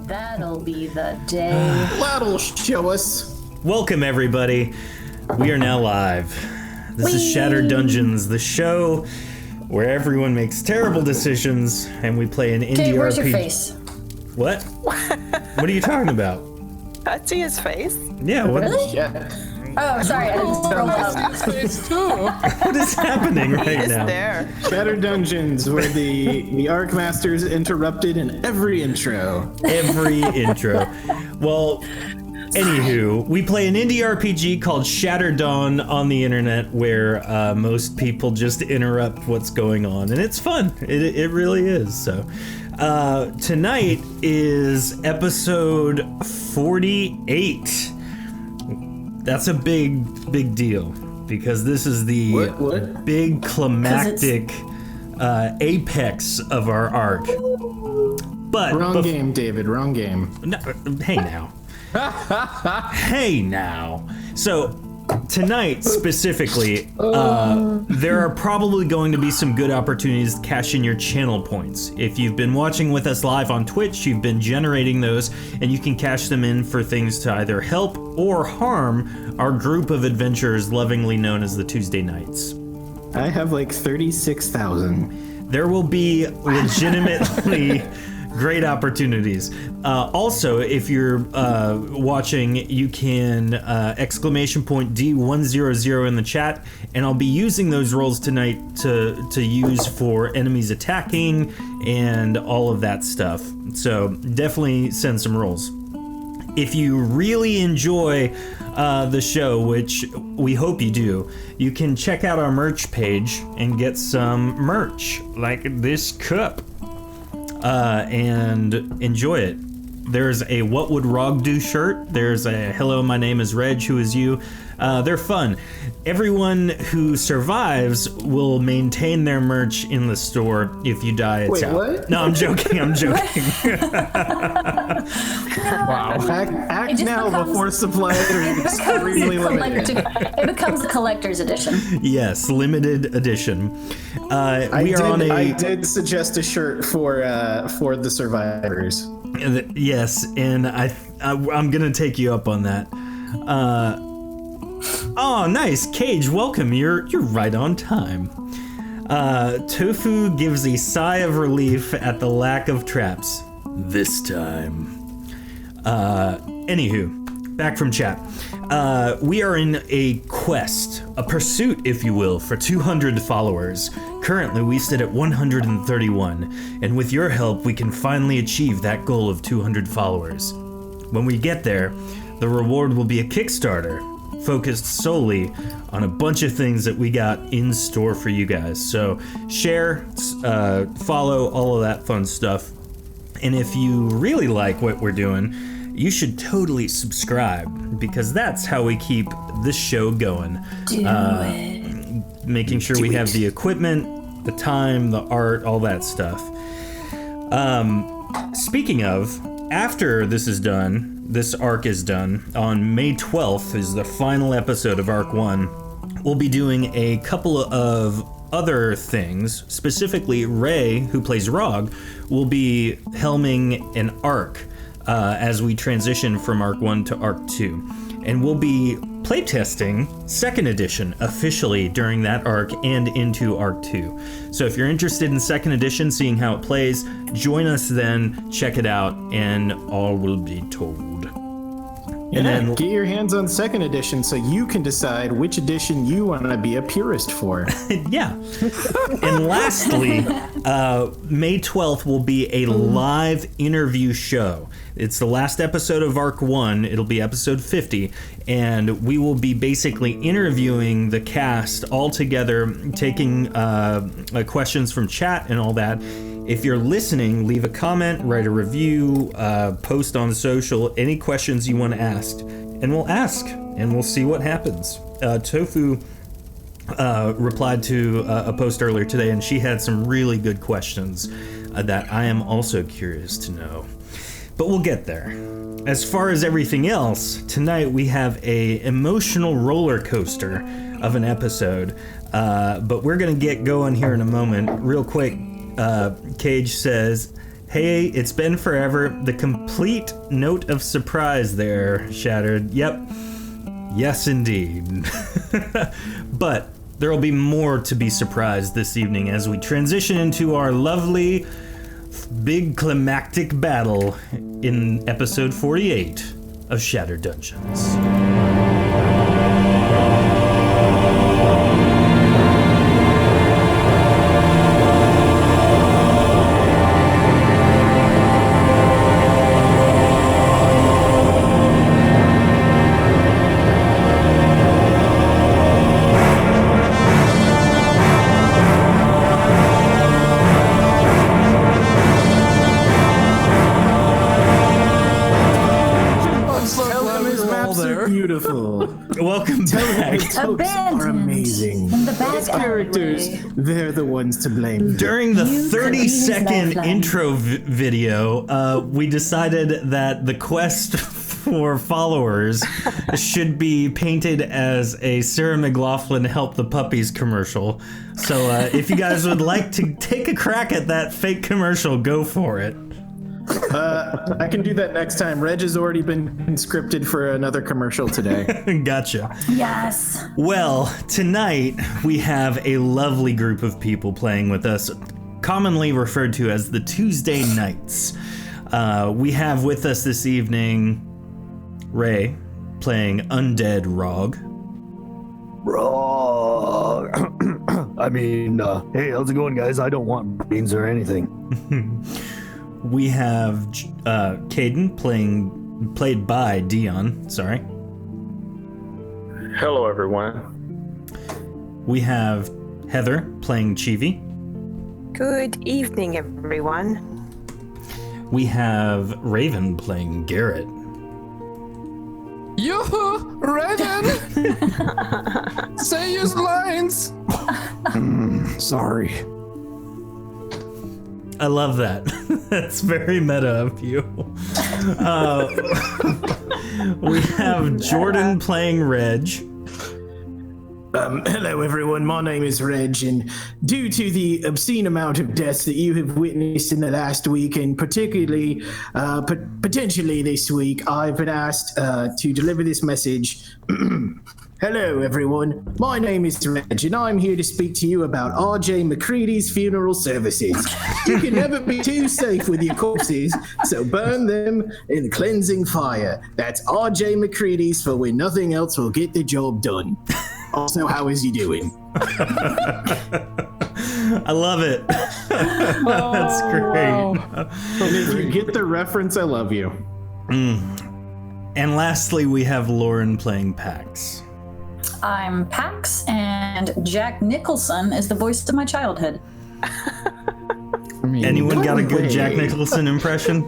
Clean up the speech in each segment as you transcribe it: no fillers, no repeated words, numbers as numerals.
That'll be the day. That'll show us. Welcome, everybody. We are now live. This is Shattered Dungeons, the show where everyone makes terrible decisions and we play an indie Okay, RPG. where's your face? What? What are you talking about? I see his face. Yeah, what, Really? Yeah. Oh, sorry, I didn't scroll up. what is happening right He's now? there. Shattered Dungeons, where the Arc Masters interrupted in every intro. Every intro. Well, anywho, we play an indie RPG called Shattered Dawn on the internet where most people just interrupt what's going on, and it's fun. It really is. So tonight is episode 48. That's a big deal because this is the What? big climactic apex of our arc. But Wrong game, David. Wrong game. no, hey now. Hey now. So tonight specifically, there are probably going to be some good opportunities to cash in your channel points. If you've been watching with us live on Twitch, you've been generating those, and you can cash them in for things to either help or harm our group of adventurers lovingly known as the Toosdae Knights. I have like 36,000. There will be legitimately great opportunities. Also, if you're watching, you can exclamation point D100 in the chat, and I'll be using those rolls tonight to use for enemies attacking and all of that stuff. So definitely send some rolls. If you really enjoy the show, which we hope you do, you can check out our merch page and get some merch, like this cup, and enjoy it. There's a What Would Rog Do shirt. There's a Hello, My Name is Reg, Who Is You? They're fun. Everyone who survives will maintain their merch in the store. If you die, it's Wait, out. what? No, I'm joking. Wow. Act just now becomes- before supplies are extremely limited. It becomes a collector's edition. Yes, limited edition. I did suggest a shirt for the survivors. Yes, and I'm gonna take you up on that. Oh, nice, Cage. Welcome. You're right on time. Tofu gives a sigh of relief at the lack of traps this time. Anywho, back from chat. We are in a quest, a pursuit, if you will, for 200 followers. Currently, we sit at 131, and with your help, we can finally achieve that goal of 200 followers. When we get there, the reward will be a Kickstarter, focused solely on a bunch of things that we got in store for you guys. So share, follow, all of that fun stuff. And if you really like what we're doing, you should totally subscribe, because that's how we keep this show going. Making sure we have the equipment, the time, the art, all that stuff. Speaking of, after this is done, this arc is done, on May 12th is the final episode of Arc 1. We'll be doing a couple of other things. Specifically, Ray, who plays Rog, will be helming an arc as we transition from Arc 1 to Arc 2. And we'll be playtesting 2nd edition officially during that arc and into Arc 2. So if you're interested in 2nd edition, seeing how it plays, join us then, check it out, and all will be told. Yeah, And then, get your hands on 2nd edition so you can decide which edition you want to be a purist for. yeah. And lastly, May 12th will be a live interview show. It's the last episode of Arc 1. It'll be episode 50. And we will be basically interviewing the cast all together, taking questions from chat and all that. If you're listening, leave a comment, write a review, post on social, any questions you want to ask. And we'll ask, and we'll see what happens. Tofu replied to a post earlier today, and she had some really good questions that I am also curious to know. But we'll get there. As far as everything else, tonight we have a emotional roller coaster of an episode, but we're gonna get going here in a moment. Real quick, Cage says, Hey, it's been forever. The complete note of surprise there, Shattered. Yep. Yes, indeed. But there will be more to be surprised this evening as we transition into our lovely big climactic battle in episode 48 of Shattered Dungeons. Beautiful. Welcome back. Are amazing. These characters, they're the ones to blame. During the 30-second intro video, we decided that the quest for followers should be painted as a Sarah McLachlan Help the Puppies commercial. So if you guys would like to take a crack at that fake commercial, go for it. I can do that next time. Reg has already been scripted for another commercial today. Gotcha. Yes. Well, tonight we have a lovely group of people playing with us, commonly referred to as the Toosdae Knights. We have with us this evening Ray playing Undead Rog. Rog. I mean, hey, how's it going, guys? I don't want beans or anything. We have Caden played by Dion. Sorry. Hello, everyone. We have Heather playing Chivi. Good evening, everyone. We have Raven playing Garrett. Yoo-hoo! Raven! Say your lines! Sorry. I love that. That's very meta of you. We have Jordan playing Reg. Hello, everyone. My name is Reg, and due to the obscene amount of deaths that you have witnessed in the last week, and particularly, potentially this week, I've been asked to deliver this message. Hello, everyone. My name is Reg, and I'm here to speak to you about R.J. McCready's funeral services. You can never be too safe with your corpses, so burn them in cleansing fire. That's R.J. McCready's for when nothing else will get the job done. Also, how is he doing? I love it. That's great. And if you get the reference, I love you. And lastly, we have Lauren playing Pax. I'm Pax, and Jack Nicholson is the voice of my childhood. Anyone got a good Jack Nicholson impression?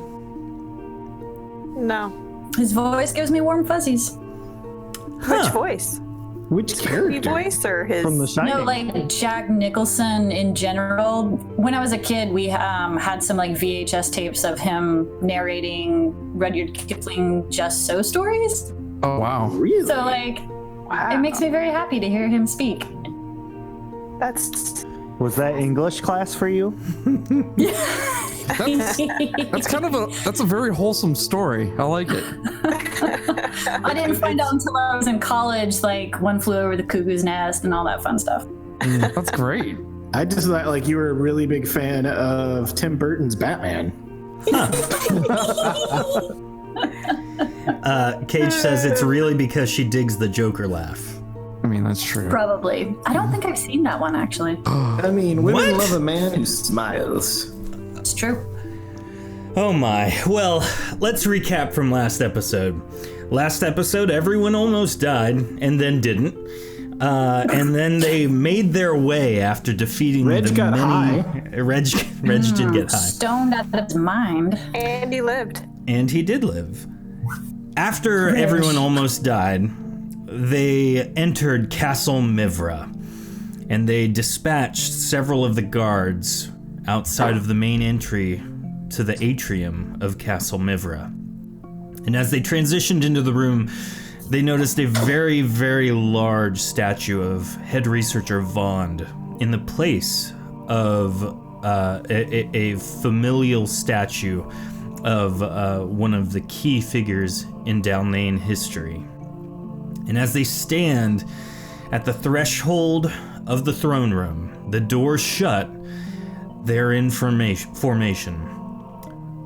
No. His voice gives me warm fuzzies. Which voice? Which Your character? voice or his? From The Shining. No, like Jack Nicholson in general. When I was a kid, we had some like VHS tapes of him narrating Rudyard Kipling Just So stories. Oh, wow. Really? So like, Wow. it makes me very happy to hear him speak. That's Was that English class for you? That's kind of that's a very wholesome story. I like it. I didn't find out until I was in college, like One Flew Over the Cuckoo's Nest and all that fun stuff. That's great. I just thought like you were a really big fan of Tim Burton's Batman. Cage says it's really because she digs the Joker laugh. I mean, that's true. Probably. I don't think I've seen that one actually. I mean, women What? love a man who smiles. It's true. Oh my. Well, let's recap from last episode. Last episode, everyone almost died and then didn't. And then they made their way after defeating Reg the got many. high. Reg did get high. Stoned out of his mind. and he lived. And he did live. After everyone almost died, they entered Castle Mihvra, and they dispatched several of the guards outside of the main entry to the atrium of Castle Mihvra. And as they transitioned into the room, they noticed a very, very large statue of head researcher Vond in the place of a familial statue of one of the key figures in Dalnane history. And as they stand at the threshold of the throne room, the doors shut, they're in formation.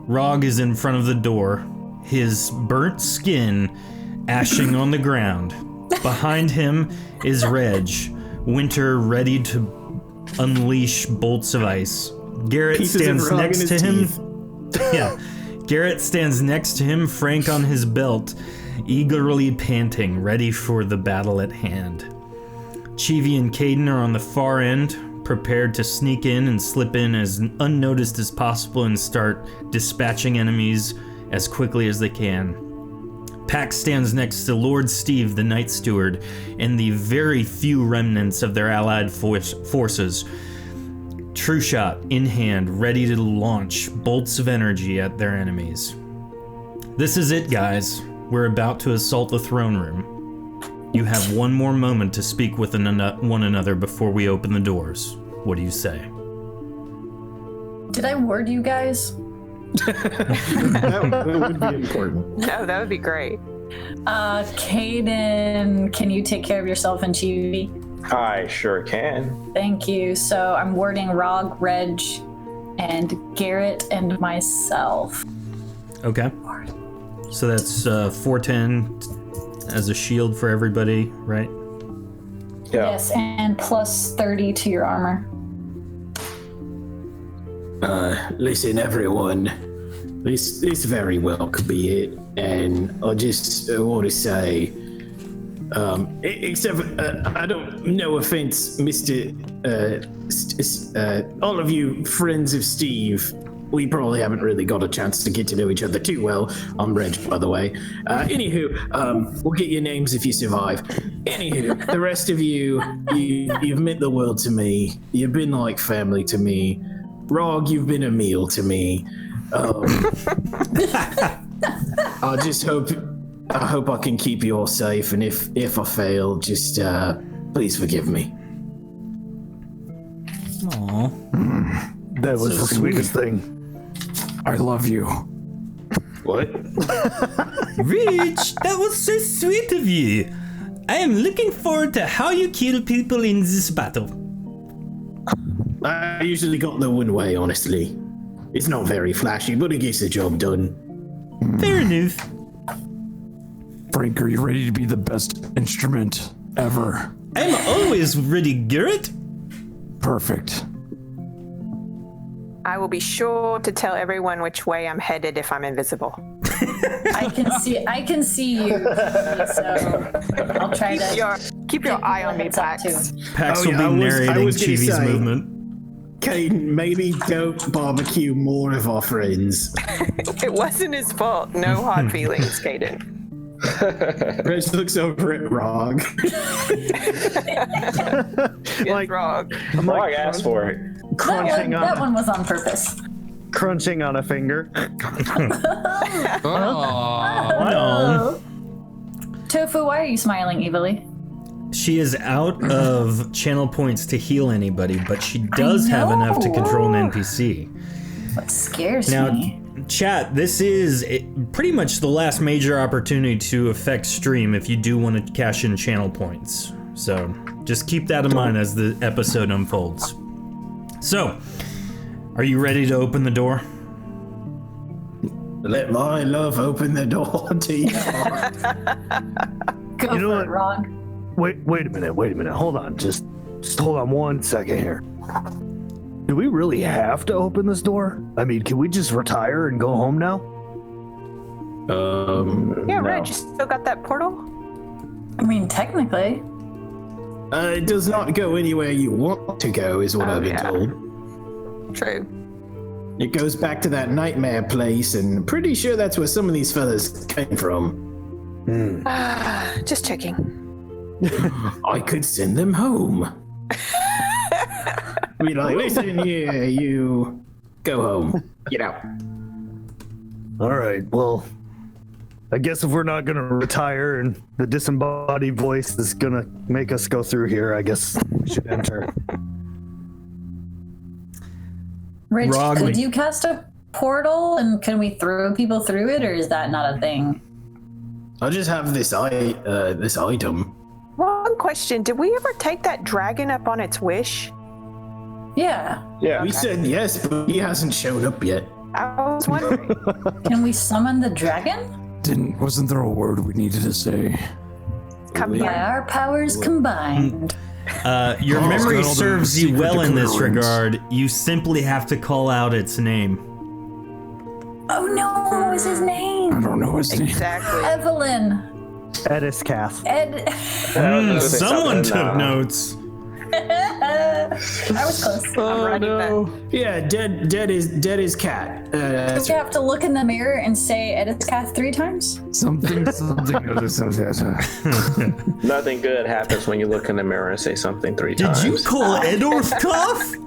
Rog is in front of the door, his burnt skin ashing on the ground. Behind him is Reg, Winter ready to unleash bolts of ice. Garrett Pieces of stands Rog next in to his him. teeth. Yeah. Garrett stands next to him, Frank on his belt, eagerly panting, ready for the battle at hand. Chivi and Caden are on the far end, prepared to sneak in and slip in as unnoticed as possible and start dispatching enemies as quickly as they can. Pax stands next to Lord Steve, the Night Steward, and the very few remnants of their allied forces. True shot in hand, ready to launch bolts of energy at their enemies. This is it, guys. We're about to assault the throne room. You have one more moment to speak with one another before we open the doors. What do you say? Did I word you guys? That would be important. No, that would be great. Caden, can you take care of yourself and Chibi? I sure can. Thank you. So I'm wording Rog, Reg, and Garrett and myself. Okay. So that's 410 as a shield for everybody, right? Yeah. Yes, and plus 30 to your armor. Listen, everyone. This very well could be it, and I just want to say, except I don't. No offense, Mr. All of you friends of Steve. We probably haven't really got a chance to get to know each other too well. I'm Reg, by the way. Anywho, we'll get your names if you survive. Anywho, the rest of you've meant the world to me. You've been like family to me. Rog, you've been a meal to me. I just hope I can keep you all safe, and if I fail, just please forgive me. Aww. That was the sweetest thing. I love you. What? Rich, that was so sweet of you. I am looking forward to how you kill people in this battle. I usually got the one way, honestly. It's not very flashy, but it gets the job done. Fair enough. Frank, are you ready to be the best instrument ever? I'm always ready, Garrett. Perfect. I will be sure to tell everyone which way I'm headed if I'm invisible. I can see you, so I'll try to Keep your eye on me, heads up, Pax. Pax Oh, will yeah, be I was narrating gonna Chivi's say- movement. Caden, maybe don't barbecue more of our friends. It wasn't his fault. No hard feelings, Caden. Reg looks over at Rog. Like Rog. I asked for it. Crunching that on one was on purpose. crunching on a finger. No. Tofu, why are you smiling evilly? She is out of channel points to heal anybody, but she does have enough to control an NPC. What scares Now, me? chat, this is pretty much the last major opportunity to affect stream if you do want to cash in channel points. So just keep that in mind as the episode unfolds. So, are you ready to open the door? Let my love open the door to you. Go You know for what? it, Rog. Wait a minute. Hold on. Just hold on 1 second here. Do we really have to open this door? I mean, can we just retire and go home now? Yeah, no. Reg, you still got that portal? I mean, technically. It does not go anywhere you want to go, is what I've been yeah. told. True. It goes back to that nightmare place, and I'm pretty sure that's where some of these fellas came from. Just checking. I could send them home. Be like, listen here, you go home. Get out. All right. Well, I guess if we're not gonna retire and the disembodied voice is gonna make us go through here, I guess we should enter. Rich, Rog. could you cast a portal and can we throw people through it, or is that not a thing? I'll just have this item. One question: did we ever take that dragon up on its wish? Yeah. Yeah. We said yes, but he hasn't showed up yet. I was wondering. Can we summon the dragon? Wasn't there a word we needed to say? Come By here. our powers combined. Your Oh, memory it's got all the serves you secret well in this declarants. regard. You simply have to call out its name. Oh no, what was his I name? don't know his name. Exactly. Evelyn. Edis Cath. Ed. Someone something, took notes. I was close. I'm writing that. Yeah, dead is cat. Do you have to look in the mirror and say Edith Cath 3 times? Something. Nothing good happens when you look in the mirror and say something 3 Did times. you call Edorf Cough?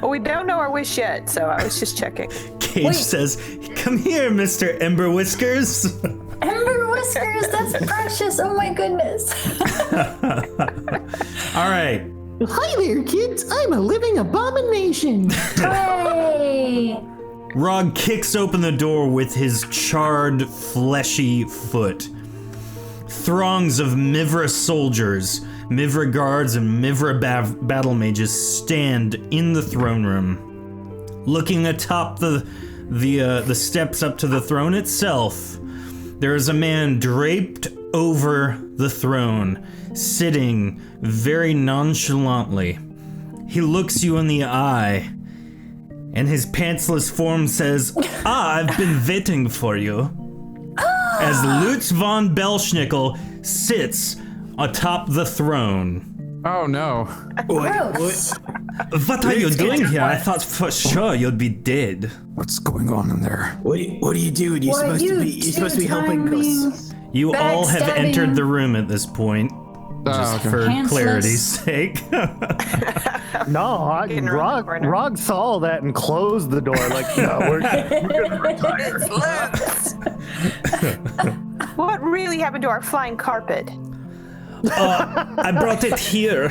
Well, we don't know our wish yet, so I was just checking. Cage Wait. says, "Come here, Mr. Ember Whiskers." Ember Whiskers, that's precious. Oh my goodness. All right. Hi there, kids. I'm a living abomination. Hey. Rog kicks open the door with his charred, fleshy foot. Throngs of Mihvra soldiers, Mihvra guards, and Mihvra battle mages stand in the throne room. Looking atop the steps up to the throne itself, there is a man draped over the throne, sitting very nonchalantly. He looks you in the eye, and his pantsless form says, I've been waiting for you. As Lutz von Belschnickel sits atop the throne. Oh no. Gross. What are you doing here? I thought for sure you'd be dead. What's going on in there? What are you doing? You're supposed to be helping us. You all have Backstabbing. entered the room at this point, Oh, okay. for Pantsless. clarity's sake. No, Getting around the corner. Rog saw all that and closed the door. Like, no, we're gonna retire. What really happened to our flying carpet? I brought it here.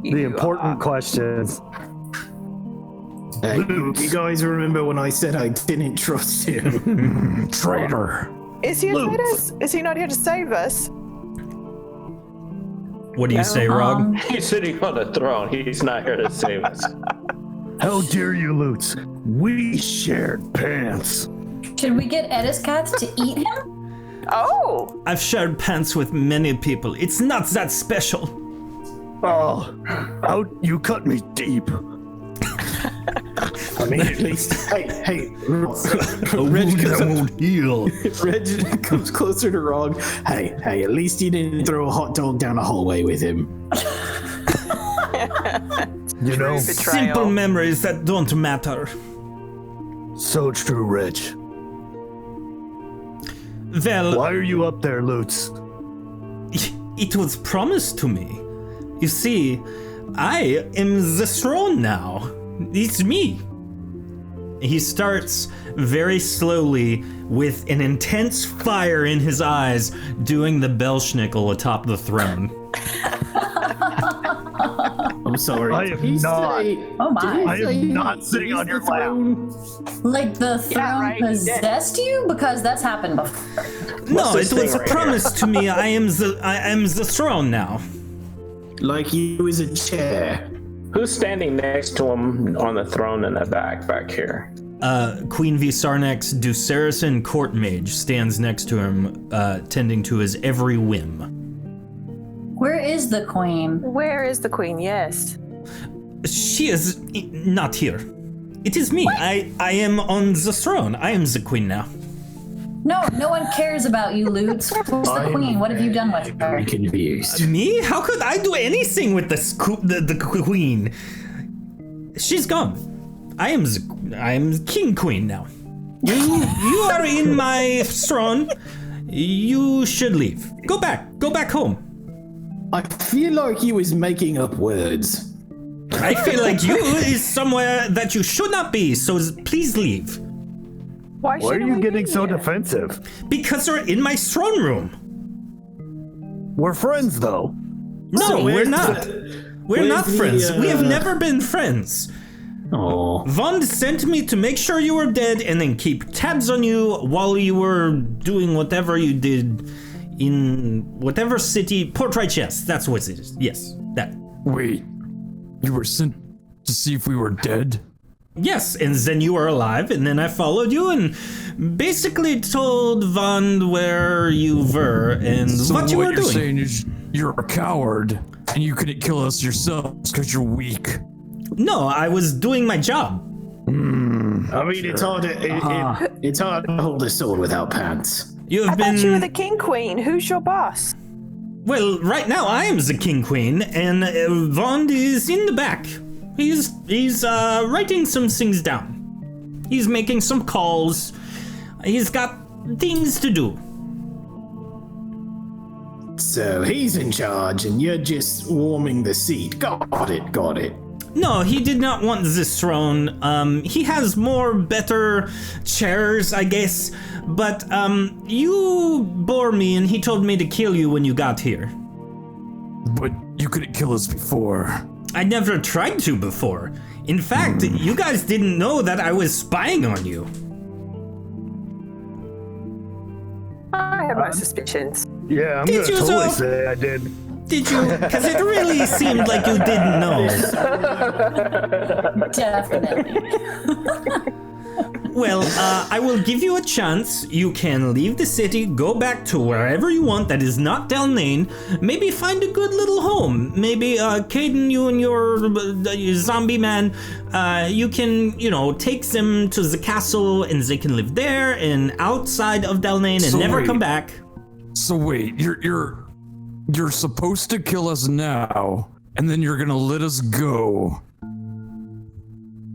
The important questions. Hey, you guys remember when I said I didn't trust him? Traitor. Is he here to save us? Is he not here to save us? What do you say, Rog? He's sitting on the throne. He's not here to save us. How dare you, Lutz? We shared pants. Should we get Edis Cath to eat him? Oh, I've shared pants with many people. It's not that special. Oh, you cut me deep. I mean, at least. Hey, A wound that won't heal. Reg comes closer to Rog. Hey, at least you didn't throw a hot dog down a hallway with him. You know, Simple memories that don't matter. so true, Rich. Well, Why are you up there, Lutz? it was promised to me. You see, I am the throne now. It's me. He starts very slowly, with an intense fire in his eyes, doing the Belschnickel atop the throne. I'm sorry. I am not. Oh my. I am not sitting on your lap. Like the throne right, he did. possessed you? Because that's happened before. No, this it was thing right promised to me. I am the throne now. Like you is a chair. Who's standing next to him on the throne in the back here? Queen Visarnex Ducerison Court Mage stands next to him, tending to his every whim. Where is the queen? where is the queen? Yes. She is not here. It is me. I am on the throne. I am the queen now. No one cares about you, Lutz. Where's the queen? What have you done with her? Very confused. Me? How could I do anything with the queen? She's gone. I am king queen now. You are in my throne. You should leave. Go back home. I feel like he was making up words. I feel like you is somewhere that you should not be. So please leave. Why Why are shouldn't you we getting be so here? defensive? Because you're in my throne room. We're friends, though. No, So we're where's not. We're not Where's the, friends. We have never been friends. Oh, Vond sent me to make sure you were dead and then keep tabs on you while you were doing whatever you did in whatever city. Portrait, yes, that's what it is. Yes, that. Wait, you were sent to see if we were dead? Yes, and then you were alive, and then I followed you and basically told Vond where you were and So what you were you're doing. saying is you're a coward and you couldn't kill us yourselves because you're weak. No, I was doing my job. I mean, it's hard to it's hard to hold a sword without pants. You I have been. thought you were the king queen. Who's your boss? Well, right now I am the king queen, and Vond is in the back. He's writing some things down. He's making some calls. He's got things to do. So he's in charge, and you're just warming the seat. Got it. No, he did not want this throne. He has better chairs, I guess. But, you bore me and he told me to kill you when you got here. But you couldn't kill us before. I never tried to before. In fact, you guys didn't know that I was spying on you. I have my suspicions. Yeah, I'm Did gonna you, totally though? say I did. Did you? Because it really seemed like you didn't know. Definitely. Well, I will give you a chance. You can leave the city, go back to wherever you want that is not Dalnane. Maybe find a good little home. Maybe, Caden, you and your zombie man, you can, take them to the castle and they can live there and outside of Dalnane and So never wait. come back. So wait, you're supposed to kill us now, and then you're gonna let us go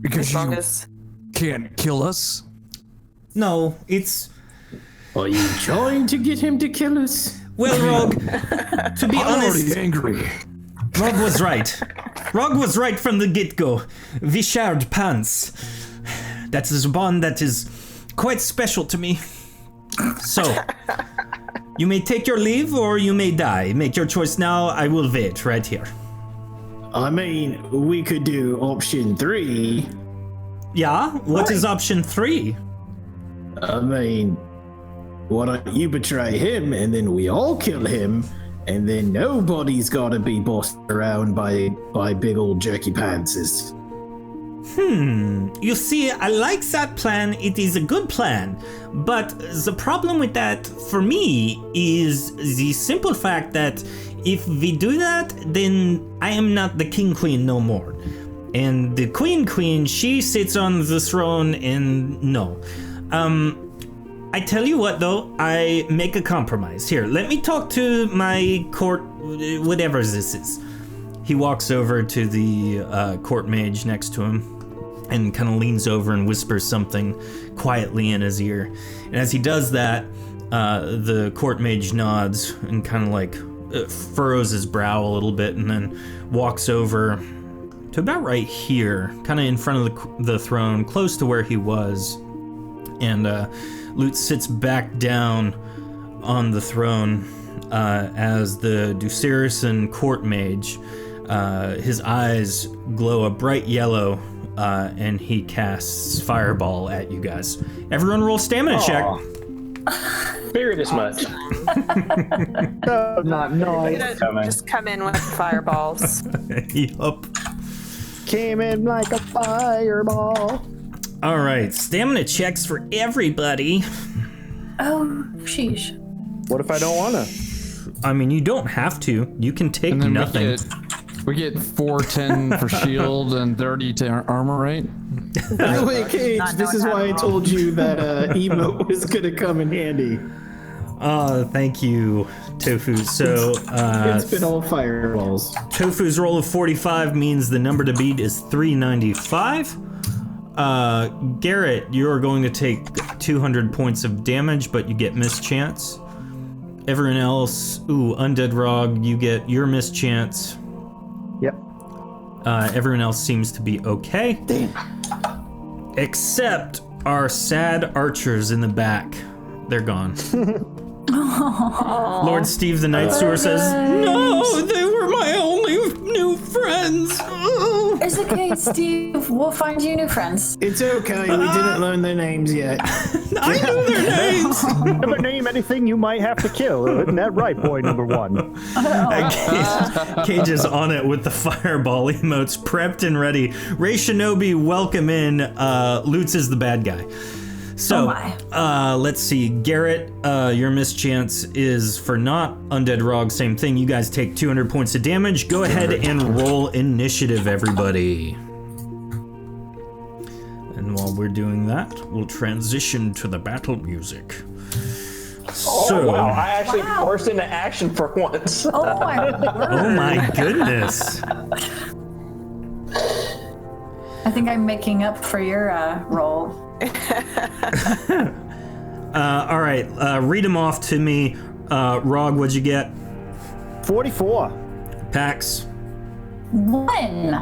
because As long you as can't kill us? No, it's... Are you trying to get him to kill us? Well, Rogue, to be I'm honest... already angry. Rog was right. Rog was right from the get-go. We shared pants. That is a bond that is quite special to me. So, you may take your leave or you may die. Make your choice now. I will wait right here. I mean, we could do option 3. Yeah? What is option 3? I mean, why don't you betray him and then we all kill him, and then nobody's gotta be bossed around by big old jerky pantses. You see, I like that plan. It is a good plan. But the problem with that, for me, is the simple fact that if we do that, then I am not the king queen no more. And the queen, she sits on the throne and no. I tell you what though, I make a compromise. Here, let me talk to my court, whatever this is. He walks over to the court mage next to him and kind of leans over and whispers something quietly in his ear. And as he does that, the court mage nods and kind of like furrows his brow a little bit and then walks over to about right here, kind of in front of the throne, close to where he was. And Lute sits back down on the throne as the Ducerisan court mage. His eyes glow a bright yellow, and he casts Fireball at you guys. Everyone roll stamina check. Figured as much. Not nice. just come in with fireballs. Yup. Came in like a fireball. All right, stamina checks for everybody. Oh, sheesh. What if I don't wanna? I mean, you don't have to. You can take And then nothing. we get 410 for shield and 30 to armor, right? By the way, Cage, Not this is knowing how why to I told you that emote was gonna come in handy. Thank you, Tofu. So, It's been all fireballs. Tofu's roll of 45 means the number to beat is 395. Garrett, you're going to take 200 points of damage, but you get mischance. Everyone else, Undead Rog, you get your mischance. Yep. Everyone else seems to be okay. Damn. Except our sad archers in the back. They're gone. Lord Steve the Night Sewer says, "No, they were my only new new friends. Oh. It's okay, Steve. We'll find you new friends. It's okay. We didn't learn their names yet. I know their names. Never name anything you might have to kill. Isn't that right, boy number one? Cage is on it with the fireball emotes prepped and ready. Ray Shinobi, welcome in. Lutz is the bad guy. So, let's see. Garrett, your mischance is for not Undead Rog. Same thing. You guys take 200 points of damage. Go ahead and roll initiative, everybody. And while we're doing that, we'll transition to the battle music. So, wow, I actually burst into action for once. Oh my word. oh my goodness. I think I'm making up for your roll. All right, read them off to me. Rog, what'd you get? 44. Pax? 1.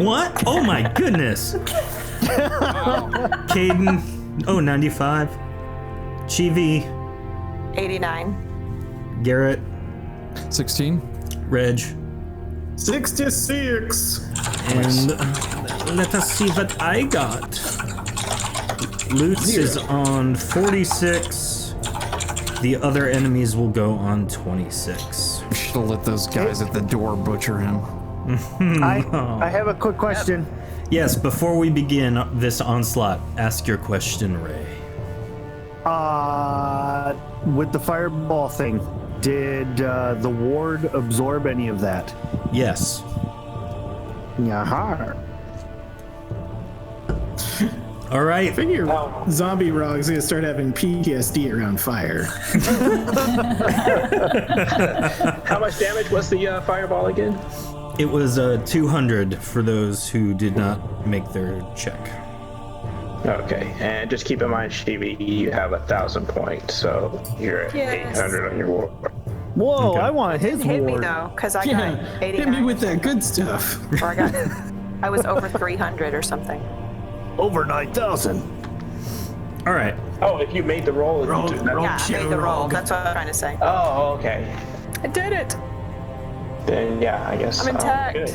What? Oh my goodness. Caden? Oh, 95. Chivi? 89. Garrett? 16. Reg? 66. And let us see what I got. Lutz is on 46. The other enemies will go on 26. We should have let those guys at the door butcher him. I have a quick question. Yes, before we begin this onslaught, ask your question, Ray. With the fireball thing, did the ward absorb any of that? Yes. Yaha. All right. Figure zombie Rog's gonna start having PTSD around fire. How much damage was the fireball again? It was 200 for those who did not make their check. Okay, and just keep in mind, Shivi, you have 1,000 points, so you're at 800 on your war. Whoa, Okay. I want his Hit me ward. though, because I got 89. Hit me with that good stuff. Or I was over 300 or something. Over 9,000. All right. Oh, if you made the roll. Roll, you do that. roll. Yeah, I made the roll. That's what I'm trying to say. Oh, okay. I did it Then yeah, I guess I'm intact. good.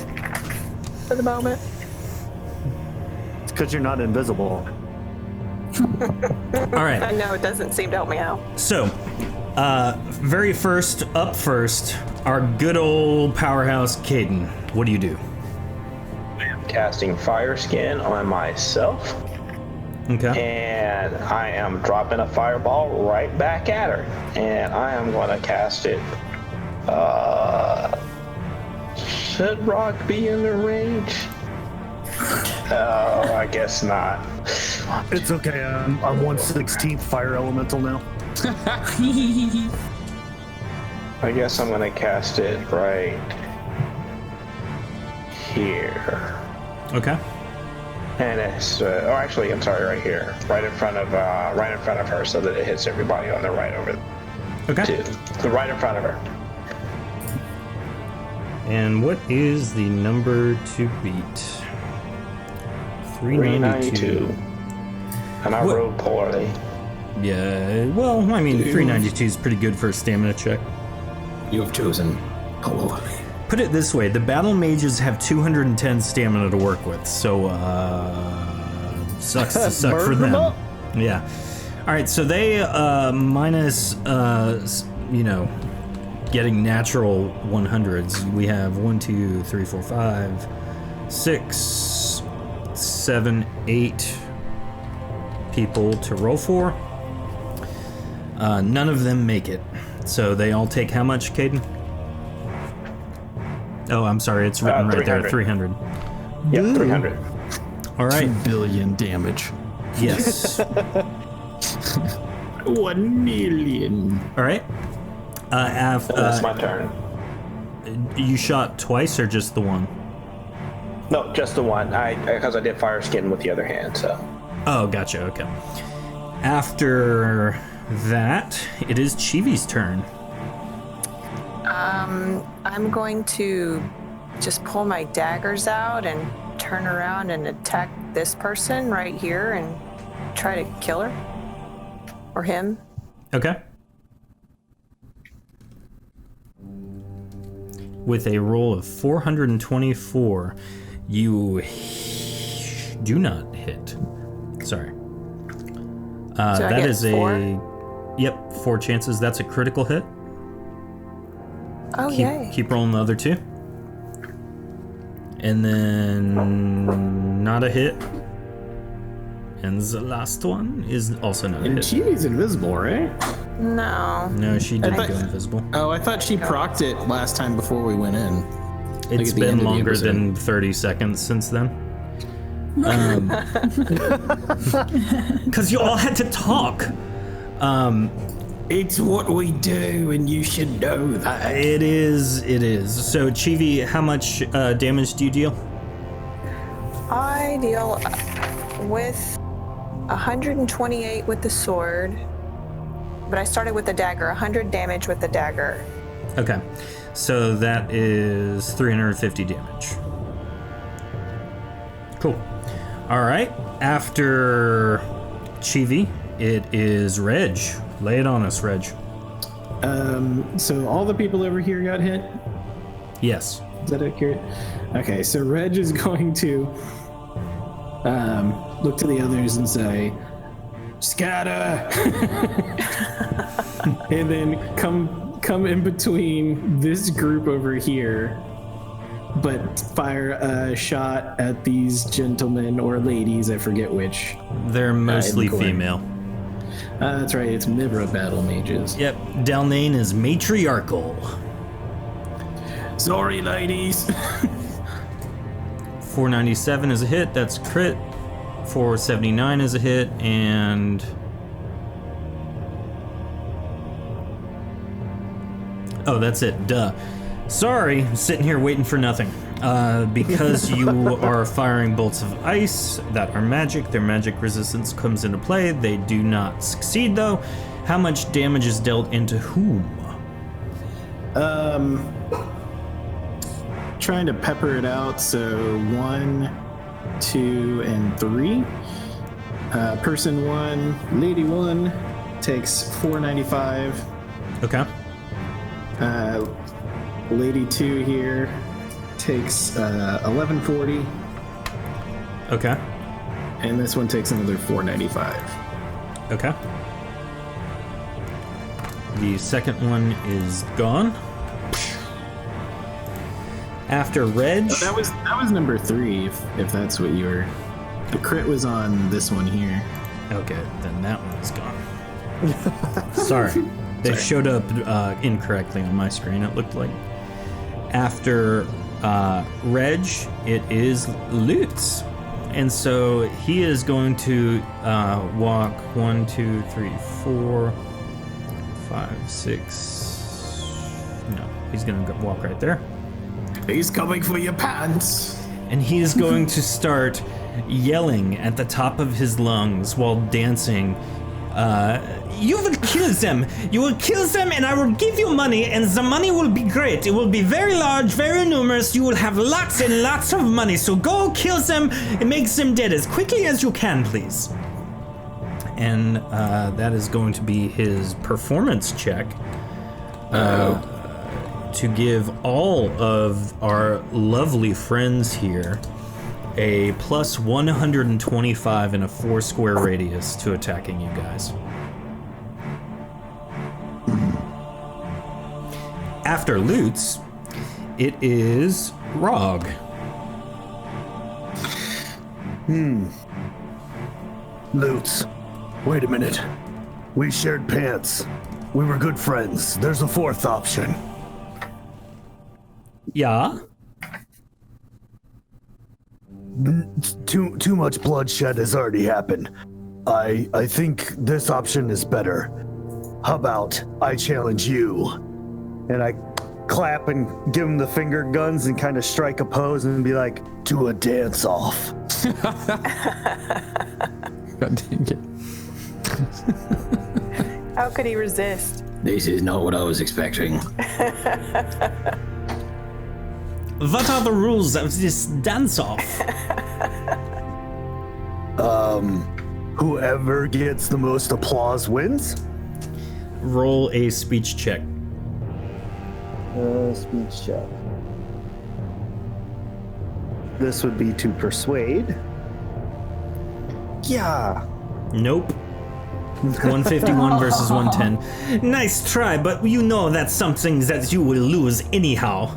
for the moment. It's because you're not invisible. All right. I know it doesn't seem to help me out. So, very first, up first, our good old powerhouse Caden. What do you do? Casting Fire Skin on myself, Okay. and I am dropping a fireball right back at her, and I am going to cast it. Should Rock be in the range? Oh, I guess not. It's okay. I'm 1/16th fire elemental now. I guess I'm going to cast it right here. Okay. And it's, oh, actually, I'm sorry, right here, right in front of her, so that it hits everybody on the right over Okay. to the right in front of her. And what is the number to beat? 392. And I What- rolled poorly. Yeah, well, I mean, 392 is pretty good for a stamina check. You have chosen poorly. Put it this way, the battle mages have 210 stamina to work with, so, sucks to suck for Burn them them. up. Yeah. All right, so they, minus, getting natural 100s. We have 1, 2, 3, 4, 5, 6, 7, 8 people to roll for. None of them make it. So they all take how much, Caden? Oh, I'm sorry, it's written right there, 300. Yeah, 300. All right, 2 billion damage. yes. 1 million. All right. That's my turn. You shot twice or just the one? No, just the one. Because I did Fire Skin with the other hand, so. Oh, gotcha, okay. After that, it is Chivi's turn. I'm going to just pull my daggers out and turn around and attack this person right here and try to kill her. Or him. Okay. with a roll of 424. You do not hit. Sorry. That is Yep, 4 chances. That's a critical hit. Oh, yay. Keep rolling the other 2. And then not a hit. And the last one is also not a And hit. Chibi's invisible, right? No. No, she didn't thought- go invisible. Oh, I thought she procced it last time before we went in. It's at the end been of the longer episode. than 30 seconds since then. Because you all had to talk. It's what we do, and you should know that. It is. So, Chibi, how much damage do you deal? I deal with 128 with the sword, but I started with the dagger. 100 damage with the dagger. Okay. So that is 350 damage. Cool. All right. After Chibi, it is Reg. Lay it on us, Reg. So all the people over here got hit? Yes. Is that accurate? Okay, so Reg is going to look to the others and say, scatter! And then come in between this group over here, but fire a shot at these gentlemen or ladies, I forget which. They're mostly in the corner. female. That's right, it's Mihvra battle mages. Yep. Dalnane is matriarchal. Sorry, ladies. 497 is a hit. That's crit. 479 is a hit, and oh, that's it. Duh. Sorry, sitting here waiting for nothing. Because you are firing bolts of ice that are magic, their magic resistance comes into play. They do not succeed, though. How much damage is dealt into whom? Trying to pepper it out. So 1, 2, and 3. Person 1, lady 1 takes 495. Okay. Lady 2 here takes 1140, Okay. and this one takes another 495. Okay. The second one is gone. After Reg. That was number 3, if that's what you were. The crit was on this one here. Okay, then that one is gone. Sorry. They showed up incorrectly on my screen, it looked like. After Reg, it is Lutz. And so he is going to walk 1, 2, 3, 4, 5, 6. No, he's going to walk right there. He's coming for your pants. And he is going to start yelling at the top of his lungs while dancing. You will kill them. You will kill them, and I will give you money, and the money will be great. It will be very large, very numerous. You will have lots and lots of money. So go kill them and make them dead as quickly as you can, please. And that is going to be his performance check. To give all of our lovely friends here a plus 125 in a 4-square radius to attacking you guys. After Lutz, it is Rog. Lutz, wait a minute. We shared pants. We were good friends. There's a 4th option. Yeah? Too much bloodshed has already happened. I think this option is better. How about I challenge you? And I clap and give him the finger guns and kind of strike a pose and be like, do a dance off. God dang it. How could he resist? This is not what I was expecting. What are the rules of this dance-off? Whoever gets the most applause wins. Roll a speech check. Speech check. this would be to persuade. Yeah. Nope. 151 versus 110. Nice try, but you know that's something that you will lose anyhow.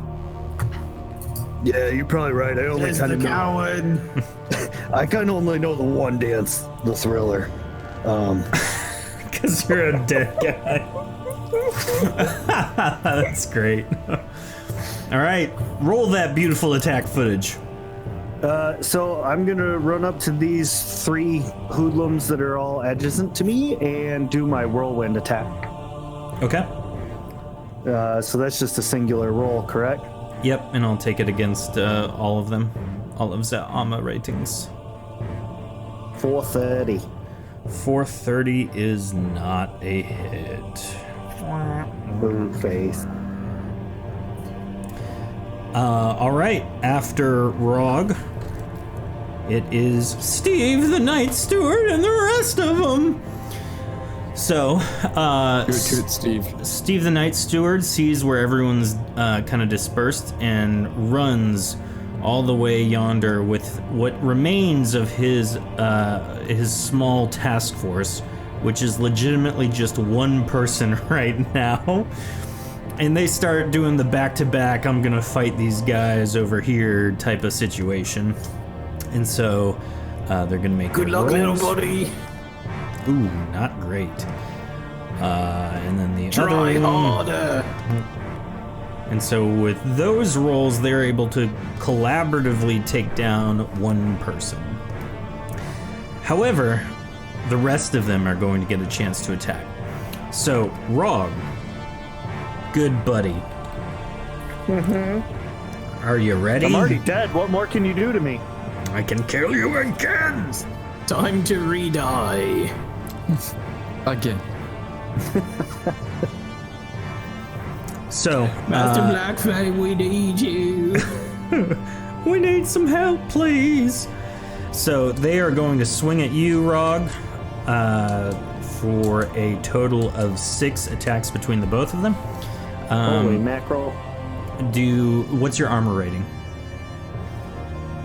Yeah, you're probably right. I only There's kind the of know. coward. I kind of only know the one dance, the Thriller. Because you're a dead guy. That's great. All right, roll that beautiful attack footage. So I'm gonna run up to these 3 hoodlums that are all adjacent to me and do my whirlwind attack. Okay. So that's just a singular roll, correct? Yep, and I'll take it against all of them. All of the armor ratings. 430. 430 is not a hit. Boo face. All right, after Rog, it is Steve the Night Steward and the rest of them. So, Do it to it, Steve. Steve the Night Steward sees where everyone's kind of dispersed and runs all the way yonder with what remains of his small task force, which is legitimately just one person right now. And they start doing the back-to-back, I'm gonna fight these guys over here type of situation. And so they're gonna make Good their luck, little rolls. buddy. Ooh, not great. And then the Try other one. harder. And so with those rolls, they're able to collaboratively take down one person. However, the rest of them are going to get a chance to attack. So, Rog, good buddy. Are you ready? I'm already dead. What more can you do to me? I can kill you again. Time to re-die. Again. So, Master Blackfang, we need you. we need some help, please. So they are going to swing at you, Rog, for a total of 6 attacks between the both of them. Holy mackerel. What's your armor rating?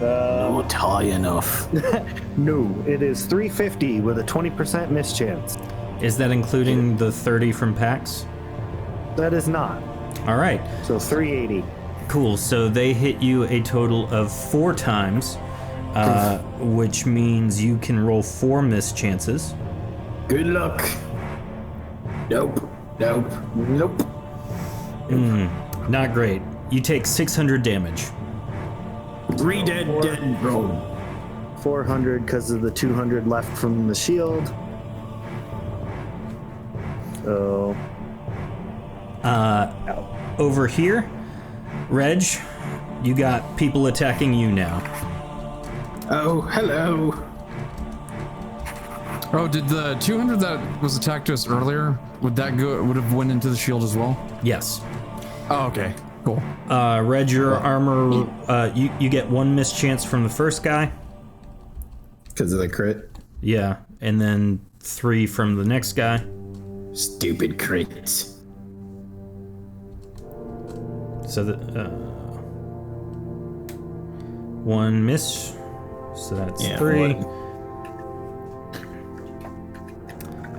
Not high enough. No, it is 350 with a 20% mischance. Is that including the 30 from PAX? That is not. All right, So 380. cool. So they hit you a total of 4 times, which means you can roll 4 mischances. Good luck. Nope. Nope. Nope. Not great. You take 600 damage. Re-dead, dead, and roll. 400 because of the 200 left from the shield. So. Over here, Reg, you got people attacking you now. Oh, hello. Oh, did the 200 that was attacked us earlier, would have went into the shield as well? Yes. Oh, okay. Cool. Reg, your armor, you get 1 mischance from the first guy. Because of the crit. Yeah, and then 3 from the next guy. Stupid crits. So the 1 miss. So that's 3. one.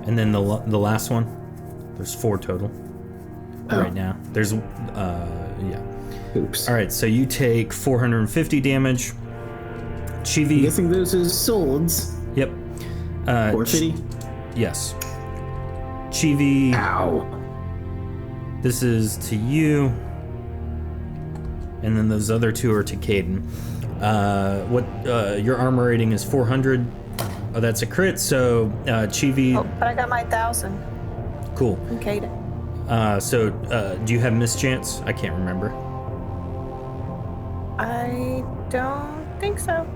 And then the last one. There's 4 total. Right now. There's yeah. Oops. All right, so you take 450 damage. I'm Chivi. guessing those are swords. Yep. 450. Yes. Chivi, Ow. this is to you. And then those other 2 are to Caden. Your armor rating is 400. Oh, that's a crit, so Chivi. Oh, but I got my 1,000. Cool. Okay. Do you have mischance? I can't remember. I don't think so.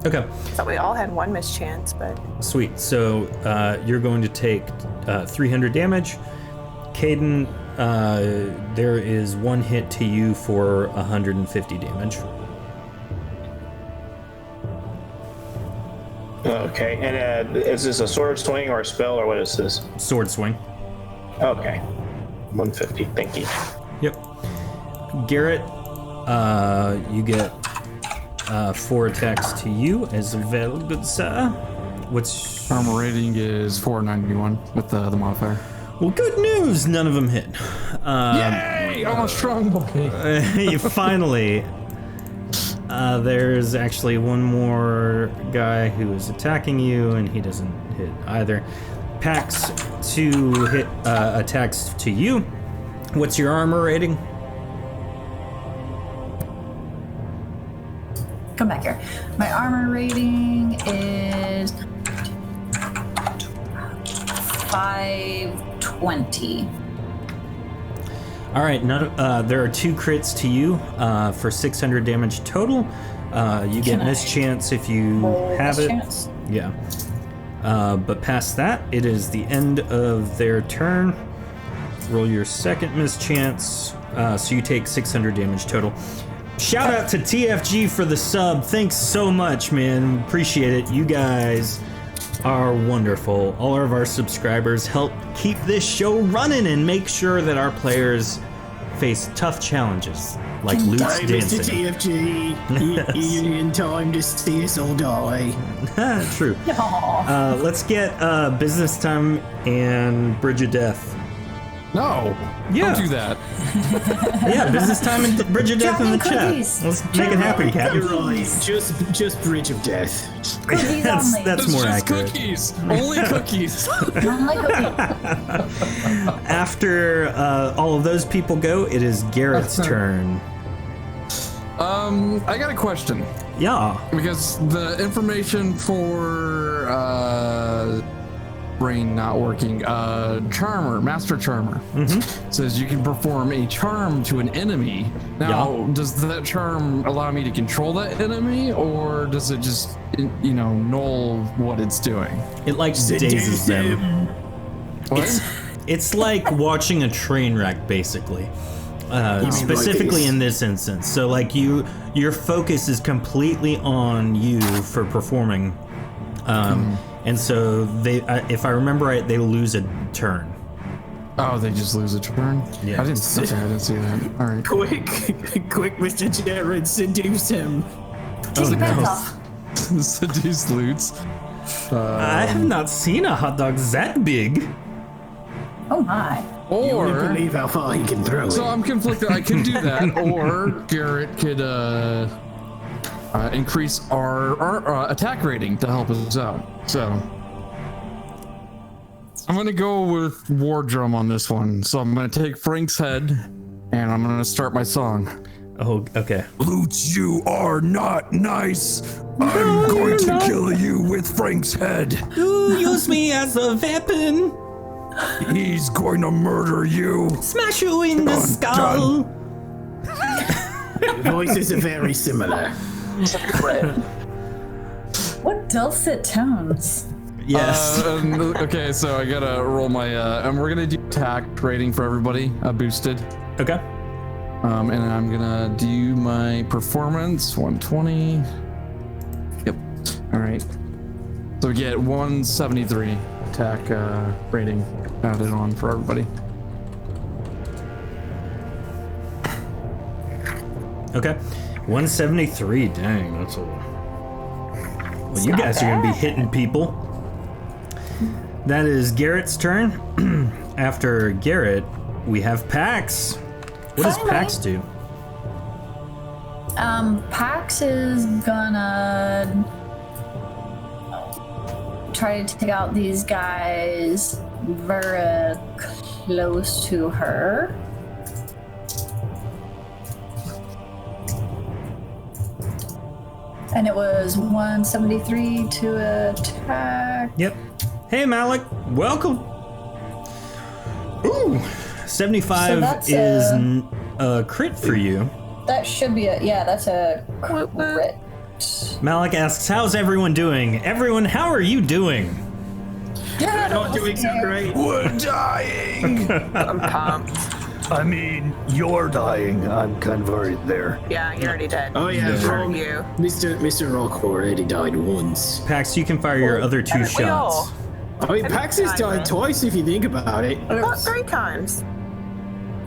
Okay, So we all had 1 mischance, but sweet. So you're going to take 300 damage. Caden, there is 1 hit to you for 150 damage. Okay, and is this a sword swing or a spell, or what is this? Sword swing. Okay, 150. Thank you. Yep. Garrett, you get 4 attacks to you as well, good sir. What's Armor rating is 491 with the modifier. well? Good news, none of them hit. Yay! I'm a strong boy. Finally, there's actually one more guy who is attacking you, and he doesn't hit either. Pax 2 hit attacks to you. What's your armor rating? Come back here. My armor rating is 520. All right, there are 2 crits to you for 600 damage total. You get mischance if you have it. Mischance? Yeah. But past that, it is the end of their turn. Roll your second mischance. So you take 600 damage total. Shout out to TFG for the sub. Thanks so much, man. Appreciate it. You guys are wonderful. All of our subscribers help keep this show running and make sure that our players face tough challenges like Luke's Hi, dancing. Mr. TFG. You're in time to see us all die. True. Let's get business time and Bridge of Death. No. Yeah. Don't do that. Yeah, business time and Bridge of Death in the Cookies. chat. Let's make it happen, Captain. You're right. Just Bridge of Death. Cookies only. That's It's more just accurate. cookies. Only cookies. Only cookies. After all of those people go, it is Garrett's turn. I got a question. Yeah. Because the information for brain not working, charmer, master charmer, says you can perform a charm to an enemy. Now, does that charm allow me to control that enemy, or does it just, null what it's doing? It like dazes them. What? It's like watching a train wreck, basically. Specifically in this instance. So like your focus is completely on you for performing. And so they, if I remember right, they lose a turn. Oh, they just lose a turn? Yeah. I didn't see that. All right. Quick, Mr. Jared, seduce him. Take your pants off. Seduce loots. I have not seen a hot dog that big. Oh my. You wouldn't Or, believe how far he can throw so it. I'm conflicted. I can do that, or Garrett could increase our attack rating to help us out. So I'm gonna go with War Drum on this one. So I'm gonna take Frank's head, and I'm gonna start my song. Oh, okay. Loots, you are not nice. I'm going to kill you with Frank's head. Use me as a weapon. He's going to murder you. Smash you in the skull. Voices are very similar. What dulcet tones. Yes. Okay, so I gotta roll my, and we're gonna do attack rating for everybody, boosted. Okay. And I'm gonna do my performance, 120. Yep. All right. So we get 173 attack rating added on for everybody. Okay. 173. Dang, that's a. Well, you guys are gonna be hitting people. That is Garrett's turn. After Garrett, we have Pax. What does Pax do? Pax is gonna try to take out these guys very close to her. And it was 173 to attack. Yep. Hey, Malik. Welcome. Ooh. 75 So that's is a crit for you. That should be that's a crit. Malik asks, how's everyone doing? Everyone, how are you doing? Yeah, Not doing so great. We're dying. I'm pumped. I mean, you're dying. I'm kind of already there. Yeah, you're already dead. Oh yeah, Screw you. Mr. Rock already died once. Pax, you can fire your other 2 haven't we shots. I mean, Pax has died twice if you think about it. Not 3 times.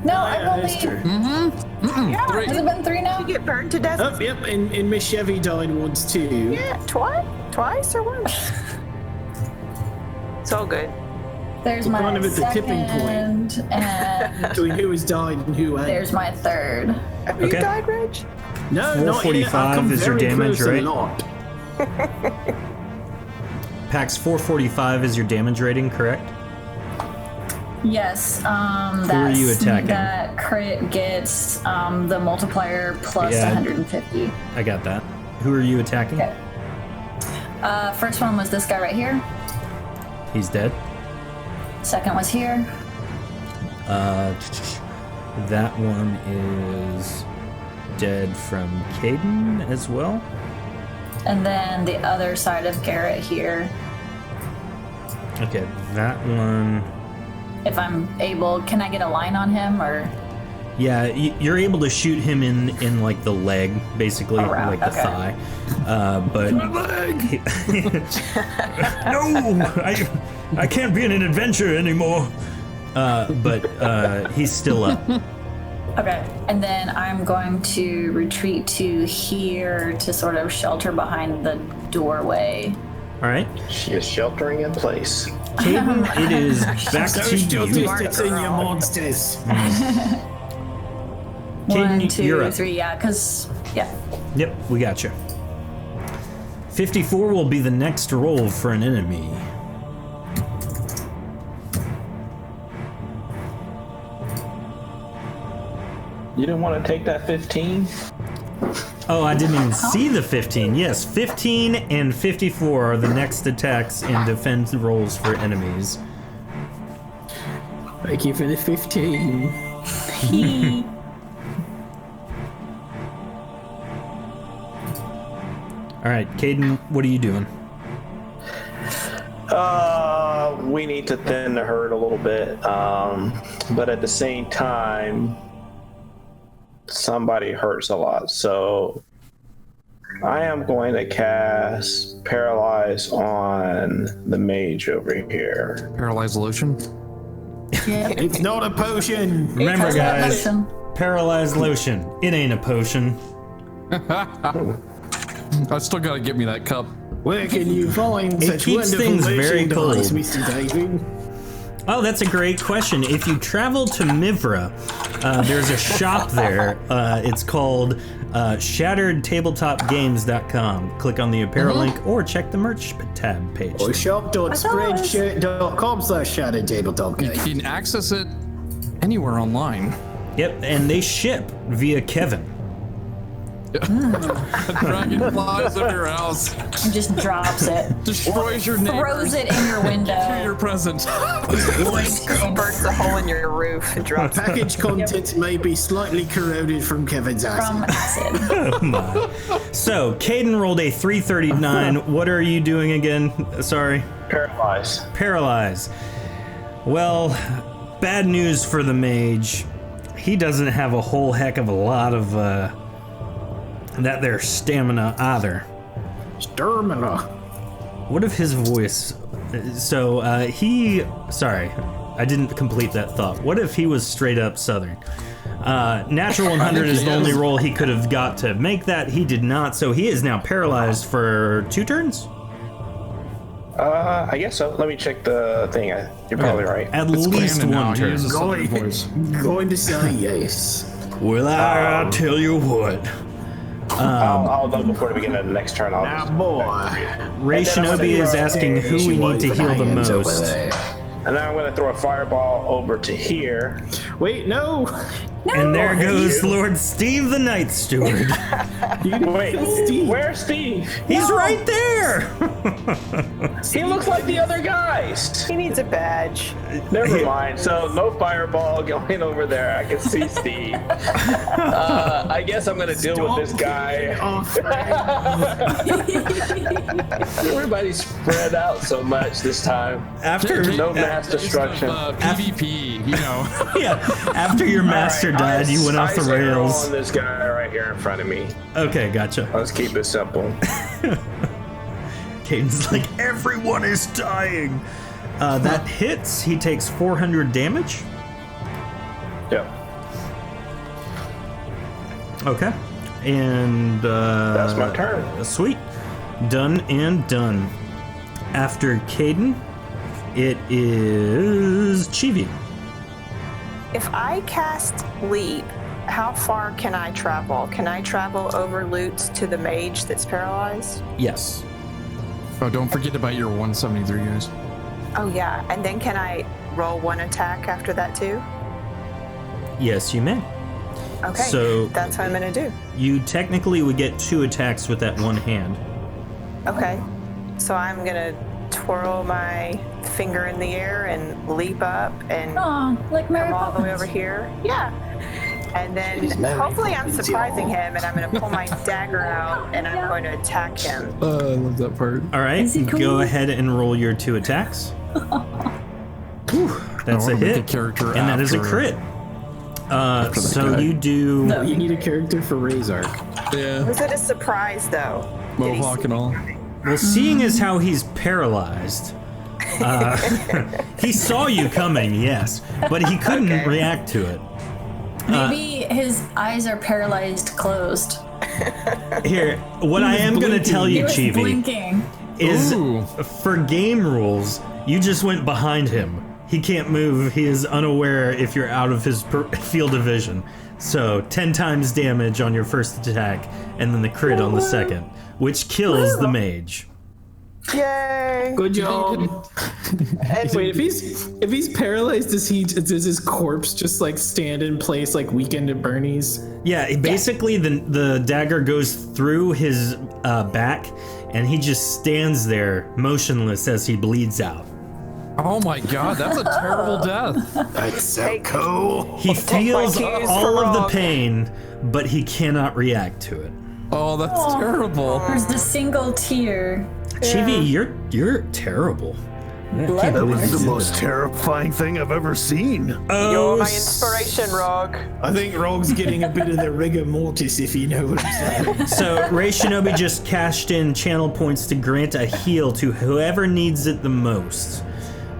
No, Yeah, I've that's true. only. Yeah, Three. Has it been 3 now? you get burned to death. Oh, yep, and Miss Chevy died once too. Yeah, twice or once. It's all good. There's We're my kind of at the tipping point. second, and Between who has died and who hasn't. there's my third. Have you Okay. died, Reg? No, not yet. I've 445 come is your very damage, close a right? lot. Pax 445 is your damage rating, correct? Yes, are you attacking? That crit gets the multiplier plus Yeah. 150. I got that. Who are you attacking? Okay. First one was this guy right here. He's dead. Second was here. That one is dead from Caden as well. And then the other side of Garrett here. Okay, that one. If I'm able, can I get a line on him or? Yeah, you're able to shoot him in like the leg, basically, Around, like the okay. thigh. But no, I can't be in an adventure anymore. But he's still up. Okay. And then I'm going to retreat to here to sort of shelter behind the doorway. All right, She is sheltering in place. Caden, it is back to Social you. distance in your monsters. One, Caden, two, you're up. 3, yeah, because, yeah. Yep, we got you. 54 will be the next roll for an enemy. You didn't want to take that 15? Oh, I didn't even see the 15. Yes, 15 and 54 are the next attacks and defense rolls for enemies. Thank you for the 15. All right, Caden, what are you doing? We need to thin the herd a little bit. But at the same time, somebody hurts a lot. So I am going to cast Paralyze on the mage over here. Paralyzed lotion. It's not a potion. Remember, guys, Motion. paralyzed lotion. It ain't a potion. I still gotta get me that cup. Where can you find It such keeps wonderful things very merchandise, cold. Mr. David? Oh, that's a great question. If you travel to Mihvra, there's a shop there. It's called shatteredtabletopgames.com. Click on the apparel link or check the merch tab page. Or shop.spreadshirt.com/shattered tabletop game. You can access it anywhere online. Yep, and they ship via Kevin. Dragon flies over your house, And just drops it. destroys your neighbors. Throws it in your To window. your present. Burns a hole in your roof and drops it. Package contents may be slightly corroded from Kevin's From acid. acid. Oh my. So, Caden rolled a 339. What are you doing again? Sorry. Paralyze. Paralyze. Well, bad news for the mage. He doesn't have a whole heck of a lot of that there stamina either. Stamina. What if his voice? So sorry, I didn't complete that thought. What if he was straight up Southern? Natural 100 is the only roll he could have got to make that. He did not, so he is now paralyzed for 2 turns. I guess so. Let me check the thing. You're probably right. At It's least canon now. one He turn. uses Southern Going, voice. going to say yes. Well, I tell you what. I'll know before the beginning of the next turn. I'll Now, just, boy. Ray Shinobi is asking who we need to heal the most. and then I'm going to throw a fireball over to here. Wait, no. And there goes Lord Steve the Night Steward. Wait, Steve. where's Steve? He's right there. He looks like the other guys. He needs a badge. Never mind. So no fireball going over there. I can see Steve. I guess I'm gonna deal with this guy. Everybody's spread out so much this time. After No mass destruction. PvP, you know. yeah, after your master died, you went off the I rails. on this guy right here in front of me. Okay, gotcha. Let's keep it simple. Caden's like, everyone is dying. That hits. He takes 400 damage. Yep. Okay. And That's my turn. Sweet. Done and done. After Caden, it is Chibi. If I cast Leap, how far can I travel? Can I travel over Lutz to the mage that's paralyzed? Yes. Oh, don't forget about your 173, guys. Oh, yeah. And then can I roll one attack after that, too? Yes, you may. Okay. So that's what I'm going to do. you technically would get 2 attacks with that one hand. Okay. So I'm going to twirl my finger in the air and leap up and Oh, like Mary come all the way Poppins. over here. Yeah. And then hopefully I'm surprising him and I'm going to pull my dagger out and I'm going to attack him. I love that part. All right, Is he cool? go ahead and roll your 2 attacks. Whew, that's I a wanna make hit, a character and that is a after- crit. that So guy. you do. No. You need a character for Razork. Yeah, Was it a surprise though? Did he mohawk see and all. me coming? Well, seeing as how he's paralyzed, he saw you coming, yes, but he couldn't Okay. react to it. Maybe his eyes are paralyzed closed. Here, what I am going to tell He you, was Chibi, blinking. is Ooh. for game rules, you just went behind him. He can't move. He is unaware if you're out of his field of vision. So 10 times damage on your first attack, and then the crit on the second, which kills the mage. Yay! Good job. Wait, if he's paralyzed, does his corpse just like stand in place like Weekend at Bernie's? Yeah, basically the dagger goes through his back, and he just stands there motionless as he bleeds out. Oh my god, that's a terrible death. That's so cool. He feels cues all for of the wrong. pain, but he cannot react to it. Oh, that's terrible. There's the single tear. Chibi, you're terrible. I can't That believe was you the did most that. terrifying thing I've ever seen. You're Oh, my inspiration, Rogue. I think Rogue's getting a bit of the rigor mortis, if you know what I'm saying. So Ray Shinobi just cashed in channel points to grant a heal to whoever needs it the most.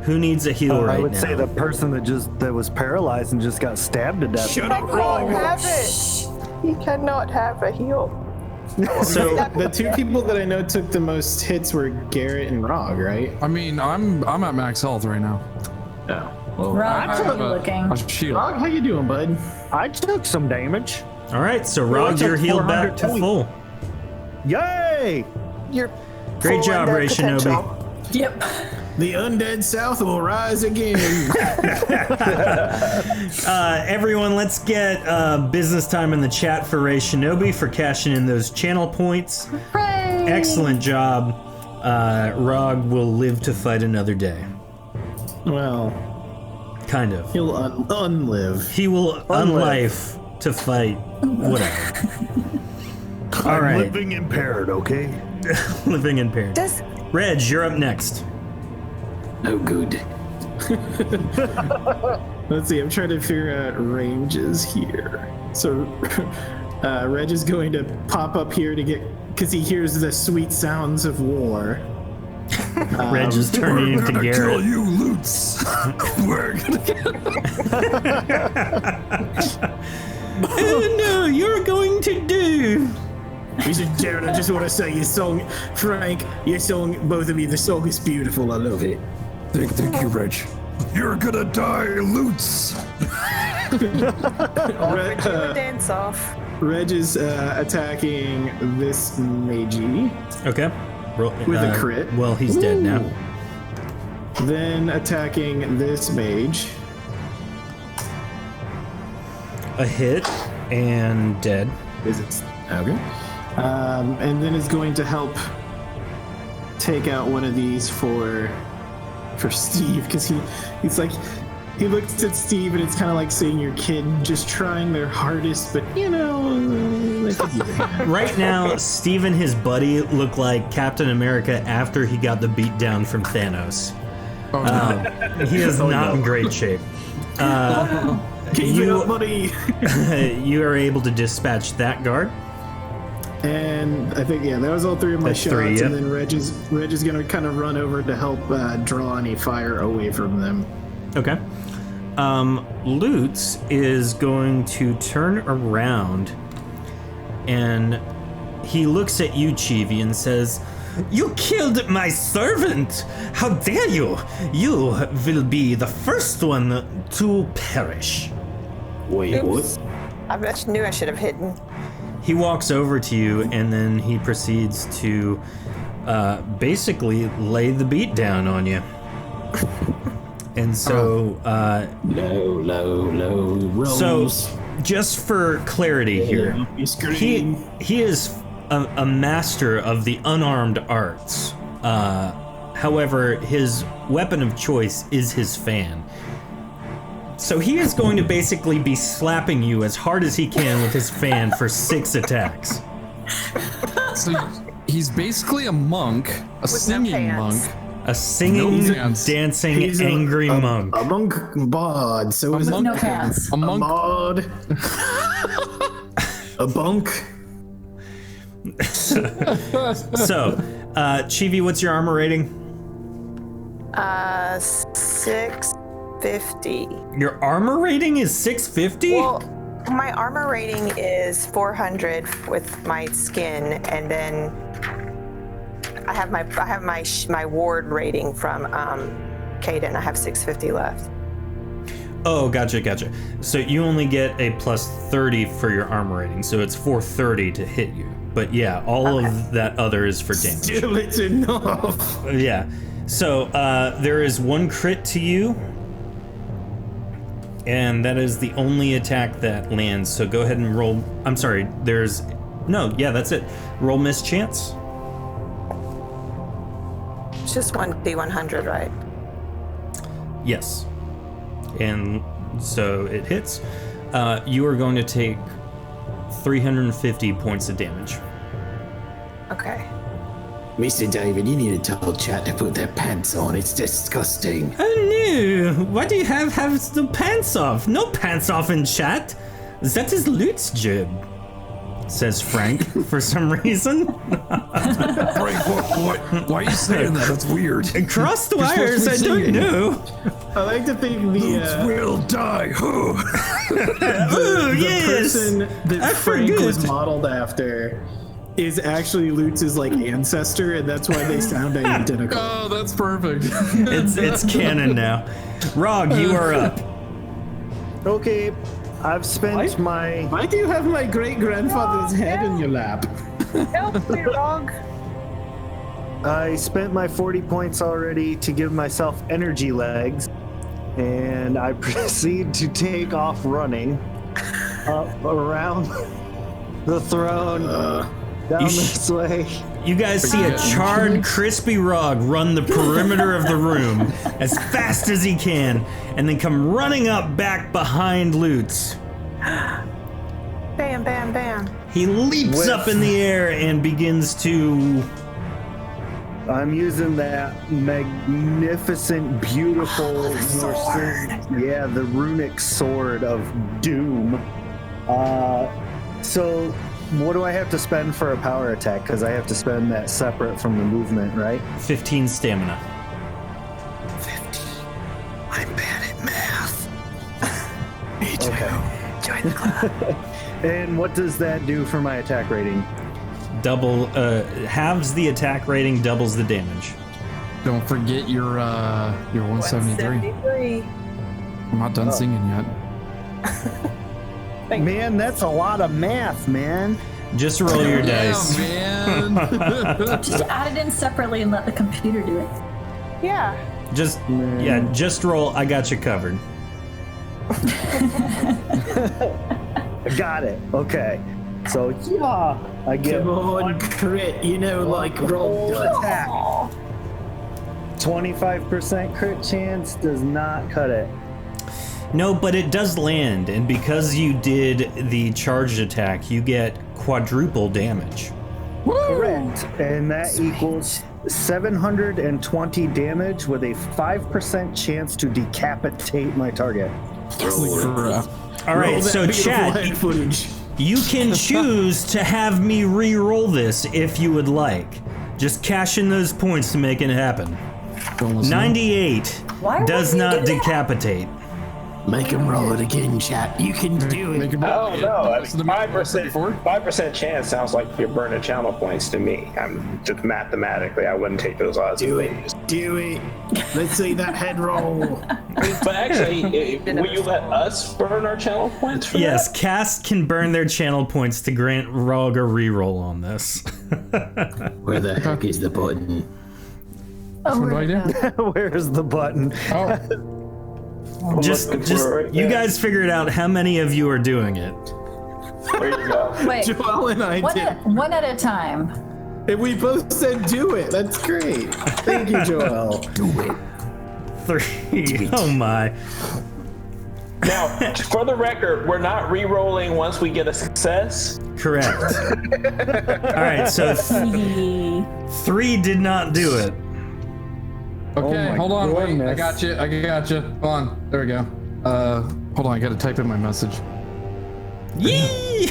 Who needs a heal right I would now? say the person that was paralyzed and just got stabbed to death. Shut up, Can't Rogue. have it. He cannot have a heal. So the 2 people that I know took the most hits were Garrett and Rog, right? I mean, I'm at max health right now. Oh. Well, Rob, I how have are you looking? a shield. Rog, how you doing, bud? I took some damage. All right, so Rog, took you're healed back 400 to full. Yay! You're Great full job, undead Ray Shinobi. potential. Yep. The undead South will rise again. Everyone, let's get business time in the chat for Ray Shinobi for cashing in those channel points. Hooray! Excellent job. Rog will live to fight another day. Well, Kind of. he'll unlive. He will unlife to fight whatever. All I'm right. living impaired, okay? Living impaired. Does Reg, you're up next. No good. Let's see, I'm trying to figure out ranges here. So, Reg is going to pop up here to get, because he hears the sweet sounds of war. Reg is turning into Garrett. you, Lutz. We're gonna Oh no, you're going to do. He said, Jared, I just want to say your song, Frank, your song, both of you, the song is beautiful. I love it. Thank you, Reg. You're gonna die, Lutz. dance off? Reg is attacking this Meiji, Okay. Roll, With a crit. Well, he's dead now. then attacking this mage. A hit and dead. Is it okay? And then is going to help take out one of these for Steve, because he's like, he looks at Steve and it's kind of like seeing your kid just trying their hardest, but they could use a hand. Right now, Steve and his buddy look like Captain America after he got the beat down from Thanos. Oh no. He is not in great shape. Keep it up, buddy. You are able to dispatch that guard. And I think, that was all 3 of my That's shots. 3, yep. And then Reg is going to kind of run over to help draw any fire away from them. Okay. Lutz is going to turn around and he looks at you, Chivi, and says, "You killed my servant! How dare you! You will be the first one to perish." Wait, what? I just knew I should have hidden. He walks over to you, and then he proceeds to basically lay the beat down on you. And so, low, rolls. so just for clarity here, he is a master of the unarmed arts. However, his weapon of choice is his fan. So he is going to basically be slapping you as hard as he can with his fan for 6 attacks. So he's basically a monk, a singing monk. A singing, dancing, He's angry monk. A monk bod. So is No it pants. A a monk. mod? A bunk? So, Chivi, what's your armor rating? 650. Your armor rating is 650? Well, my armor rating is 400 with my skin, and then I have my ward rating from Kaden. I have 650 left. Oh, gotcha. So you only get a plus 30 for your armor rating, so it's 430 to hit you. But yeah, all of that other is for damage. Still, it's enough. Yeah. So there is 1 crit to you, and that is the only attack that lands. So go ahead and roll. I'm sorry. That's it. Roll mischance. It's just 1d100, right? Yes. And so it hits. You are going to take 350 points of damage. Okay. Mr. David, you need to tell chat to put their pants on. It's disgusting. Oh no! Why do you have the pants off? No pants off in chat. That is Lute's job, says Frank for some reason. Frank, why are you saying that? That's weird. Crossed wires, I don't know. I like to think the will die. Oh, yes! person that I Frank forget. was modeled after is actually Lutz's ancestor, and that's why they sound identical. Oh, that's perfect. It's canon now. Rog, you are up. Okay, I've spent my. Why do you have my great grandfather's head in your lap? Help me, Rog. I spent my 40 points already to give myself energy legs, and I proceed to take off running up around the throne, down this way. You guys see a charred, crispy Rog run the perimeter of the room as fast as he can, and then come running up back behind Lutz. Bam, bam, bam. He leaps up in the air and begins to... I'm using that magnificent, beautiful, the runic sword of doom. So what do I have to spend for a power attack? Because I have to spend that separate from the movement, right? 15 stamina. 50. I'm bad at math. Me too. Okay. Join the club. And what does that do for my attack rating? Halves the attack rating, doubles the damage. Don't forget your 173. 173. I'm not done singing yet. Man, that's a lot of math, man. Just roll your dice. Man. Just add it in separately and let the computer do it. Yeah. Just roll. I got you covered. Got it. Okay. So, yeah, I get Come on, crit. Roll attack. 25% crit chance does not cut it. No, but it does land, and because you did the charged attack, you get quadruple damage. Correct. And that equals 720 damage with a 5% chance to decapitate my target. All right, so chat, head footage. you can choose to have me re-roll this if you would like. Just cash in those points to make it happen. 98 Why does would you not do that? decapitate. Make him roll it again, chat. You can do it. Oh no! 5% chance sounds like you're burning channel points to me. I'm just mathematically, I wouldn't take those odds. Do it. Let's see that head roll. But actually, will you let us burn our channel points for Yes, that? cast can burn their channel points to grant Rog a reroll on this. Where the heck is the button? What do I do? Where's the button? Oh, just right you there. guys figured out how many of you are doing it. There you go. Wait, Joel and I did. one at a time. And we both said do it. That's great. Thank you, Joel. Do it. 3. Oh my. Now, for the record, we're not re-rolling once we get a success. Correct. All right, so 3 did not do it. okay. my Hold on. Wait. I goodness. got you. Hold on. There we go. Hold on. I got to type in my message. Yee!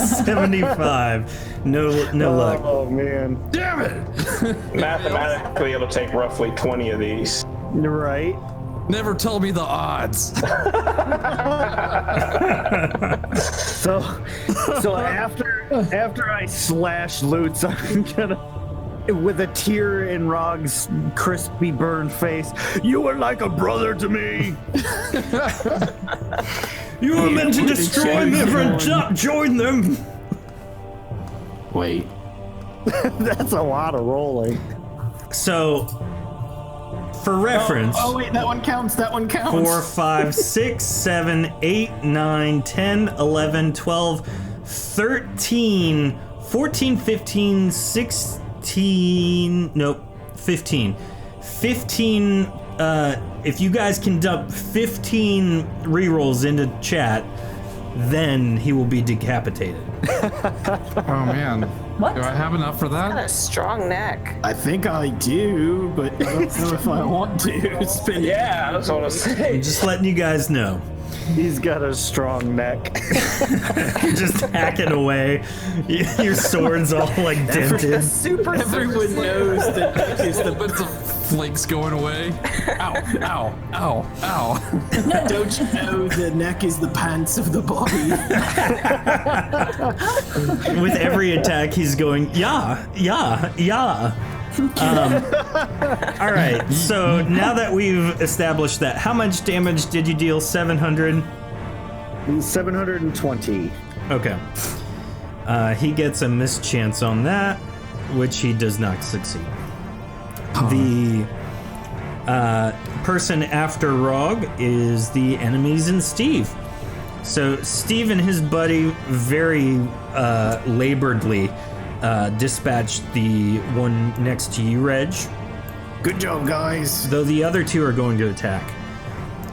75. No luck. Oh man. Damn it! Mathematically, it'll take roughly 20 of these. Right. Never tell me the odds. So after I slash Lutz, I'm gonna, with a tear in Rog's crispy burned face, you were like a brother to me. You were meant to destroy Mihvra and not join them. Wait. That's a lot of rolling. So, for reference, Oh wait, that one counts. 4, 5, 6, 7, 8, 9, 10, 11, 12, 13, 14, 15, 16, nope, 15. 15, if you guys can dump 15 rerolls into chat, then he will be decapitated. Oh man. What? Do I have enough for Got that? a strong neck. I think I do, but I don't know if I want to. Spend Yeah, that's what I was saying. Just letting you guys know. He's got a strong neck. Just hacking away. Your sword's all like dented. Super Everyone knows that Nick is the. Bits of flakes going away. Ow! Ow! Ow! Ow! Don't you know the neck is the pants of the body? With every attack, he's going, yeah. All right, so now that we've established that, how much damage did you deal? 700? 720. Okay. He gets a mischance on that, which he does not succeed. The person after Rog is the enemies and Steve. So Steve and his buddy very laboredly dispatched the one next to you, Reg, Good job, guys. though the other two are going to attack.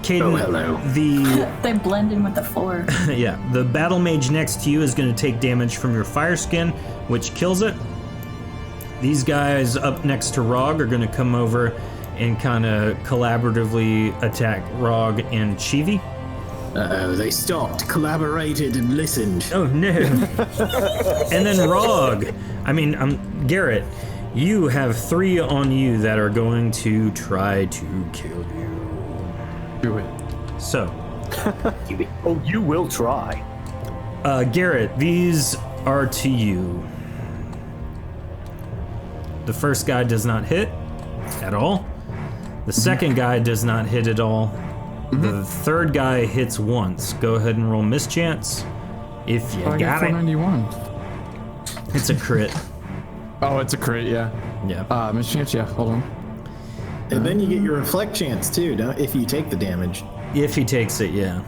Caden, Oh, hello. They blend in with the floor. the battle mage next to you is going to take damage from your fire skin, which kills it. These guys up next to Rog are going to come over and kind of collaboratively attack Rog and Chivi. Uh-oh, they stopped, collaborated, and listened. Oh no. And then Rog, Garrett, you have 3 on you that are going to try to kill you. Do it. So, Oh, you will try. Garrett, these are to you. The first guy does not hit at all. The second guy does not hit at all. The third guy hits once. Go ahead and roll mischance. If you I got it. 491. It's a crit. Oh, it's a crit, yeah. Yeah. Mischance, yeah. Hold on. And then you get your reflect chance too, if you take the damage. If he takes it, yeah.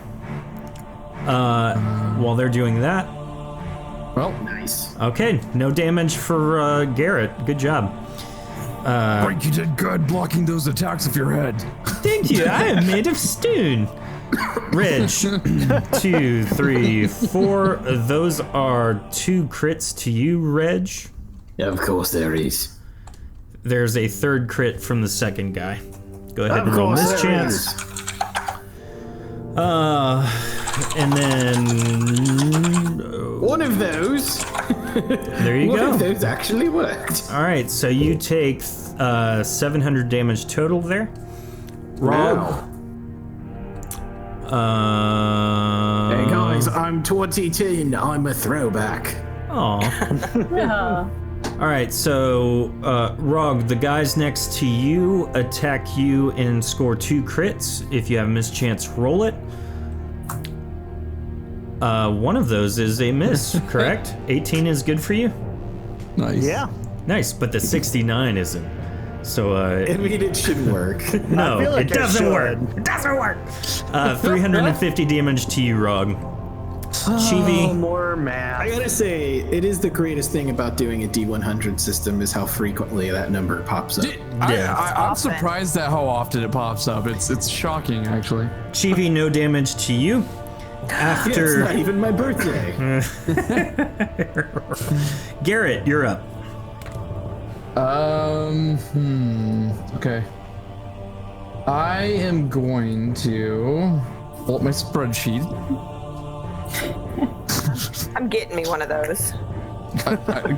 While they're doing that, Well, Nice. okay, no damage for Garrett. Good job. Frank, you did good blocking those attacks of your head. Thank you. I am made of stone. Reg, 2, 3, 4. Those are 2 crits to you, Reg. Yeah, of course there is. There's a third crit from the second guy. Go ahead Of and roll course there mischance. And then One of those. there you One go. of those actually worked. All right, so you take 700 damage total there. Rog. Hey guys, I'm 2010. I'm a throwback. Aw. Yeah. All right, so Rog, the guys next to you attack you and score 2 crits. If you have a mischance, roll it. One of those is a miss, correct? 18 is good for you? Nice. Yeah. Nice, but the 69 isn't. So, I mean, it should work. no, feel like it I doesn't work. should. It doesn't work. 350 damage to you, Rog. Chibi. More math. I gotta say, it is the greatest thing about doing a D100 system is how frequently that number pops up. I'm surprised at how often it pops up. It's shocking, actually. Chibi, no damage to you. Yeah, it's After not even my birthday. Garrett, you're up. Okay. I am going to pull up my spreadsheet. I'm getting me one of those.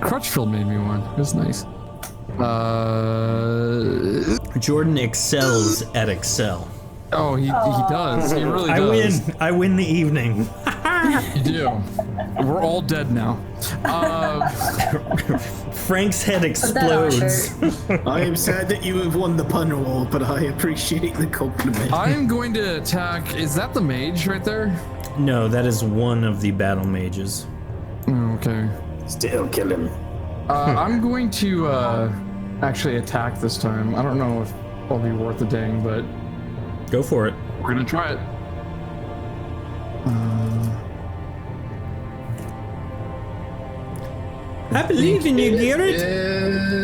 Crutchfield made me one. It was nice. Jordan excels at Excel. Oh, he does. He really does. I win the evening. You do. We're all dead now. Frank's head Put that on a explodes. shirt. I am sad that you have won the pun roll, but I appreciate the compliment. I'm going to attack. Is that the mage right there? No, that is one of the battle mages. Oh, okay. Still kill him. I'm going to actually attack this time. I don't know if I'll be worth a dang, but Go for it. we're gonna try it. I believe in you, Garrett.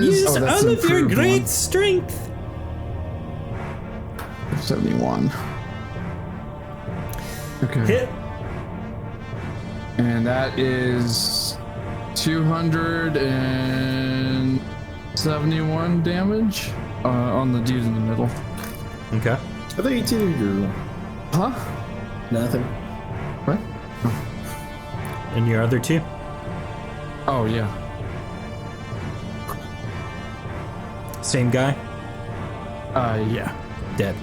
Use Oh, that's all of your improved great one. strength. 71. Okay. Hit. And that is 271 damage on the dude in the middle. Okay. I thought you did your Huh? nothing. What? And your other 2? Oh, yeah. Same guy? Yeah. Dead.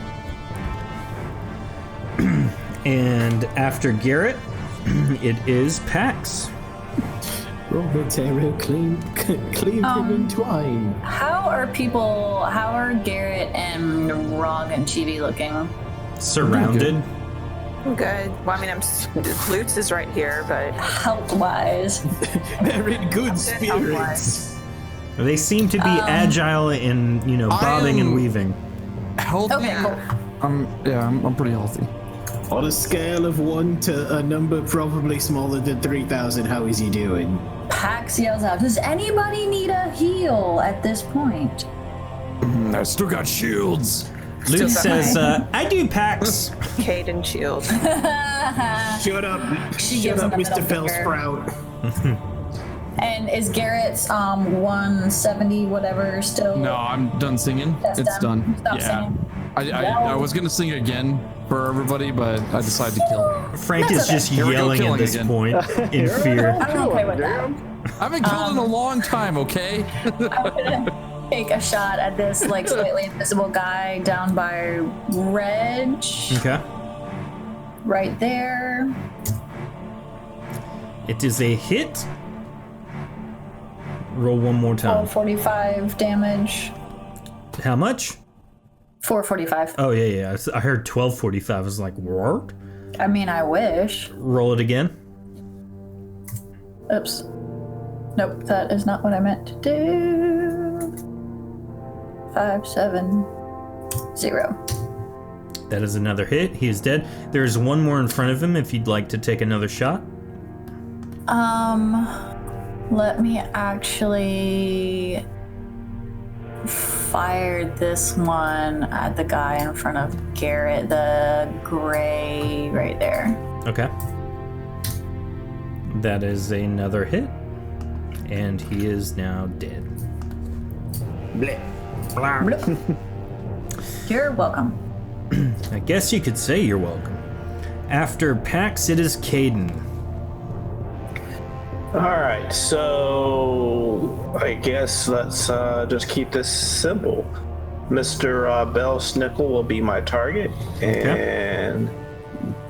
And after Garrett, it is Pax. Robotero cleave him in twine. How are Garrett and Rog and Chibi looking? Surrounded. I'm good. Well, I mean, Lutz is right here, but Health-wise. They're in good health-wise. spirits. They seem to be agile in, bobbing and weaving. Healthy. Okay, cool. I'm pretty healthy. On a scale of 1 to a number probably smaller than 3,000, how is he doing? Pax yells out, does anybody need a heal at this point? I still got shields. Luke got says, I do, Pax. Caden Shield. Shut up. She Shut gives up, him a Mr. middle finger. Fellsprout. And is Garrett's 170 whatever still? No, I'm done singing. That's It's done. done. Stop singing. I was gonna sing again for everybody, but I decided to kill. Frank That's is just Here we go, yelling at killing this again. point in fear. I'm okay with that. I haven't killed in a long time, okay? I'm gonna take a shot at this slightly invisible guy down by Reg. Okay. Right there. It is a hit. Roll one more time. 445 damage. How much? 445. Oh, yeah. I heard 1245. I was like, what? I mean, I wish. Roll it again. Oops. Nope, that is not what I meant to do. 570. That is another hit. He is dead. There is one more in front of him if you'd like to take another shot. Let me actually fire this one at the guy in front of Garrett, the gray right there. Okay. That is another hit. And he is now dead. You're welcome. I guess you could say you're welcome. After Pax, it is Caden. All right, so I guess let's just keep this simple. Mr. Bell Snickle will be my target, and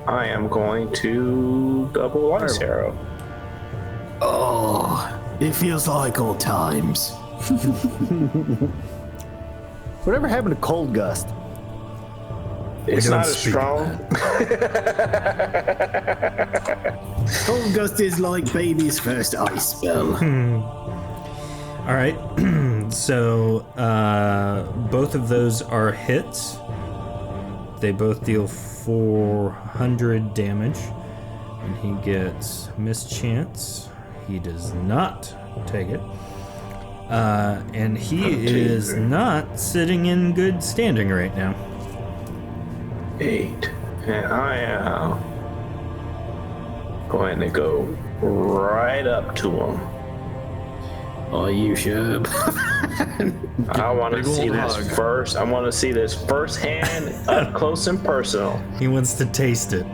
I am going to double Ice Arrow. Oh, it feels like old times. Whatever happened to Cold Gust? It's don't not as speak strong. Cold Gust is like baby's first ice spell. All right. So both of those are hits. They both deal 400 damage. And he gets mischance. He does not take it. And he is not sitting in good standing right now. 8. And I am going to go right up to him. Oh, you should. I want to Big see old this hug. first. I want to see this firsthand, up close and personal. He wants to taste it.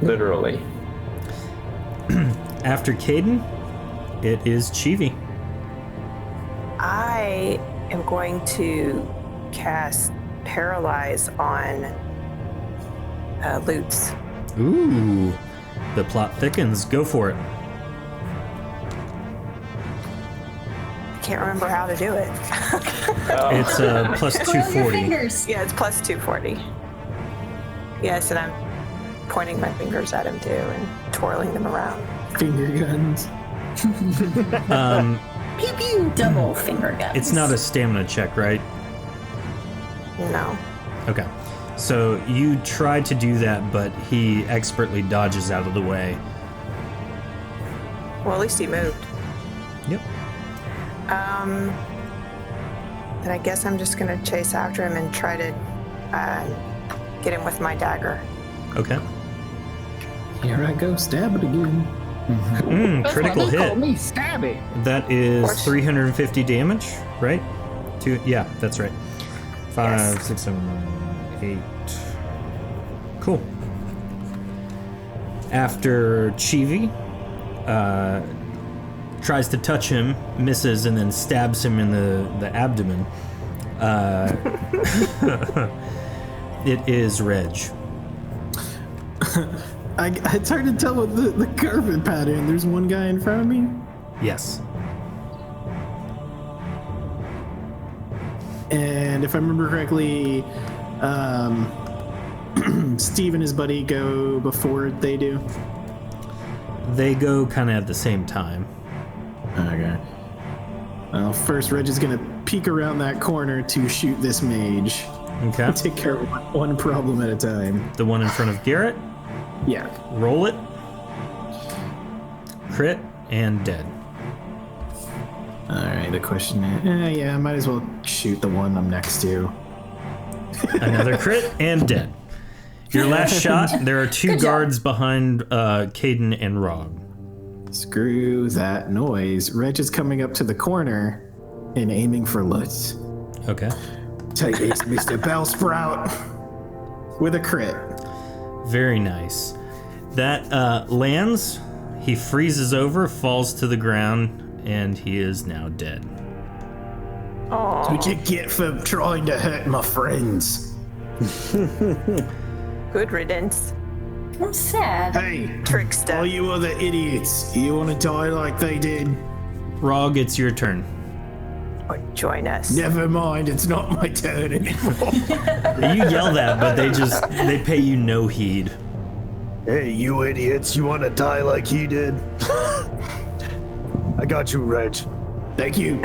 Literally. After Caden, it is Chivi. I am going to cast Paralyze on Lutz. Ooh. The plot thickens. Go for it. I can't remember how to do it. It's plus Twirl your 240. fingers. Yeah, it's plus 240. Yes, and I'm pointing my fingers at him too and twirling them around. Finger guns. Pew pew. Double finger guns. It's not a stamina check, right? No. Okay. So you tried to do that, but he expertly dodges out of the way. Well, at least he moved. Yep. Then I guess I'm just gonna chase after him and try to get him with my dagger. Okay. Here I go, stab it again. Critical hit. me stabby. That is What? 350 damage, right? Yeah, that's right. 5, Yes. 6, 7, 8. Cool. After Chivi tries to touch him, misses, and then stabs him in the abdomen, it is Reg. It's hard to tell with the carpet pattern. There's one guy in front of me. Yes. And if I remember correctly, Steve and his buddy go before they do. They go kind of at the same time. Okay. Well, first Reg is gonna peek around that corner to shoot this mage. Okay. Take care of one problem at a time. The one in front of Garrett. Yeah. Roll it. Crit and dead. All right. The question is, yeah, I might as well shoot the one I'm next to. Another crit and dead. Your last shot. There are two guards behind Caden and Rog. Screw that noise. Reg is coming up to the corner and aiming for Lutz. Okay. Take this, Mr. Bellsprout. With a crit. Very nice. That lands. He freezes over, falls to the ground, and he is now dead. What you get for trying to hurt my friends? Good riddance, I'm sad. Hey, trickster. all you other idiots, you want to die like they did? Rog, it's your turn. Or join us. Never mind, it's not my turn anymore. You yell that, but they pay you no heed. Hey, you idiots, you want to die like he did? I got you, Reg. Thank you,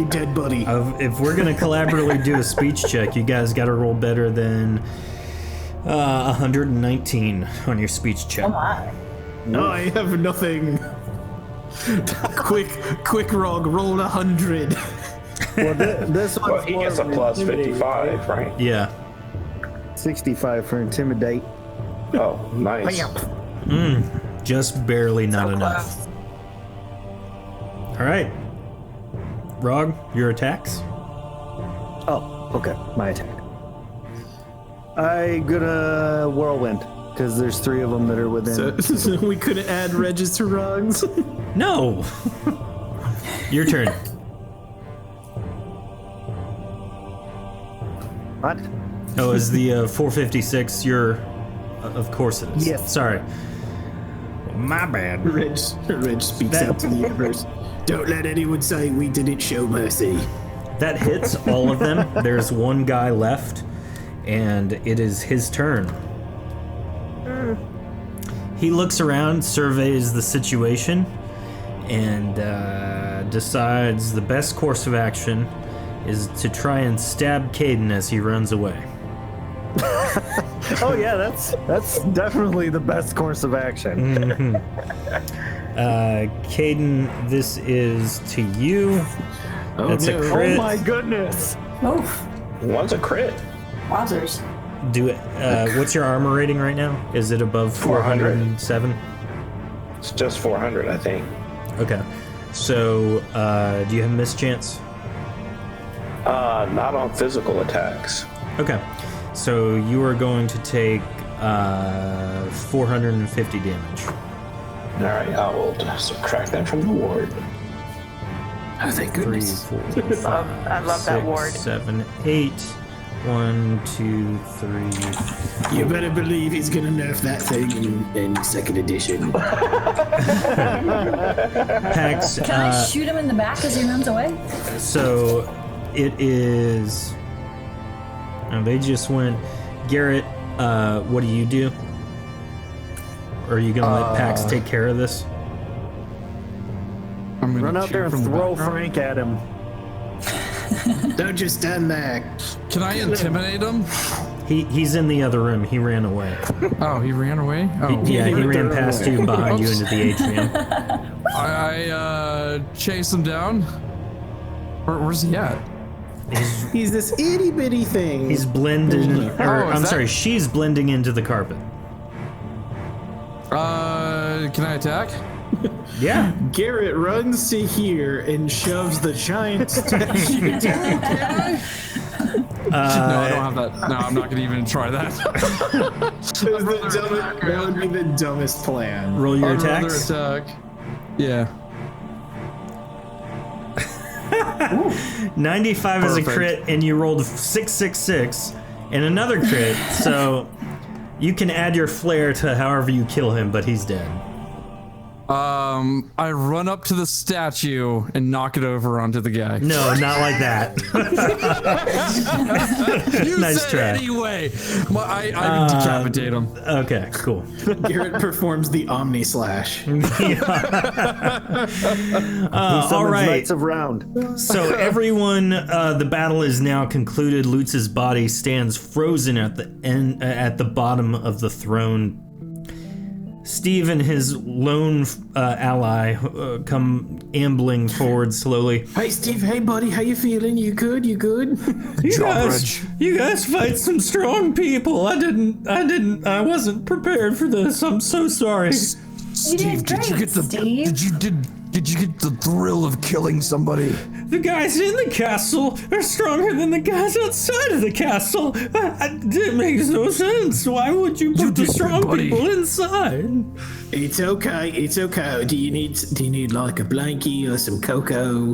dead buddy. If we're gonna collaboratively do a speech check, you guys got to roll better than 119 on your speech check. Oh my. I have nothing. quick, Rog, roll 100. Well, this Well, one's he more gets a of an plus intimidate, 55, right? Yeah. 65 for intimidate. Oh, nice. Just barely not So enough. close. All right. Rog, your attacks. Oh, okay, my attack. I gonna whirlwind because there's 3 of them that are within. So we couldn't add Regis to Rogs. No. Your turn. What? Oh, is the 456 your... of course it is. Yes. Sorry. My bad. Reg speaks out to the Embers. Don't let anyone say we didn't show mercy. That hits all of them. There's one guy left, and it is his turn. He looks around, surveys the situation, and decides the best course of action is to try and stab Caden as he runs away. Oh yeah, that's definitely the best course of action. Caden, this is to you. Oh, That's no. a crit. Oh my goodness. Oof. One's a crit. Wowzers. Do it. What's your armor rating right now? Is it above 407? It's just 400, I think. Okay. So, do you have mischance? Not on physical attacks. Okay. So you are going to take 450 damage. All right, I will subtract that from the ward. Oh, thank 3, goodness. 4, 5, I love that 6, ward. 7, 8. 1, 2, 3. You better believe he's gonna nerf that thing in second edition. Pax. Can I shoot him in the back as he runs away? So it is. And they just went. Garrett, what do you do? Or are you gonna let Pax take care of this? I'm gonna Run out shoot there and from the throw background. Frank at him. Don't just stand there. Can I intimidate him? He's in the other room. He ran away. Oh, he ran away? Oh, Yeah, he ran past you and behind you Oops. into the atrium. I chase him down. Where's he at? He's this itty bitty thing. He's blending. Or is I'm that- sorry, she's blending into the carpet. Can I attack? Yeah. Garrett runs to here and shoves the giant statue down. No, I don't have that. No, I'm not gonna even try that. That would be the dumbest plan. Roll your I'd rather attacks. attack. Yeah. 95 is a Perfect. crit, and you rolled 666 and another crit. So you can add your flair to however you kill him, but he's dead. I run up to the statue and knock it over onto the guy. No, not like that. You Nice said try. anyway. I decapitate him. Okay, cool. Garrett performs the Omni Slash. All Summons right. Knights of Round. So everyone, the battle is now concluded. Lutz's body stands frozen at the end, at the bottom of the throne. Steve and his lone ally come ambling forward slowly. Hey Steve, hey buddy, how you feeling? You good? You good? You guys fight some strong people. I wasn't prepared for this. I'm so sorry. You did great, Steve. Did you get the thrill of killing somebody? The guys in the castle are stronger than the guys outside of the castle. It makes no sense. Why would you put the strong people inside? It's okay. It's okay. Do you need like a blankie or some cocoa?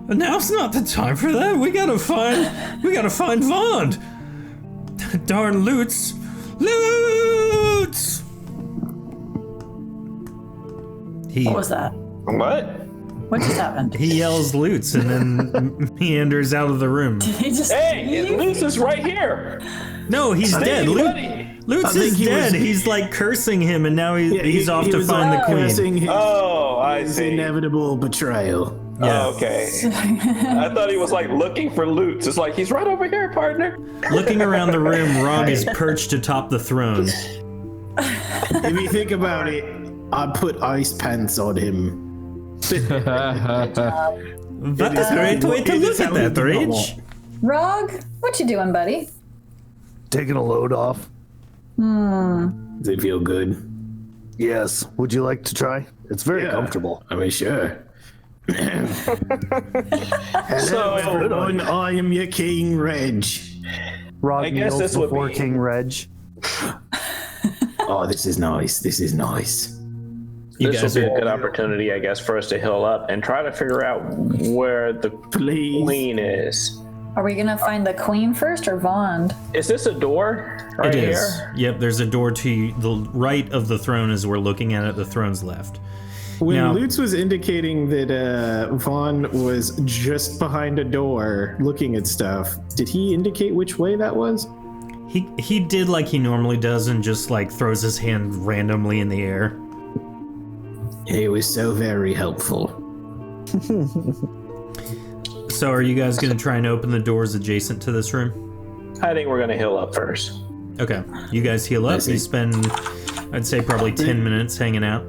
Now's not the time for that. We gotta find Vaughn. Darn Lutz. What was that? What? What just happened? He yells Lutz and then meanders out of the room. He just Hey, Luce is right here. No, he's dead. buddy. Lutz I is think he dead. was- He's like cursing him, and now he's off he to was find the queen. cursing his Oh, I see. inevitable betrayal. Yeah. Oh, okay. I thought he was like looking for Lutz. It's like he's right over here, partner. Looking around the room, Rog is perched atop the throne. If you think about it, I put ice pants on him. What a great way to look at that, Rage. Rog, what you doing, buddy? Taking a load off. Does it feel good? Yes. Would you like to try? It's very comfortable. I mean, sure. Hello, So- everyone. I am your King Reg. Rod I guess kneels this would before be- King Reg. Oh, this is nice. This is nice. You This guys will be are- a good opportunity, I guess, for us to heal up and try to figure out where the Please. queen is. Are we gonna find the queen first or Vaughn? Is this a door right It is. here? Yep, there's a door to the right of the throne as we're looking at it. The throne's left. When Now- Lutz was indicating that Vaughn was just behind a door looking at stuff, did he indicate which way that was? He did like he normally does and just like throws his hand randomly in the air. He was so very helpful. So are you guys going to try and open the doors adjacent to this room? I think we're gonna heal up first. Okay. You guys heal up. I see. You spend, I'd say, probably 10 minutes hanging out.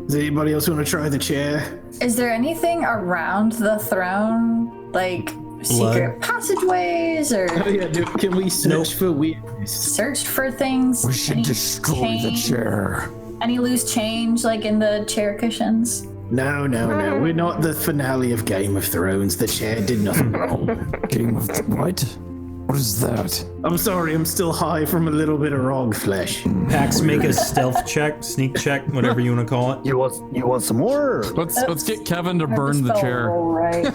Does anybody else want to try the chair? Is there anything around the throne, like secret passageways or Oh yeah, can we search for weirdness? searched for things? We should Any destroy the change- chair. Any loose change, like in the chair cushions? No. We're not the finale of Game of Thrones. The chair did nothing wrong. Game of what? What is that? I'm sorry, I'm still high from a little bit of rog flesh. Pax, make a stealth check, sneak check, whatever you want to call it. You want some more? Let's get Kevin to burn the chair. Right.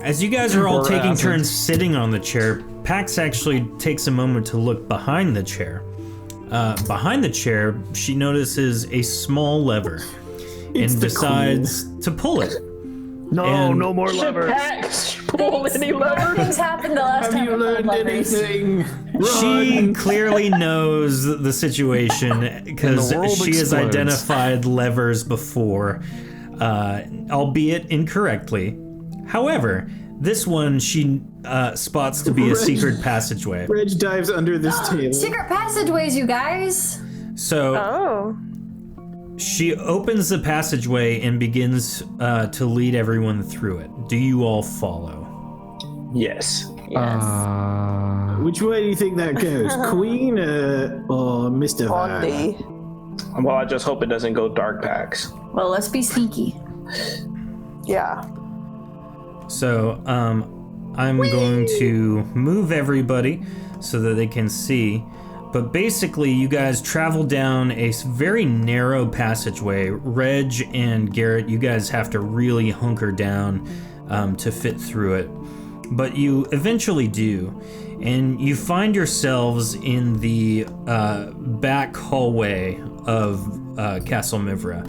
As you guys are all Or taking acid. turns sitting on the chair, Pax actually takes a moment to look behind the chair. Behind the chair, she notices a small lever It's and the decides to pull it. No, And- no more levers. Pull any lever. Things happened the last Have time. you we learned played lovers. anything? She clearly knows the situation because And the world she has explodes. identified levers before, albeit incorrectly. However, this one she spots to be a secret passageway. Reg dives under this table. Secret passageways, you guys. So Oh. she opens the passageway and begins to lead everyone through it. Do you all follow? Yes. Which way do you think that goes? Queen or Mr. Vine? Bondi. Well, I just hope it doesn't go dark packs. Well, let's be sneaky. Yeah. So I'm going to move everybody so that they can see. But basically, you guys travel down a very narrow passageway. Reg and Garrett, you guys have to really hunker down to fit through it. But you eventually do. And you find yourselves in the back hallway of Castle Mihvra.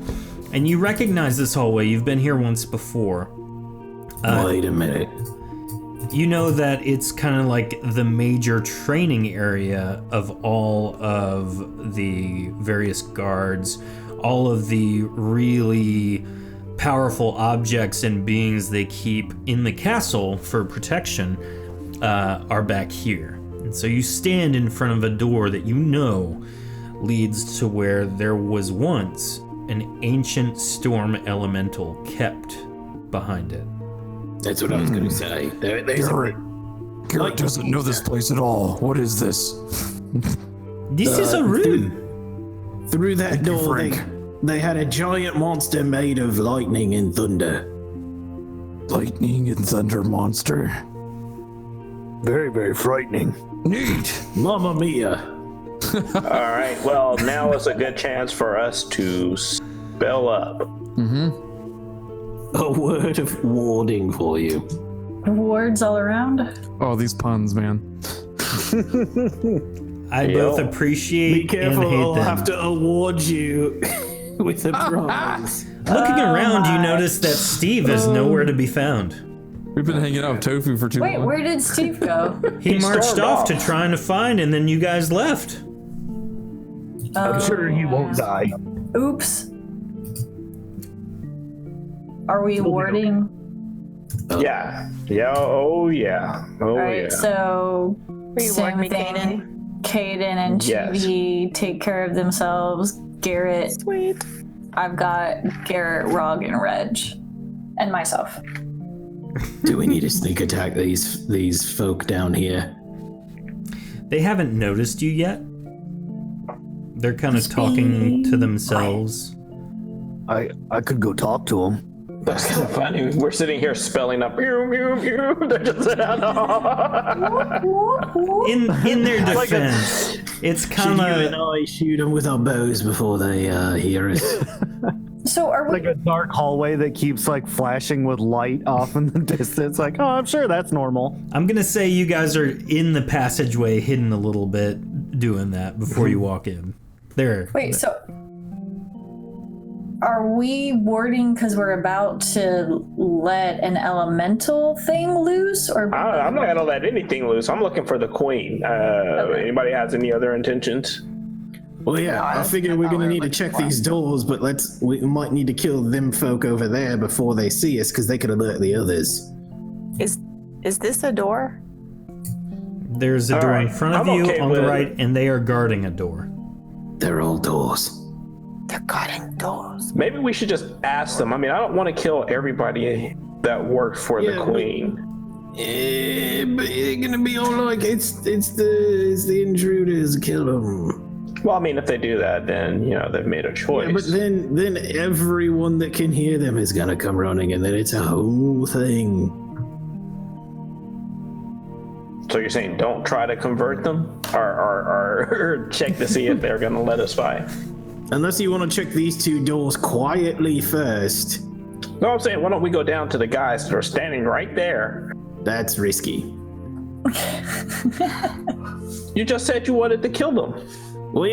And you recognize this hallway. You've been here once before. Wait a minute. You know that it's kind of like the major training area of all of the various guards, all of the really powerful objects and beings they keep in the castle for protection are back here. And so you stand in front of a door that you know leads to where there was once an ancient storm elemental kept behind it. That's what I was going to say. There's Garrett doesn't know this place at all. What is this? This is a room. through that Thank you, door, Frank. they had a giant monster made of lightning and thunder. Lightning and thunder monster. Very, very frightening. Neat. Mamma mia. All right. Well, now is a good chance for us to spell up. A word of warning for you. Wards all around. Oh, these puns, man. I Yo. both appreciate Be careful, and hate I'll them. have to award you with a prize. Looking around, you notice that Steve is nowhere to be found. We've been hanging out with Tofu for too Wait, long. where did Steve go? He marched stormed off off. to trying to find, and then you guys left. I'm sure he won't die. Oops. Are we warding? Yeah. Yeah. Oh, yeah. Oh, All right, yeah. so Will you ward same me, thing. Caden and Yes. Chibi take care of themselves. Garrett, Sweet. I've got Garrett, Rog, and Reg, and myself. Do we need to sneak attack these folk down here? They haven't noticed you yet. They're kind of talking to themselves. I could go talk to him. That's kind of funny. We're sitting here spelling up. Mew, mew, mew. They're just In their defense, it's kind Should you and of I shoot them with our bows before they hear us? So are we? Like a dark hallway that keeps like flashing with light off in the distance. Like, oh, I'm sure that's normal. I'm gonna say you guys are in the passageway, hidden a little bit, doing that before you walk in. There. Wait, so are we warding because we're about to let an elemental thing loose, or? I'm not gonna let anything loose. I'm looking for the queen. Anybody has any other intentions? Well, yeah, I figure we're gonna need to check these doors, but we might need to kill them folk over there before they see us, because they could alert the others. Is this a door? There's a door in front of you on the right, and they are guarding a door. They're all doors. They're guarding doors. Maybe we should just ask them. I mean, I don't want to kill everybody that works for the queen. But they're gonna be all like, it's the intruders, kill them. Well, I mean, if they do that, then they've made a choice. Yeah, but then everyone that can hear them is gonna come running, and then it's a whole thing. So you're saying don't try to convert them, or check to see if they're gonna let us by? Unless you want to check these two doors quietly first. No, I'm saying, why don't we go down to the guys that are standing right there? That's risky. You just said you wanted to kill them. Well,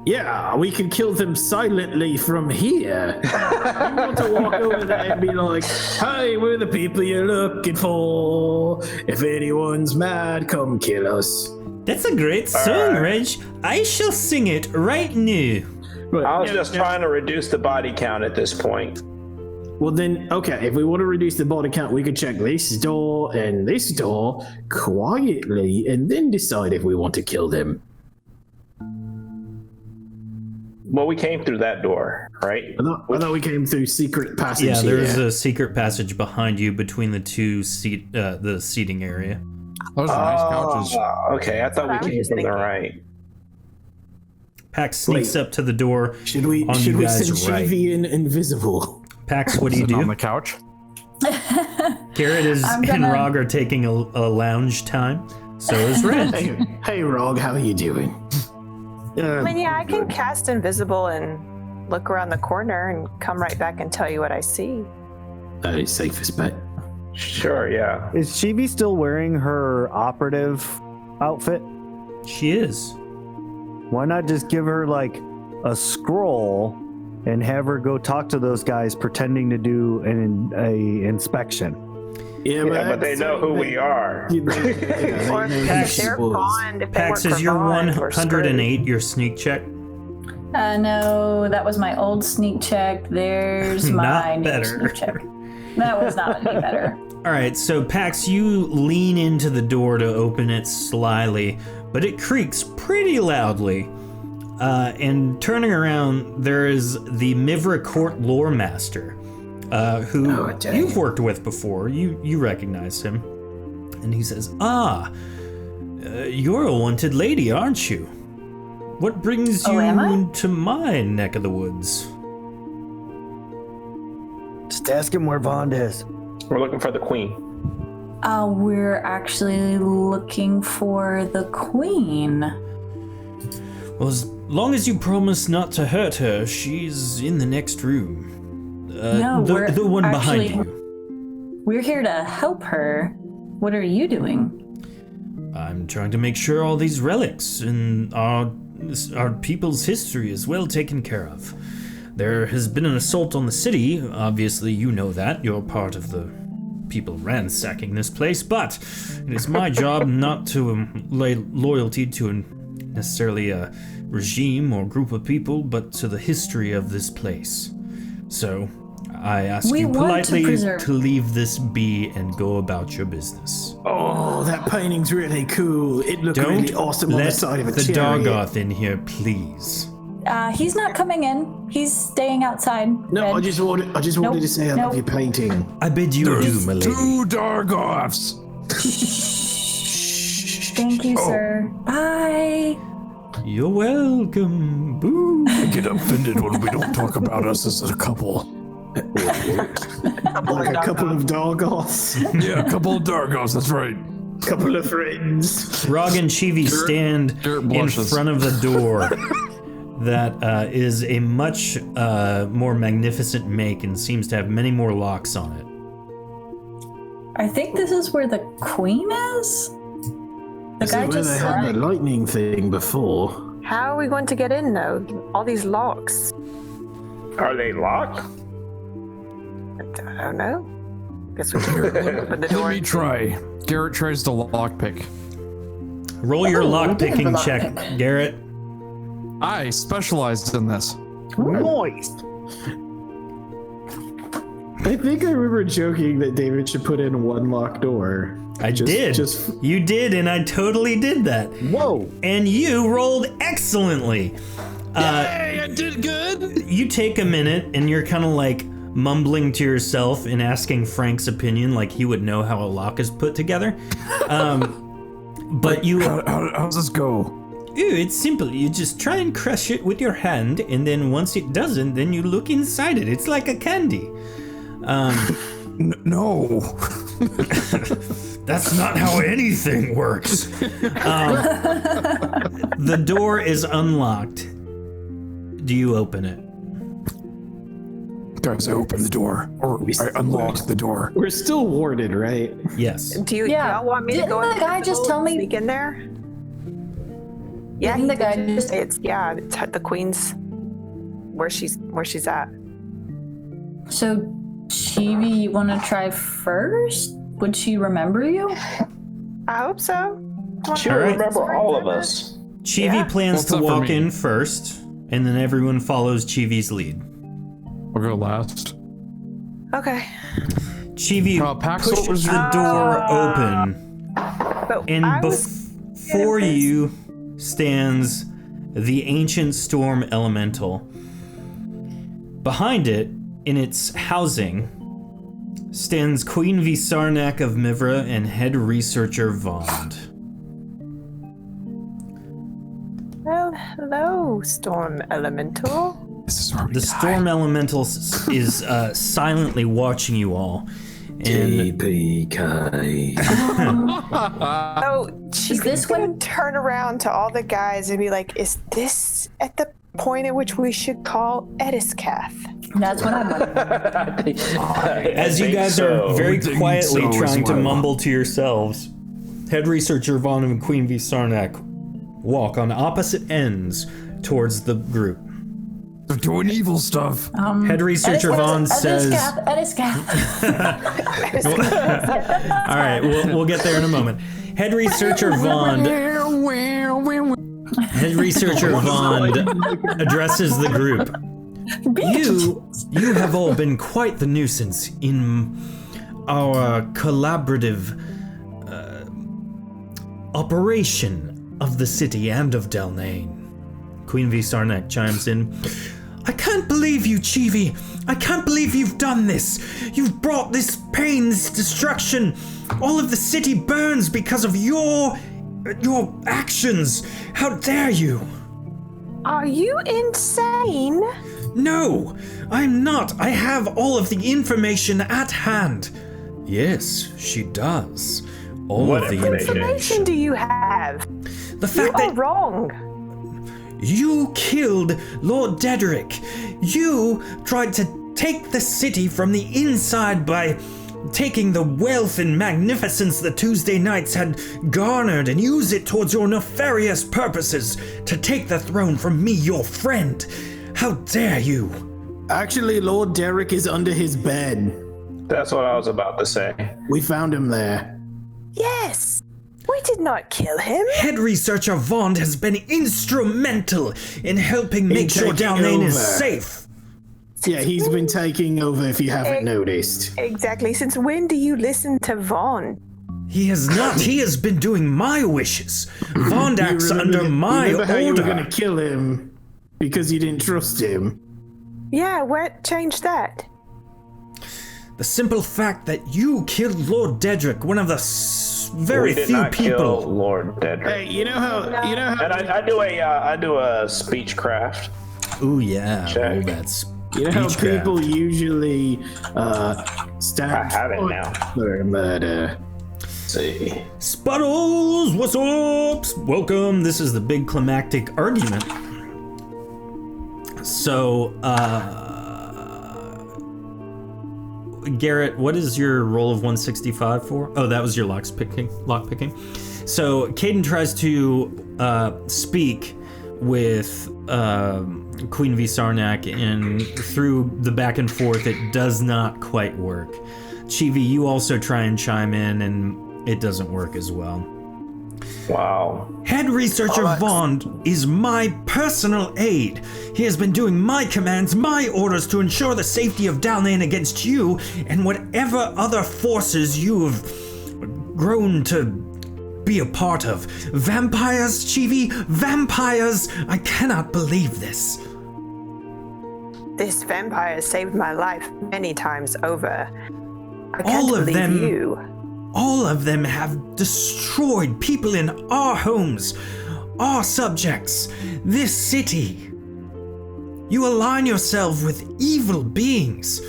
yeah, we can kill them silently from here. You want to walk over there and be like, hey, we're the people you're looking for. If anyone's mad, come kill us. That's a great song, Reg. I shall sing it right now. Right. I was just trying to reduce the body count at this point. Well then, okay, if we want to reduce the body count, we could check this door and this door quietly and then decide if we want to kill them. Well, we came through that door, right? I thought we came through secret passage. Yeah, there's a secret passage behind you between the two the seating area. Those are nice couches. Okay, I thought we came from the right. Pax sneaks up to the door. Should we send Chivi in invisible? Pax, what do you do? On the couch. Garrett and Rog are taking a lounge time. So is Red. Hey, Rog, how are you doing? I mean, yeah, I can cast invisible and look around the corner and come right back and tell you what I see. Safest bet. Sure, yeah. Is Chibi still wearing her operative outfit? She is. Why not just give her like a scroll and have her go talk to those guys pretending to do an inspection? Yeah, but they know who we are. Or if they're bond, if they Pax, work is for your bond, we're 108 your sneak check? No, that was my old sneak check. There's my Not new better. sneak check. That was not any better. All right, so Pax, you lean into the door to open it slyly, but it creaks pretty loudly. And turning around, there is the Mihvra Court Lore Master, who you've worked with before. You recognize him. And he says, you're a wanted lady, aren't you? What brings you to my neck of the woods? Just ask him where Vond is. We're looking for the queen. We're actually looking for the queen. Well, as long as you promise not to hurt her, she's in the next room. No, the one actually, behind you. We're here to help her. What are you doing? I'm trying to make sure all these relics and our people's history is well taken care of. There has been an assault on the city. Obviously, you know that. You're part of the people ransacking this place, but it is my job not to lay loyalty to necessarily a regime or group of people, but to the history of this place. So, I ask you politely to leave this be and go about your business. Oh, that painting's really cool. It looked really awesome on the side of a chariot. Don't let the Dargoth in here, please. He's not coming in. He's staying outside. No, Red. I just wanted to say I love your painting. I bid you adieu, my lady. 2 Dargoths. Thank you, sir. Bye. You're welcome. Boo. I get offended when we don't talk about us as a couple. Like a couple of Dargoths. Yeah, a couple of Dargoths, that's right. Couple of friends. Rog and Chivi stand in front of the door. that is a much more magnificent make and seems to have many more locks on it. I think this is where the queen is? The Is guy it where just they had said. the lightning thing before? How are we going to get in though? All these locks. Are they locked? I don't know. Guess we can open the door. Let me try. Garrett tries to lockpick. Roll your lock picking lock check, pick. Garrett. I specialized in this. Moist. I think I remember joking that David should put in one locked door. I did. You did, and I totally did that. Whoa. And you rolled excellently. Hey, I did good. You take a minute, and you're kind of like mumbling to yourself and asking Frank's opinion, like he would know how a lock is put together. But you... How does this go? Ooh, it's simple. You just try and crush it with your hand, and then once it doesn't, then you look inside it. It's like a candy. No. That's not how anything works. The door is unlocked. Do you open it? Guys, I opened the door. Or I unlocked the door. We're still warded, right? Yes. Do Yeah. y'all want me to Didn't go the in guy just tell me- sneak in there? Yeah, Didn't the he guy did just- say it's the queen's where she's at. So, Chibi, you want to try first? Would she remember you? I hope so. She'll All right. remember all of us. Chivi Yeah. plans What's to up for walk me? in first, and then everyone follows Chivi's lead. I'll go last. Okay. Chivi Pax, pushes what was the your- door open, But and I was before you stands the ancient storm elemental. Behind it, in its housing, stands Queen Visarnak of Mihvra and head researcher Vond. Well, hello, storm elemental. This is where we The die. storm elemental is silently watching you all, and JPK. Oh, she's this gonna when- turn around to all the guys and be like, "Is this at the point at which we should call Ediskath?" That's what I'm wondering. as you guys are very Think quietly so as trying to well. mumble to yourselves, head researcher Vaughn and Queen Visarnak walk on opposite ends towards the group. They're doing evil stuff. Head researcher Vaughn says, Ediskath. all right, we'll get there in a moment. Head researcher Vaughn addresses the group. You have all been quite the nuisance in our collaborative operation of the city and of Delnane. Queen Visarnak chimes in. I can't believe you, Chivi. I can't believe you've done this. You've brought this pain, this destruction. All of the city burns because of your actions. How dare you? Are you insane? No, I'm not. I have all of the information at hand. Yes, she does. All What of the Information do you have? The You fact are that wrong. you killed Lord Dedrick. You tried to take the city from the inside by taking the wealth and magnificence the Toosdae Knights had garnered and use it towards your nefarious purposes to take the throne from me, your friend. How dare you? Actually, Lord Derek is under his bed. That's what I was about to say. We found him there. Yes. We did not kill him. Head researcher Vond has been instrumental in helping make sure taking Dalnane is over. safe. Yeah, he's been taking over if you haven't noticed. Exactly. Since when do you listen to Vaughn? He has not. He has been doing my wishes. Vond acts under my remember how you were order. going to kill him because you didn't trust him. Yeah, what changed that? The simple fact that you killed Lord Dedrick, one of the very we did few not kill people. Lord Dedrick. Hey, you know how And I do a speechcraft. Ooh yeah, Check. all that speechcraft. people usually stand I have it now. for murder. Let's see. Spuddles, what's up? Welcome. This is the big climactic argument. So, Garrett, what is your roll of 165 for? Oh, that was your lock picking. So, Caden tries to speak with Queen Visarnak, and through the back and forth, it does not quite work. Chivi, you also try and chime in, and it doesn't work as well. Wow. Head researcher Vaughn is my personal aide. He has been doing my commands, my orders to ensure the safety of Dalnane against you and whatever other forces you have grown to be a part of. Vampires, Chivi, vampires! I cannot believe this. This vampire saved my life many times over. I can't All of believe them. you. All of them have destroyed people in our homes, our subjects, this city. You align yourself with evil beings.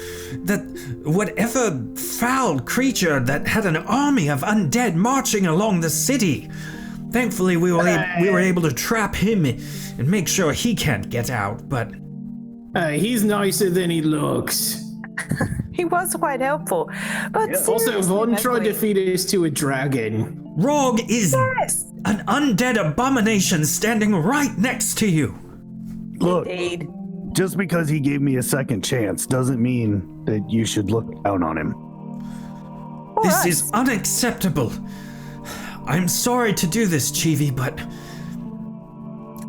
That whatever foul creature that had an army of undead marching along the city. Thankfully, we were able to trap him and make sure he can't get out, but... He's nicer than he looks. He was quite helpful, but Also, Vaughn tried to feed us to a dragon. Rog is an undead abomination standing right next to you. Look, Indeed. just because he gave me a second chance doesn't mean that you should look down on him. This is unacceptable. I'm sorry to do this, Chivi, but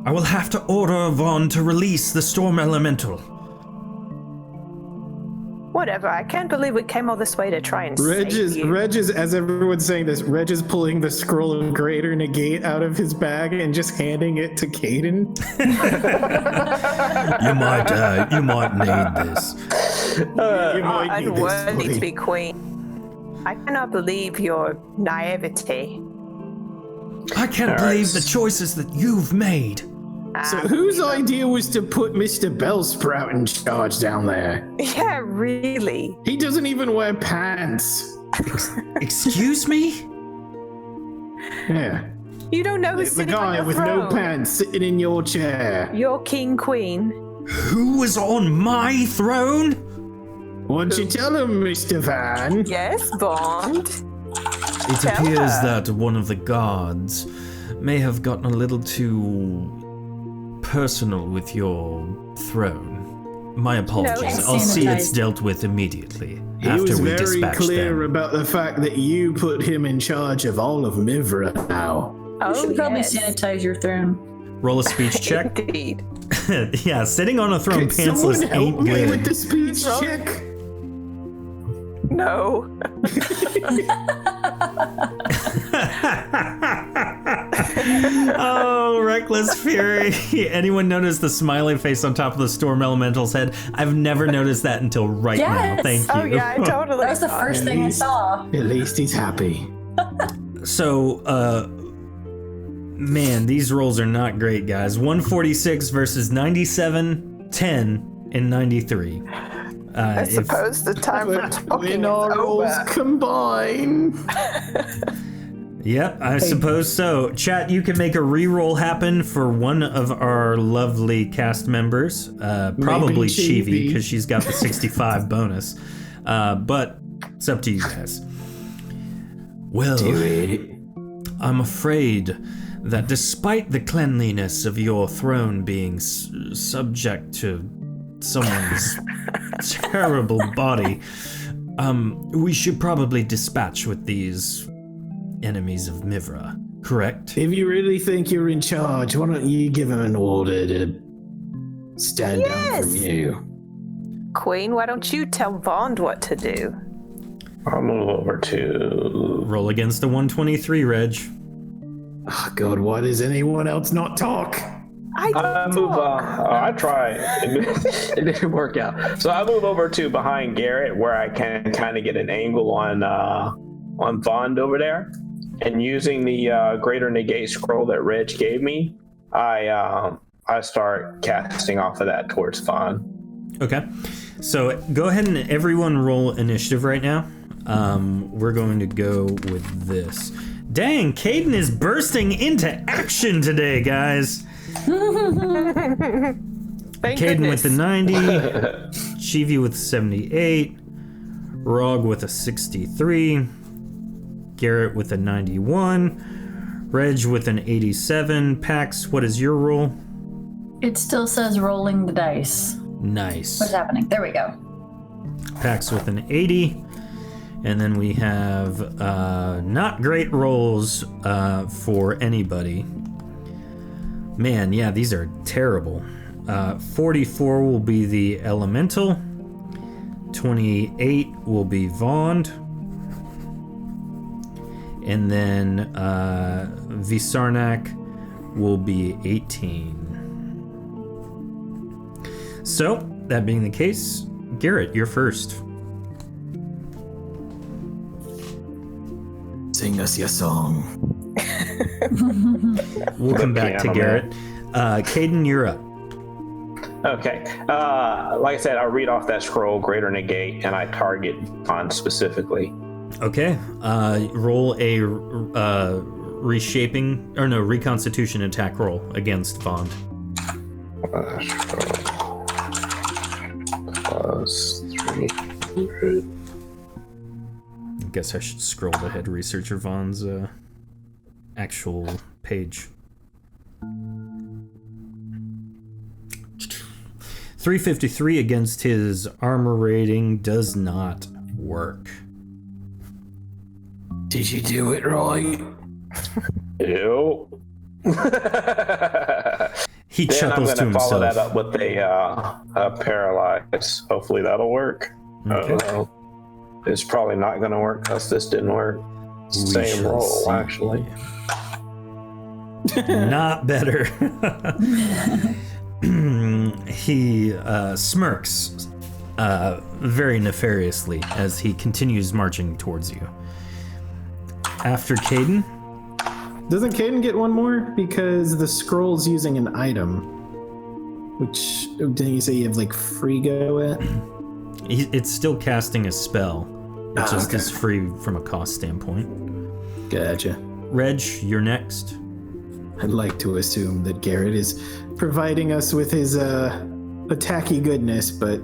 I will have to order Vaughn to release the storm elemental. Whatever. I can't believe we came all this way to try and Reg save you. is, as everyone's saying this, Reg is pulling the scroll of greater negate out of his bag and just handing it to Caden. You might need this. Unworthy to be queen. I cannot believe your naivety. I can't believe the choices that you've made. So whose idea was to put Mr. Bellsprout in charge down there? Yeah, really. He doesn't even wear pants. Excuse me? Yeah. You don't know who's The sitting on guy your with throne. no pants sitting in your chair. Your king queen. Who was on my throne? What'd you tell him, Mr. Van? Yes, Bond. It Tell appears her. that one of the guards may have gotten a little too personal with your throne. My apologies. it's I'll see it's sanitized. dealt with immediately He after was we very dispatch clear them. about the fact that you put him in charge of all of Mihvra now. You should probably yes. sanitize your throne. Roll a speech check. Indeed. Yeah, sitting on a throne Could someone pantsless help ain't me good. with the speech check? No. Oh, reckless fury. Anyone notice the smiley face on top of the storm elemental's head? I've never noticed that until right now. Yes. Thank you. Oh yeah, I totally. That was the first thing I saw. At least he's happy. So, man, these rolls are not great, guys. 146 versus 97, 10, and 93. I suppose the time for talking When is our rolls over. combine. Yep, I suppose so. Chat, you can make a re-roll happen for one of our lovely cast members. Probably Chibi. Chivi, because she's got the 65 bonus. But it's up to you guys. Well, I'm afraid that despite the cleanliness of your throne being subject to someone's terrible body, we should probably dispatch with these enemies of Mihvra, correct? If you really think you're in charge, why don't you give him an order to stand down from you? Queen, why don't you tell Bond what to do? I'll move over to. Roll against the 123, Reg. Oh God, why does anyone else not talk? I move. I try. It didn't work out. So I move over to behind Garrett, where I can kind of get an angle on Vond over there, and using the greater negate scroll that Reg gave me, I start casting off of that towards Vond. Okay. So go ahead and everyone roll initiative right now. We're going to go with this. Dang, Caden is bursting into action today, guys. Caden with the 90, Chivi with 78, Rog with a 63, Garrett with a 91, Reg with an 87. Pax, what is your roll? It still says rolling the dice. Nice. What's happening? There we go. Pax with an 80. And then we have not great rolls for anybody. Man, yeah, these are terrible. 44 will be the Elemental. 28 will be Vond. And then Visarnak will be 18. So, that being the case, Garrett, you're first. Sing us your song. We'll come back to Garrett. Caden, you're up. Okay. Like I said, I'll read off that scroll, Greater Negate, and I target on specifically. Okay. Roll a reconstitution attack roll against Vond. Plus 300. I guess I should scroll to head researcher Vond's actual page. 353 against his armor rating does not work. Did you do it right? Ew. He Then chuckles to I'm going to follow himself. that up with a paralyze. Hopefully that'll work. Okay. It's probably not going to work because this didn't work. Same shall roll, see. actually. Not better. He smirks very nefariously as he continues marching towards you. After Caden. Doesn't Caden get one more? Because the scroll's using an item. Which, didn't you say you have like free go at? It's still casting a spell, which is okay. just free from a cost standpoint. Gotcha. Reg, you're next. I'd like to assume that Garrett is providing us with his attacky goodness, but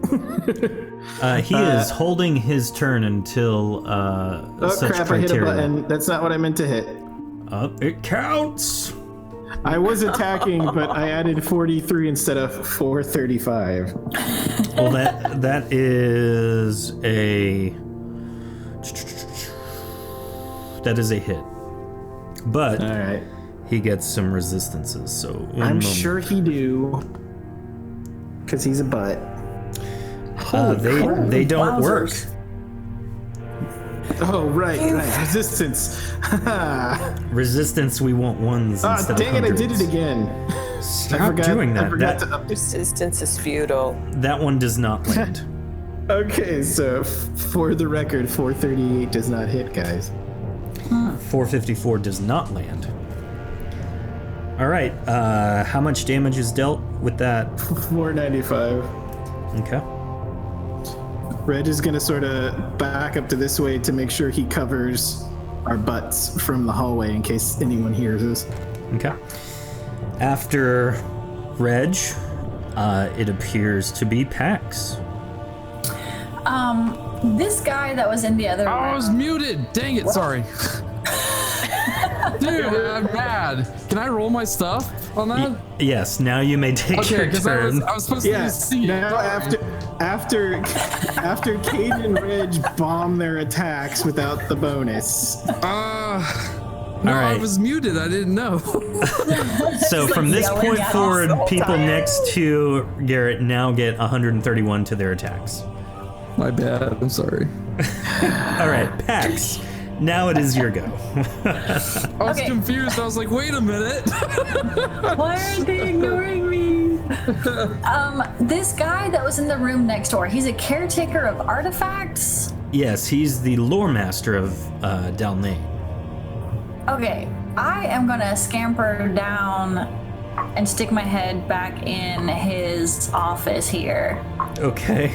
He is holding his turn until oh such crap! criteria. I hit a button. That's not what I meant to hit. It counts. I was attacking, but I added 43 instead of 435. Well, that is a hit, but All right. he gets some resistances. So one I'm moment. sure he do, because he's a butt. They don't work. Oh right. Resistance. Resistance. We want ones instead Dang of it! I hundreds. did it again. Stop doing that. I forgot to up. Resistance is futile. That one does not land. Okay, so for the record, 438 does not hit, guys. 454 does not land. All right. How much damage is dealt with that? 495. Okay. Reg is gonna sort of back up to this way to make sure he covers our butts from the hallway in case anyone hears us. Okay. After Reg, it appears to be Pax. This guy that was in the other room. I was muted. Dang it. Sorry. Dude, I'm mad. Can I roll my stuff on that? Yes. Now you may take Okay, your because turn. I was supposed Yeah. to see it. Now after Caden and Reg bomb their attacks without the bonus. No, All right. I was muted. I didn't know. So from this yelling point at us forward, the whole people time. next to Garrett now get 131 to their attacks. My bad. I'm sorry. All right, Pax. Now it is your go. I was Okay. confused. I was like, wait a minute. Why aren't they ignoring me? This guy that was in the room next door, he's a caretaker of artifacts. Yes, he's the lore master of Dalnay. Okay, I am gonna scamper down and stick my head back in his office here. Okay.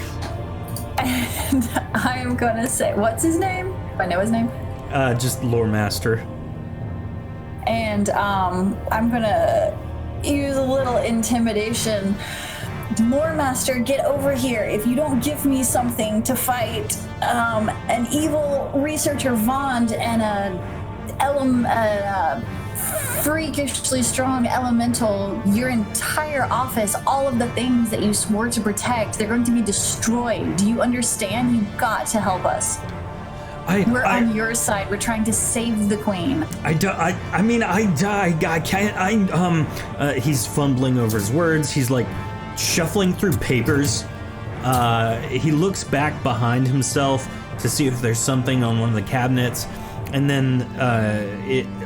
And I am gonna say, what's his name? Do I know his name? Just lore master. And I'm gonna use a little intimidation Lore Master, get over here. If you don't give me something to fight an evil researcher Vond and a freakishly strong elemental, your entire office, all of the things that you swore to protect, they're going to be destroyed. Do you understand? You've got to help us. We're on your side. We're trying to save the queen. He's fumbling over his words. He's like shuffling through papers. He looks back behind himself to see if there's something on one of the cabinets. And then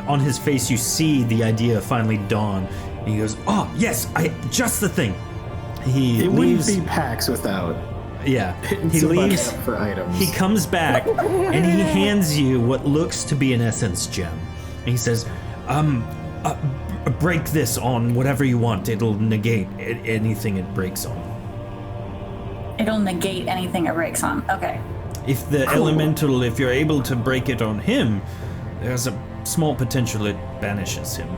on his face, you see the idea finally dawn. And he goes, "Oh, yes, just the thing." It wouldn't be PAX without. Yeah, he leaves. For items. He comes back and he hands you what looks to be an essence gem. And he says, break this on whatever you want. It'll negate anything it breaks on. It'll negate anything it breaks on. Okay. If the elemental, if you're able to break it on him, there's a small potential it banishes him.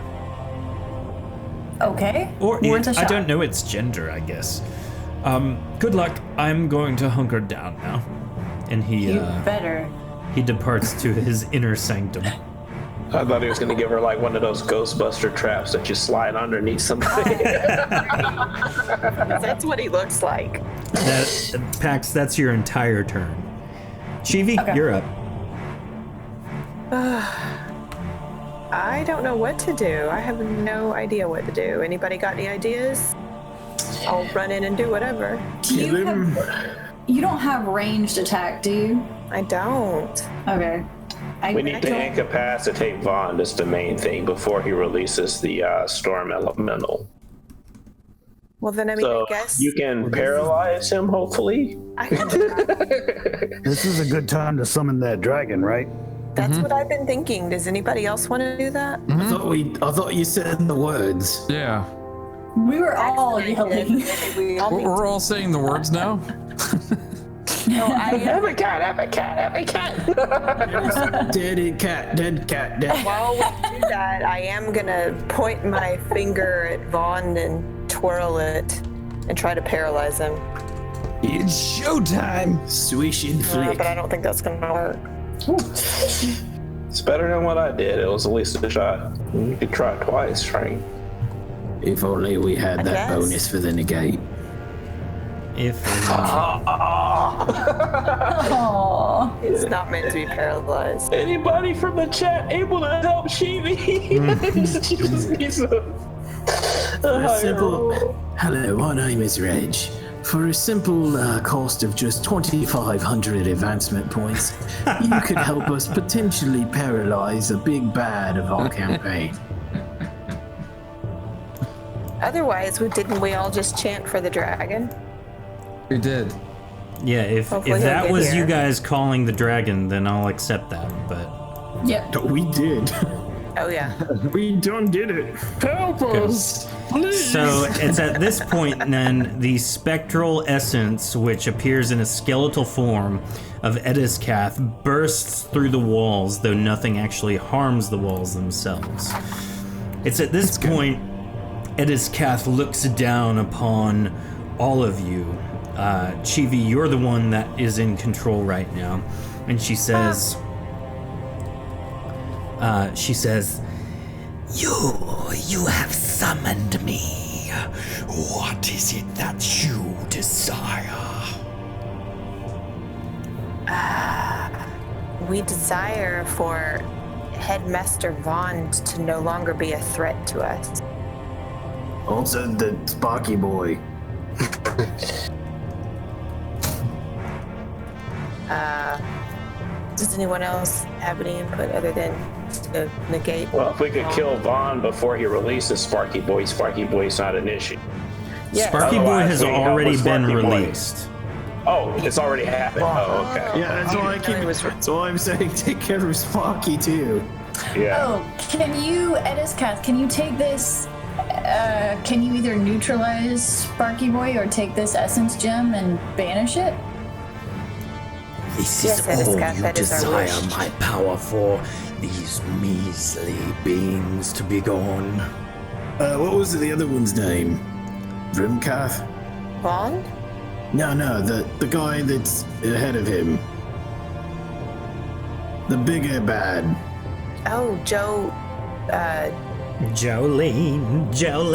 Okay. Or I don't know its gender, I guess. Good luck. I'm going to hunker down now. And You better. He departs to his inner sanctum. I thought he was going to give her like one of those Ghostbuster traps that you slide underneath something. That's what he looks like. Pax, that's your entire turn. Chivi, okay. You're up. I don't know what to do. I have no idea what to do. Anybody got any ideas? I'll run in and do whatever. You don't have ranged attack, do you? I don't. Okay. We need to incapacitate Vaughn. That's the main thing before he releases the storm elemental. Well, then I guess you can paralyze him. Hopefully. This is a good time to summon that dragon, right? That's what I've been thinking. Does anybody else want to do that? I thought you said the words. Yeah. We were all yelling. We're all saying the words now? No, every cat. Dead cat. While we do that, I am going to point my finger at Vaughn and twirl it and try to paralyze him. It's showtime. Swish and flick. But I don't think that's going to work. It's better than what I did. It was at least a shot. You could try it twice, right? If only we had that bonus for the negate. If It's not meant to be paralyzed. Anybody from the chat able to help Shivi? She just needs Hello, my name is Reg. For a simple cost of just 2,500 advancement points, you could help us potentially paralyze a big bad of our campaign. Otherwise, didn't we all just chant for the dragon? We did. Yeah, if that was you guys calling the dragon, then I'll accept that, but... Yeah. We did. Oh, yeah. We done did it. Help us, please. So it's at this point, then, the spectral essence, which appears in a skeletal form of Ediskath, bursts through the walls, though nothing actually harms the walls themselves. It's at this point, Ediskath looks down upon all of you. Chivi, you're the one that is in control right now. And she says... You have summoned me. What is it that you desire? We desire for Headmaster Vaughn to no longer be a threat to us. Also the Sparky boy. Does anyone else have any input other than to negate? Well, if we could kill Vaughn before he releases Sparky Boy's not an issue. Yes. Sparky Boy has already been released. Oh, it's already happened. Oh, okay. Yeah, that's why I'm saying take care of Sparky too. Yeah. Oh, can you, Ediskath, can you take this, can you either neutralize Sparky Boy or take this essence gem and banish it? This Yes, is all Ediskath, you that is our desire wish. my power for, these measly beings to be gone. What was the other one's name? Vrimkath? Vaughn? No, the guy that's ahead of him. The bigger bad. Oh, Joe. Jolene. Joe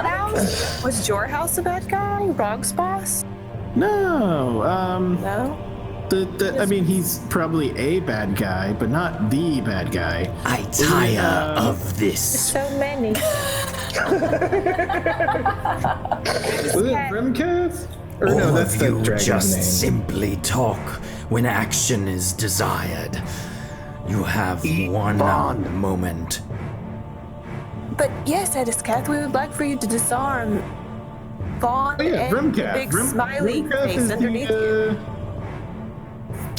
House? Was your house a bad guy? Rog's boss? No, No? I mean, he's probably a bad guy, but not the bad guy. I tire of this. So many. Was it Brimcath? Or All no, that's of the you dragon's just name. simply talk when action is desired. You have one moment. But yes, Ediskath, we would like for you to disarm Vaughn Oh yeah, and the Brimcath. big smiley Brimcath face is underneath you.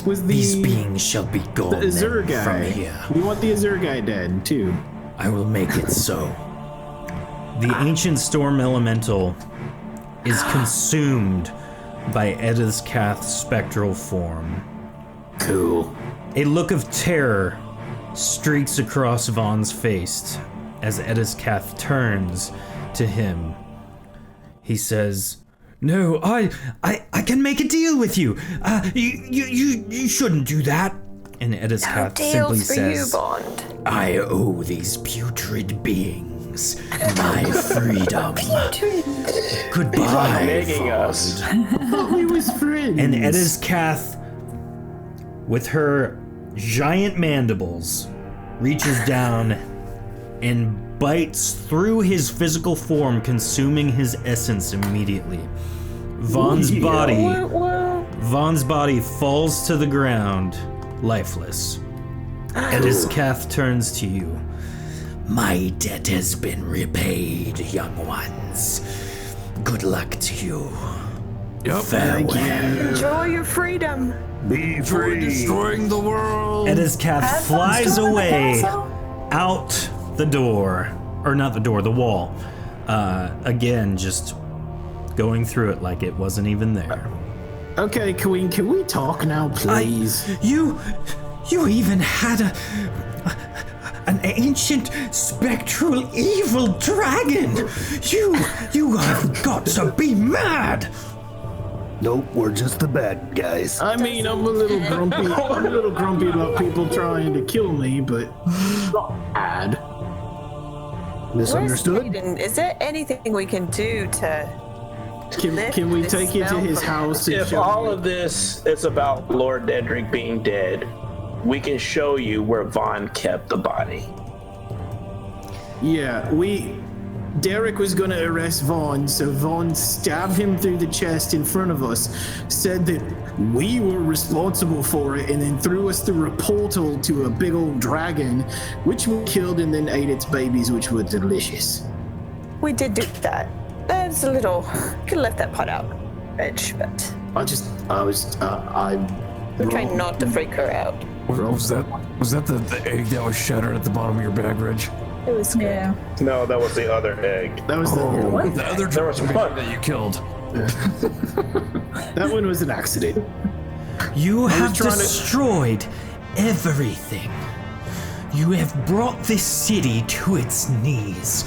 Was the These beings shall be gone the Azure then guy. from here. We want the Azure guy dead too. I will make it so. The ancient storm elemental is consumed by Ediskath's spectral form. Cool. A look of terror streaks across Vaughn's face as Ediskath turns to him. He says, "No, I can make a deal with you. You shouldn't do that." And No Ediskath simply deals for you, says, Bond. I owe these putrid beings my freedom. Goodbye, Begging us. We was friends. and Ediskath, with her giant mandibles, reaches down and bites through his physical form, consuming his essence immediately. Vaughn's body falls to the ground, lifeless. Ediskath turns to you. My debt has been repaid, young ones. Good luck to you. Yep. Farewell. Enjoy your freedom. Be We're free. destroying the world. Ediskath flies away out the door. Or not the door, the wall. Again, just going through it like it wasn't even there. Okay, Queen, can we talk now, please? You even had an ancient spectral evil dragon. You have got to be mad. Nope, we're just the bad guys. I mean, I'm a little grumpy. I'm a little grumpy about people trying to kill me, but not bad. Misunderstood? Where's Aiden? Is there anything we can do to Can we this take you to smell his from- house? And If show all you? of this is about Lord Dedrick being dead, we can show you where Vaughn kept the body. Yeah, Derek was gonna arrest Vaughn, so Vaughn stabbed him through the chest in front of us, said that we were responsible for it, and then threw us through a portal to a big old dragon, which we killed and then ate its babies, which were delicious. We did do that. That's a little. Could have left that part out, Reg, but I'm we're trying not to freak her out. Was that the egg that was shattered at the bottom of your bag, Reg? It was good. Yeah. No, that was the other egg. That was the The other There was dragon one. that you killed. that one was an accident. You have trying to- destroyed everything. You have brought this city to its knees,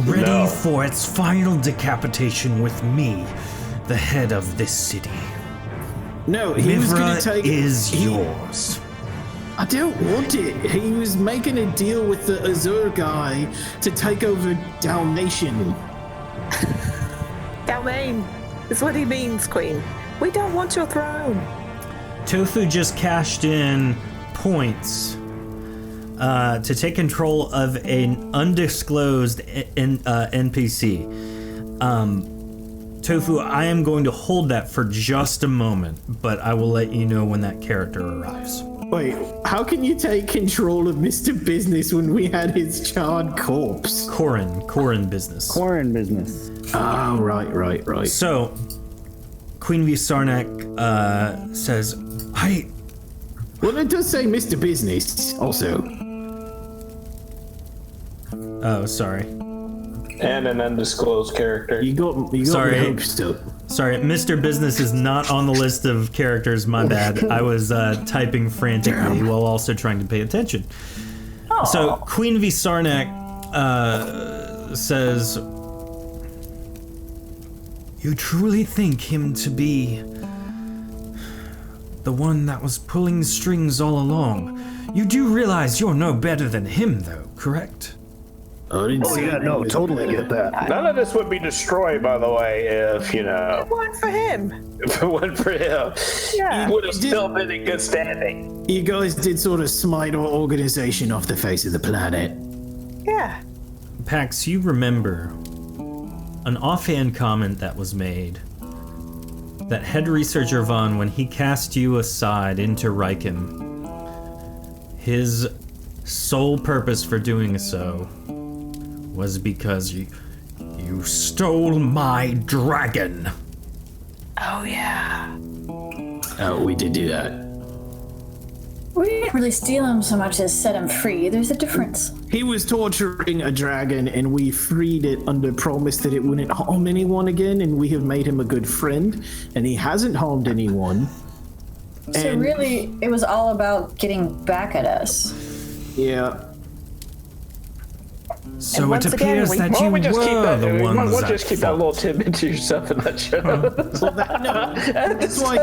ready No. for its final decapitation with me, the head of this city. No, he was gonna Mihvra take is he- yours. I don't want it. He was making a deal with the Azure guy to take over Dalmatian. Dalmain is what he means, Queen. We don't want your throne. Tofu just cashed in points to take control of an undisclosed NPC. Tofu, I am going to hold that for just a moment, but I will let you know when that character arrives. Wait, how can you take control of Mr. Business when we had his charred corpse? Corin business. Foreign business. Oh, right. So, Queen Visarnak says, Well, it does say Mr. Business also. oh, sorry. And an undisclosed character. You got Sorry. me hopes up. Sorry, Mr. Business is not on the list of characters, my bad. I was typing frantically while also trying to pay attention. So, Queen Visarnak says, You truly think him to be the one that was pulling strings all along? You do realize you're no better than him, though, correct? Oh yeah, no, totally get that. None of this would be destroyed, by the way, if, It won for him. if it went for him. Yeah. He would have still been in good standing. You guys did sort of smite our organization off the face of the planet. Yeah. Pax, you remember an offhand comment that was made that head researcher Vaughn, when he cast you aside into Riken, his sole purpose for doing so was because you stole my dragon. Oh, yeah. Oh, we did do that. We didn't really steal him so much as set him free. There's a difference. He was torturing a dragon, and we freed it under promise that it wouldn't harm anyone again, and we have made him a good friend, and he hasn't harmed anyone. So And- really, it was all about getting back at us. Yeah. So And it once again, appears we- that Why you don't we just keep were that? the Why ones don't we that just keep that fought. little tidbit to yourself and not shut up? Well, that's why.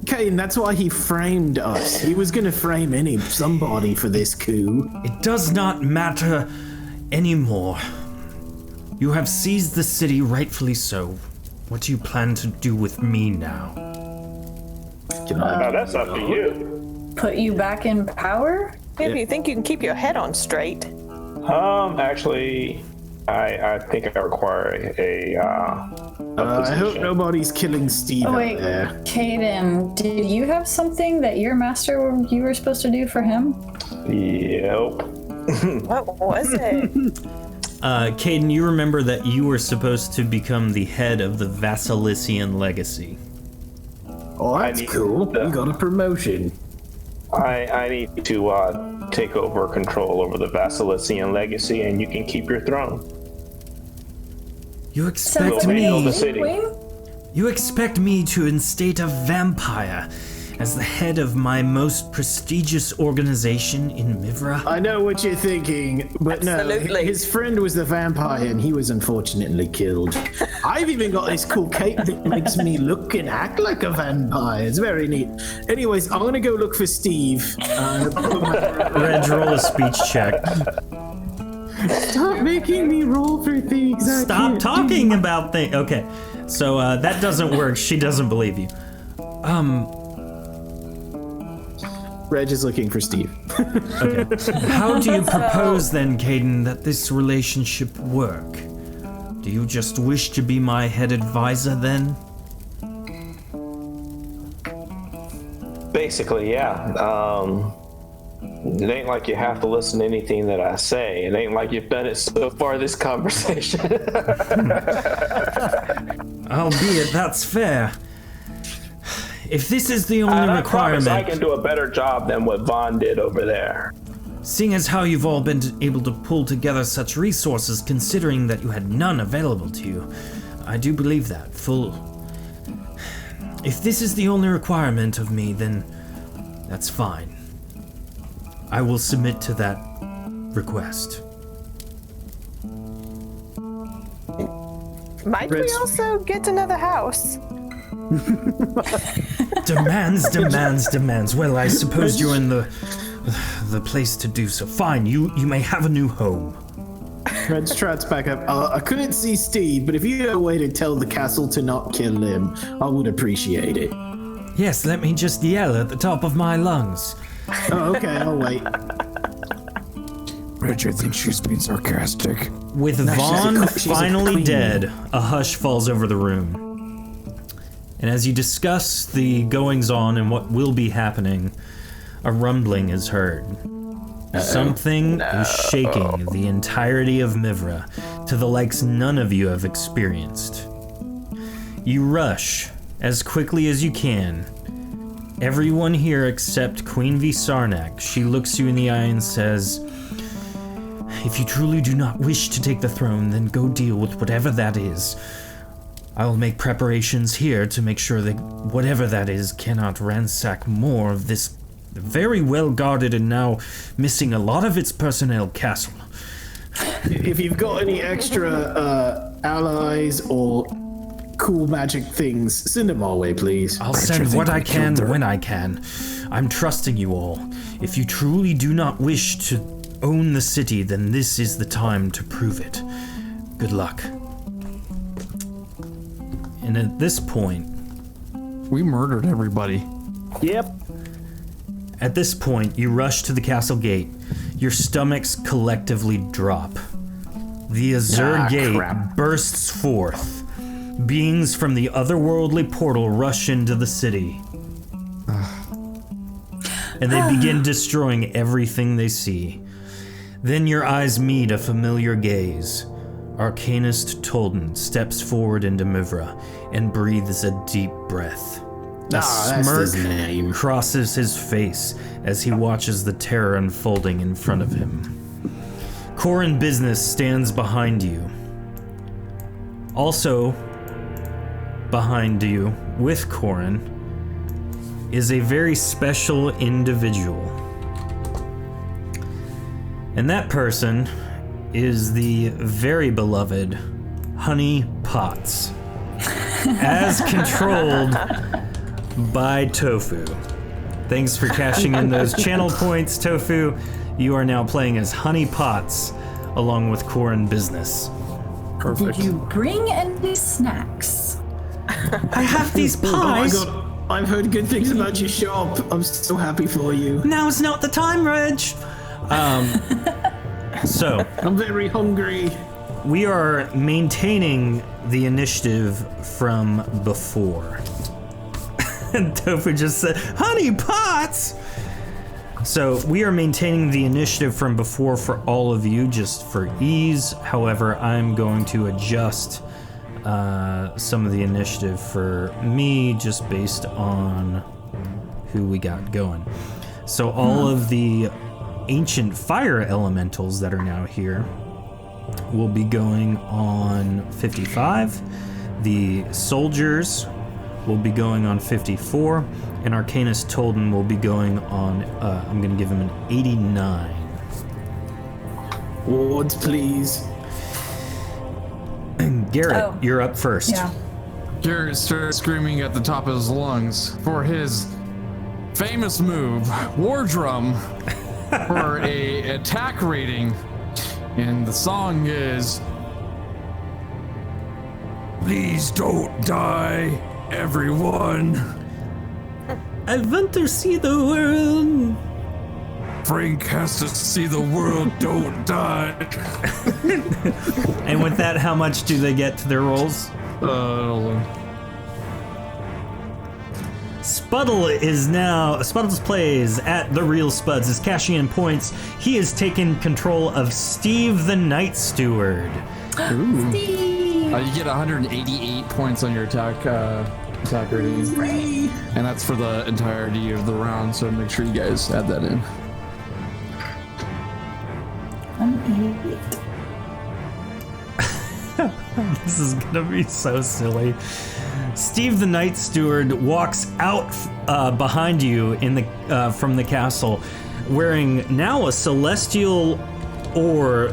Kane, that's why he framed us. He was gonna frame somebody for this coup. It does not matter anymore. You have seized the city, rightfully so. What do you plan to do with me now? No, that's up to you. Put you back in power? If you think you can keep your head on straight. Actually, I think I require a I hope nobody's killing Steve Oh out wait, there. Kaden, did you have something that your master you were supposed to do for him? Yep. What was it? Caden, you remember that you were supposed to become the head of the Vasilician legacy. Oh, that's cool. You got a promotion. I need to take over control over the Vasilician legacy, and you can keep your throne. You Sounds expect like Build the me? city. Wayne? You expect me to instate a vampire as the head of my most prestigious organization in Mihvra? I know what you're thinking, but Absolutely. no, his friend was the vampire and he was unfortunately killed. I've even got this cool cape that makes me look and act like a vampire. It's very neat. Anyways, I'm gonna go look for Steve. Reg, roll a speech check. Stop making me roll for things. I Stop can't talking about things. Okay, so that doesn't work. She doesn't believe you. Reg is looking for Steve. How do you propose then, Caden, that this relationship work? Do you just wish to be my head advisor then? Basically, yeah. It ain't like you have to listen to anything that I say. It ain't like you've done it so far this conversation. Albeit that's fair. If this is the only I promise I requirement, can do a better job than what Vaughn did over there. seeing as how you've all been able to pull together such resources, considering that you had none available to you, I do believe that, full. If this is the only requirement of me, then that's fine. I will submit to that request. Might we also get another house? Demands. Well, I suppose you're in the place to do so. Fine, you may have a new home. Reg trots back up. I couldn't see Steve, but if you had a way to tell the castle to not kill him, I would appreciate it. Yes, let me just yell at the top of my lungs. Oh, okay, I'll wait. Richard thinks she's being sarcastic. With she's a Vaughn she's a finally queen. dead, a hush falls over the room. And as you discuss the goings on and what will be happening, a rumbling is heard. Something is shaking the entirety of Mihvra to the likes none of you have experienced. You rush as quickly as you can. Everyone here except Queen Visarnak. She looks you in the eye and says, "If you truly do not wish to take the throne, then go deal with whatever that is. I will make preparations here to make sure that whatever that is cannot ransack more of this very well guarded and now missing a lot of its personnel castle." If you've got any extra allies or cool magic things. Send them our way, please. I'll send what I can when I can. I'm trusting you all. If you truly do not wish to own the city, then this is the time to prove it. Good luck. And at this point... We murdered everybody. Yep. At this point, you rush to the castle gate. Your stomachs collectively drop. The Azure Gate bursts forth. Beings from the otherworldly portal rush into the city. And they begin destroying everything they see. Then your eyes meet a familiar gaze. Arcanist Tolden steps forward into Mihvra and breathes a deep breath. A smirk crosses his face as he watches the terror unfolding in front of him. Corin Business stands behind you. Also, behind you, with Corin, is a very special individual. And that person is the very beloved Honey Potts, as controlled by Tofu. Thanks for cashing in those channel points, Tofu. You are now playing as Honey Potts, along with Corin Business. Perfect. Did you bring any snacks? I have these pies. Oh my god, I've heard good things about your shop. I'm so happy for you. Now's not the time, Reg. So, I'm very hungry. We are maintaining the initiative from before. And Tofu just said, Honey Potts! So we are maintaining the initiative from before for all of you, just for ease. However, I'm going to adjust some of the initiative for me, just based on who we got going. So all of the ancient fire elementals that are now here will be going on 55. The soldiers will be going on 54, and Arcanist Tolden will be going on, I'm going to give him an 89. Wards, please. Garrett, you're up first. Yeah. Garrett starts screaming at the top of his lungs for his famous move, War Drum, for a attack rating. And the song is, "Please don't die, everyone. I want to see the world. Frank has to see the world don't die." And with that, how much do they get to their rolls? Spuddles plays at The Real Spuds is cashing in points. He has taken control of Steve the Night Steward. Ooh. You get 188 points on your attack rating. And that's for the entirety of the round, so make sure you guys add that in. 188. This is gonna be so silly. Steve the Night Steward walks out behind you in the from the castle, wearing now a celestial or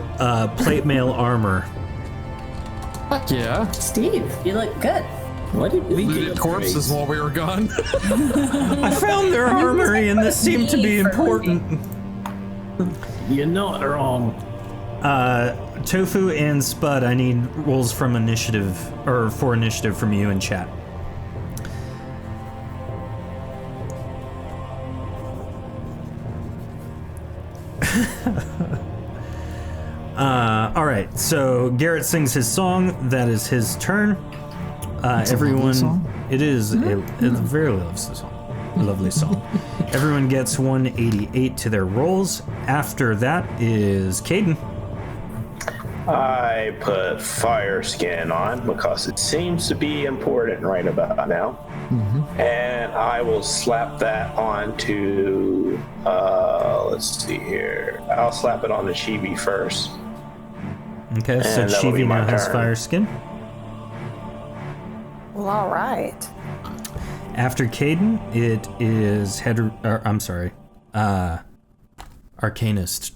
plate mail armor. Fuck yeah. Steve, you look good. What did we Looted get? corpses while we were gone. I found their armory, and this seemed to be important. You're not wrong. Tofu and Spud, I need rolls from initiative, or for initiative from you in chat. All right, so Garrett sings his song. That is his turn. Everyone, it is a very lovely song. Everyone gets 188 to their rolls. After that is Caden. I put fire skin on because it seems to be important right about now. Mm-hmm. And I will slap that onto, let's see here. I'll slap it on the chibi first. Okay, so Chibi now has fire skin. Well, all right. After Caden, it is Arcanist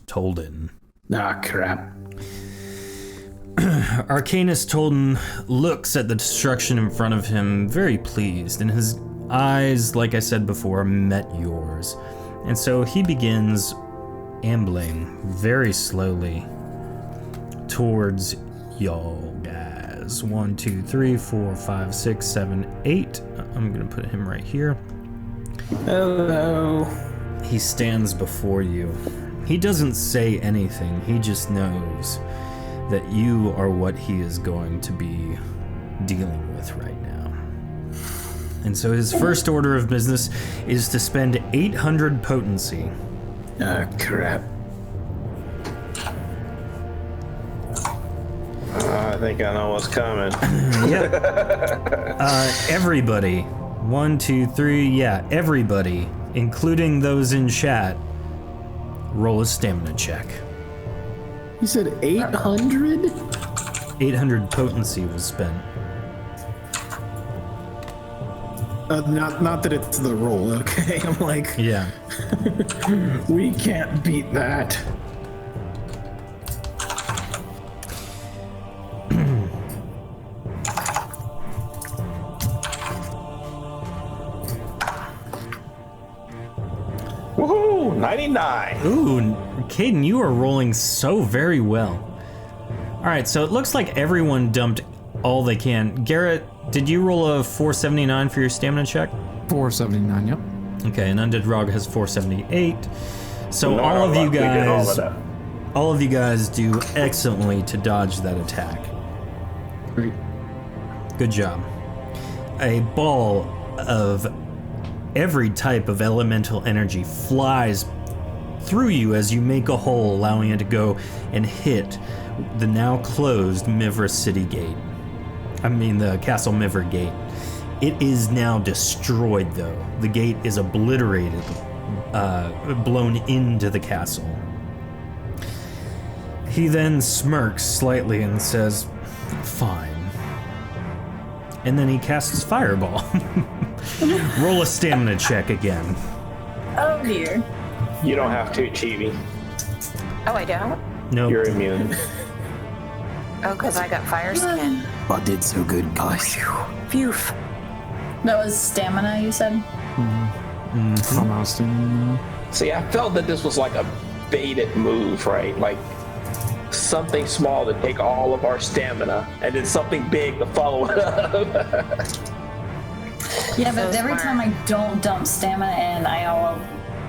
Tolden. Ah, crap. Arcanist Tolden looks at the destruction in front of him, very pleased, and his eyes, like I said before, met yours. And so he begins ambling very slowly towards y'all guys. 1, 2, 3, 4, 5, 6, 7, 8. I'm gonna put him right here. Hello. He stands before you. He doesn't say anything, he just knows that you are what he is going to be dealing with right now. And so his first order of business is to spend 800 potency. Ah, crap. I think I know what's coming. Yep. Everybody. 1, 2, 3, yeah, everybody, including those in chat, roll a stamina check. You said 800? 800 potency was spent. Not that it's the roll, okay? I'm like, Yeah. we can't beat that. Woohoo! 99. Ooh, Caden, you are rolling so very well. All right, so it looks like everyone dumped all they can. Garrett, did you roll a 479 for your stamina check? 479, yep. Okay, and Undead Rog has 478. So No, all of you we did all guys, of that. all of you guys do excellently to dodge that attack. Great. Good job. A ball of every type of elemental energy flies through you as you make a hole, allowing it to go and hit the now closed Mihvra city gate. I mean the Castle Mihvra gate. It is now destroyed though. The gate is obliterated, blown into the castle. He then smirks slightly and says, "Fine." And then he casts Fireball. Roll a stamina check again. Oh dear. You don't have to, Chibi. Oh, I don't? No. You're immune. Oh, because I got fire skin. I did so good, guys. Phew. That was stamina, you said? Almost. See, I felt that this was like a baited move, right? Like something small to take all of our stamina, and then something big to follow it up. Yeah, but So every smart. time I don't dump stamina in,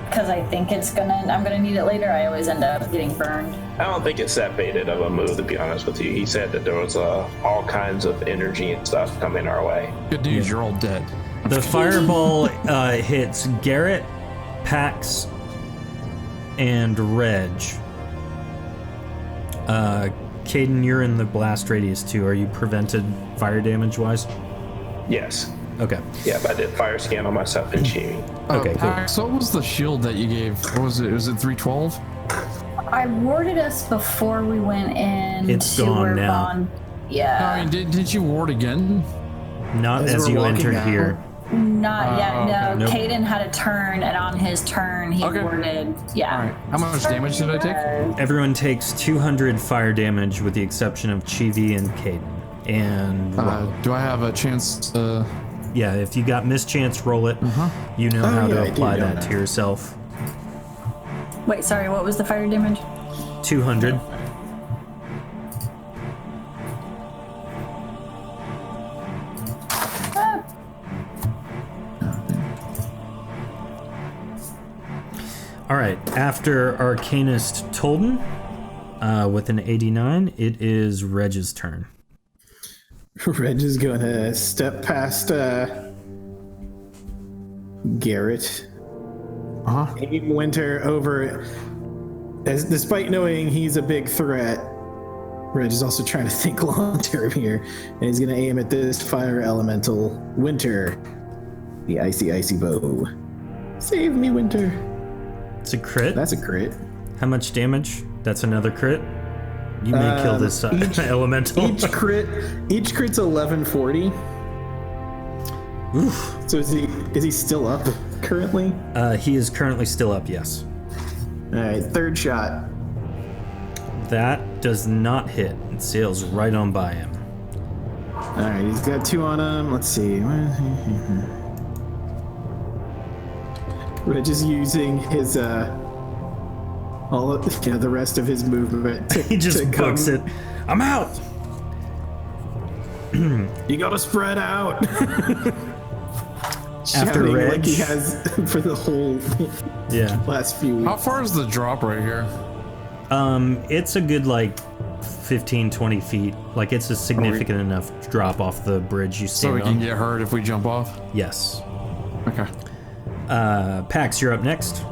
because I think I'm gonna need it later, I always end up getting burned. I don't think it's that baited of a move, to be honest with you. He said that there was all kinds of energy and stuff coming our way. Good news, you're all dead. The fireball hits Garrett, Pax, and Reg. Caden, you're in the blast radius too. Are you prevented fire damage wise? Yes. Okay. Yeah, but I did fire scan on myself and Chibi. Okay, cool. Pax, what was the shield that you gave? What was it? Was it 312? I warded us before we went in. It's to gone where now. Vaughn- Yeah. I mean, did you ward again? Not As as we're you walking entered out. here. Not yet. No. okay. Nope. Caden had a turn, and on his turn, he Okay. warded. Yeah. All right. How much damage did I take? Everyone takes 200 fire damage with the exception of Chivi and Caden. And Do I have a chance to... yeah, if you got mischance, roll it. You know Oh, how yeah, to I do apply know that that. to yourself. Wait, sorry. What was the fire damage? 200. All right, after Arcanist Tolden, with an 89, it is Reg's turn. Reg is gonna step past Garrett. Aim Winter over. Despite knowing he's a big threat, Reg is also trying to think long term here, and he's gonna aim at this fire elemental, Winter. The icy bow. Save me, Winter. It's a crit. That's a crit. How much damage? That's another crit. You may kill this elemental. Each crit's 1140. Oof. So is he still up currently? He is currently still up, yes. All right, third shot. That does not hit. It sails right on by him. All right, he's got 2 on him. Let's see. We're just using his all of, the rest of his movement. He just books it. I'm out. You gotta spread out. After Shouting Reg, like he has for the whole last few weeks. How far is the drop right here? It's a good 15-20 feet. Like it's a significant enough drop off the bridge you So stand we on. can get hurt if we jump off? Yes. Okay. Pax, you're up next.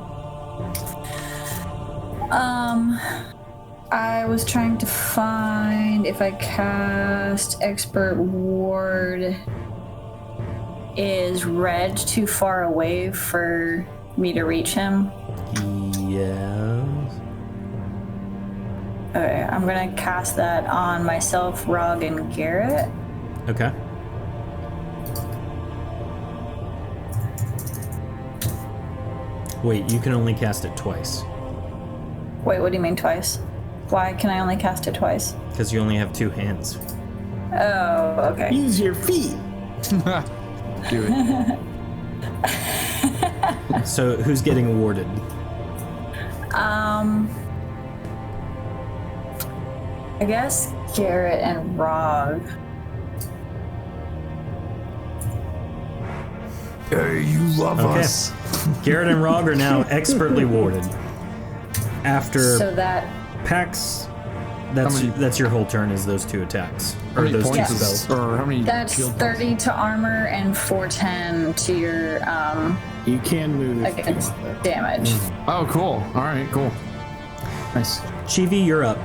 I was trying to find if I cast Expert Ward. Is Reg too far away for me to reach him? Yes. Okay, I'm gonna cast that on myself, Rog, and Garrett. Okay. Wait, you can only cast it twice. Wait, what do you mean twice? Why can I only cast it twice? Because you only have 2 hands. Oh, okay. Use your feet. Do it. So who's getting awarded? I guess Garrett and Rog. Hey, you love us. Garrett and Rog are now expertly warded. After So that Pax, that's your whole turn is those 2 attacks. How Or many those 2 points spells. or how many? that's shield 30 to armor and 410 to your You can move if you against want that. damage. points? Oh, cool. All right, cool. Nice. Chivi, you're up.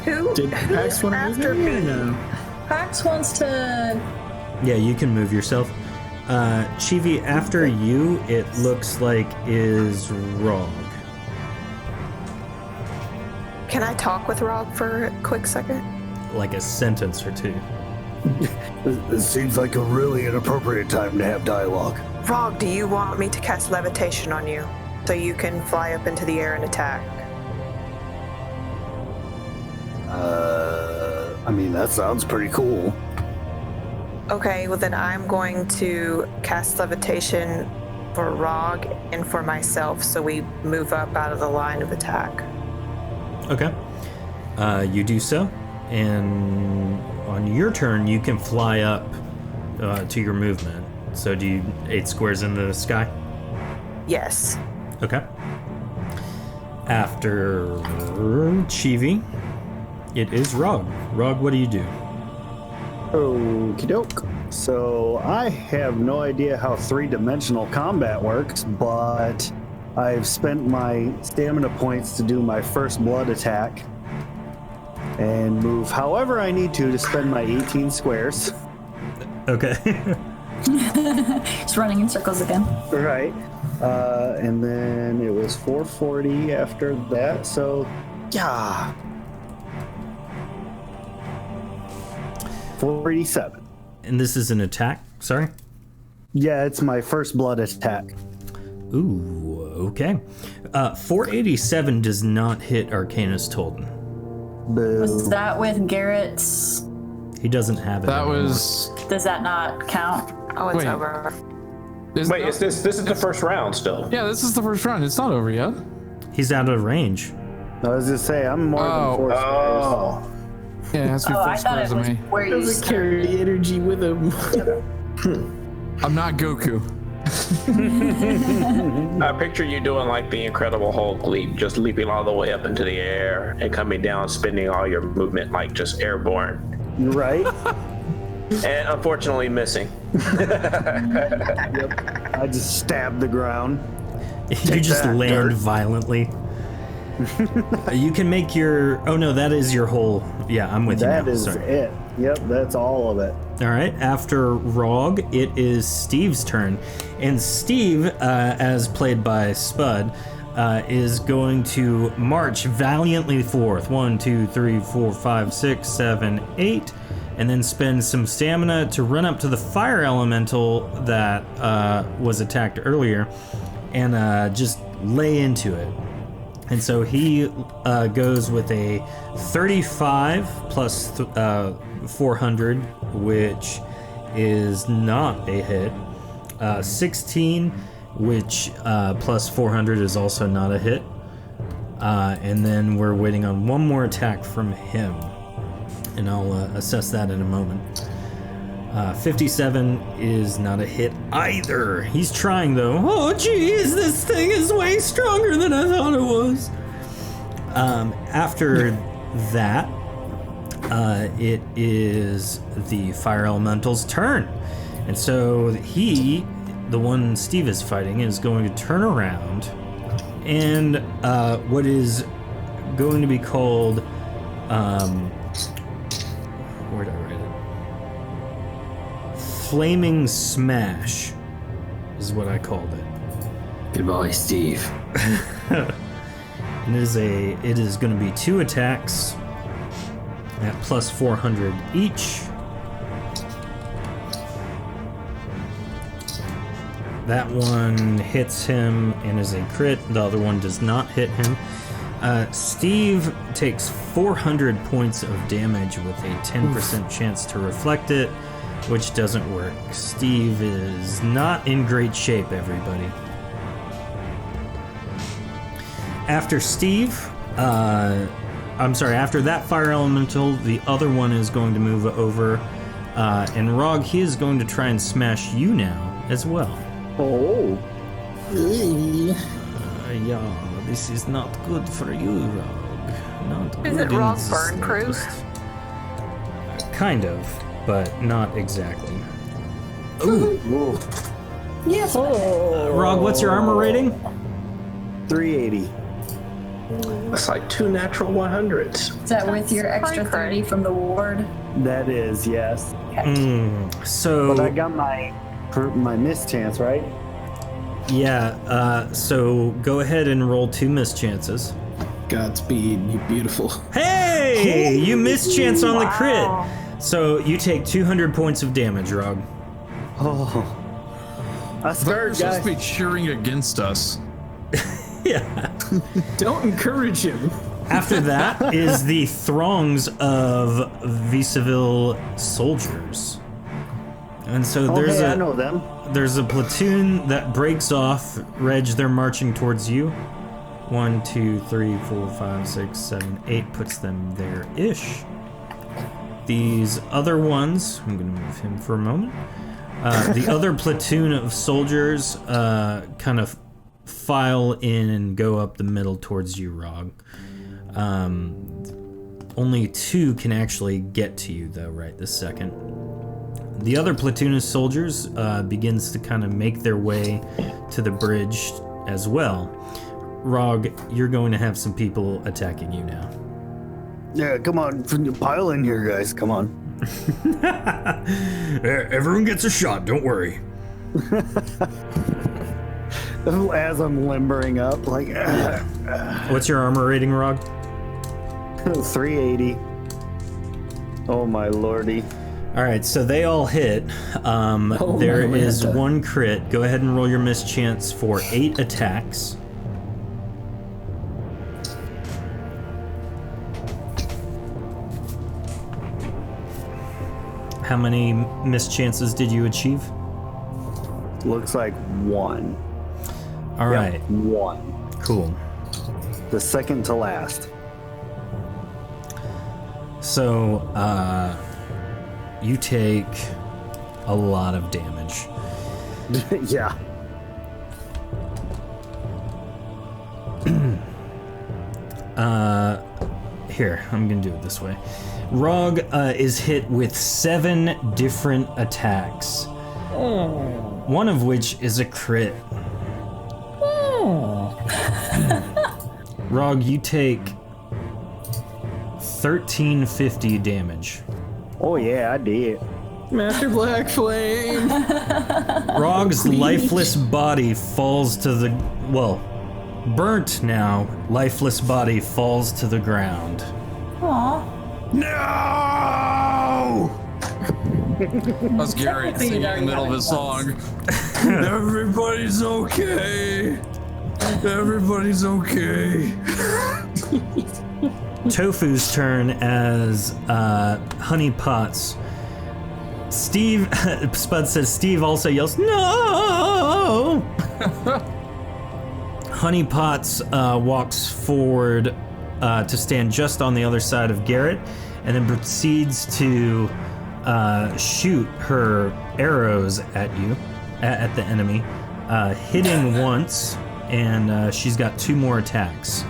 Who? Did Pax want to move after it? me? No. Pax wants to. Yeah, you can move yourself. Chivi, after you, it looks like is Rog. Can I talk with Rog for a quick second? Like a sentence or 2. This seems like a really inappropriate time to have dialogue. Rog, do you want me to cast levitation on you so you can fly up into the air and attack? I mean, that sounds pretty cool. Okay, well then I'm going to cast levitation for Rog and for myself so we move up out of the line of attack. Okay. You do so, and on your turn, you can fly up to your movement. So do you 8 squares into the sky? Yes. Okay. After Chivi, it is Rog. Rog, what do you do? Okie doke. So I have no idea how 3-dimensional combat works, but I've spent my stamina points to do my first blood attack and move however I need to spend my 18 squares. Okay. It's running in circles again. Right. And then it was 440 after that, so yeah. 487. And this is an attack? Sorry? Yeah, it's my first blood attack. Ooh, okay. 487 does not hit Arcanus Tolden. Was Boo. that with Garrett's? He doesn't have it. That anymore. was. Does that not count? Oh, it's Wait. over. Wait, is this is the first round still? Yeah, this is the first round. It's not over yet. He's out of range. I was just say I'm more than 4 squares. Yeah, it has to be Oh, 4 I thought squares it of was me. where you Doesn't carry energy with him. I'm not Goku. I picture you doing like the Incredible Hulk leap, just leaping all the way up into the air and coming down, spending all your movement like just airborne. Right? And unfortunately missing. I just stabbed the ground. You just that, land dirt. violently. You can make your. Oh no, that is your whole. Yeah, I'm with you That now. is Sorry. it. Yep, that's all of it. All right. After Rog, it is Steve's turn, and Steve, as played by Spud, is going to march valiantly forth. 1, 2, 3, 4, 5, 6, 7, 8, and then spend some stamina to run up to the fire elemental that was attacked earlier, and just lay into it. And so he goes with a 35 plus 400, which is not a hit. 16, which plus 400 is also not a hit. And then we're waiting on one more attack from him. And I'll assess that in a moment. 57 is not a hit either. He's trying though. Oh geez, this thing is way stronger than I thought it was. After that, it is the fire elemental's turn. And so he, the one Steve is fighting, is going to turn around and what is going to be called, where did I write it? Flaming Smash is what I called it. Goodbye, Steve. And it is going to be 2 attacks at plus 400 each. That one hits him and is a crit. The other one does not hit him. Steve takes 400 points of damage with a 10% chance to reflect it, which doesn't work. Steve is not in great shape, everybody. After Steve, after that fire elemental, the other one is going to move over. And Rog, he is going to try and smash you now as well. Oh. Yeah, this is not good for you, Rog. Not good. Is it in Rog the burn proof? slightest. Kind of, but not exactly. Ooh. Yes. Rog, what's your armor rating? 380. That's like 2 natural 100s. Is that with your extra 30 from the ward? That is, yes. So, But I got my mischance, right? yeah, so go ahead and roll 2 mischances. Godspeed, you beautiful. Hey! You mischance on the crit! So you take 200 points of damage, Rog. Oh. I You're scared, supposed guys. to be cheering against us. Yeah. Don't encourage him. After that is the throngs of Viceville soldiers. And so there's I know them. there's a platoon that breaks off. Reg, they're marching towards you. 1, 2, 3, 4, 5, 6, 7, 8 puts them there-ish. These other ones, I'm going to move him for a moment. The other platoon of soldiers kind of file in and go up the middle towards you, Rog. Only 2 can actually get to you, though, right this second. The other platoon of soldiers begins to kind of make their way to the bridge as well. Rog, you're going to have some people attacking you now. Yeah, come on. Pile in here, guys. Come on. Everyone gets a shot, don't worry. As I'm limbering up, like... What's your armor rating, Rog? 380. Oh, my lordy. All right, so they all hit. There is 1 crit. Go ahead and roll your mischance for 8 attacks. How many mischances did you achieve? Looks like 1. All right, 1. cool. The second to last. So, you take a lot of damage. Yeah. Here, I'm gonna do it this way. Rog is hit with 7 different attacks. One of which is a crit. Rog, you take 1350 damage. Oh, yeah, I did. Master Black Flame. Rog's lifeless body falls to the... Well, burnt now, lifeless body falls to the ground. Aw. No! That's Garrett singing in the middle of his song. Everybody's okay. Everybody's okay. Tofu's turn as Honey Pots. Steve, Spud says, Steve also yells, no! Honey Pots walks forward to stand just on the other side of Garrett, and then proceeds to shoot her arrows at you, at the enemy, hitting once, and she's got 2 more attacks,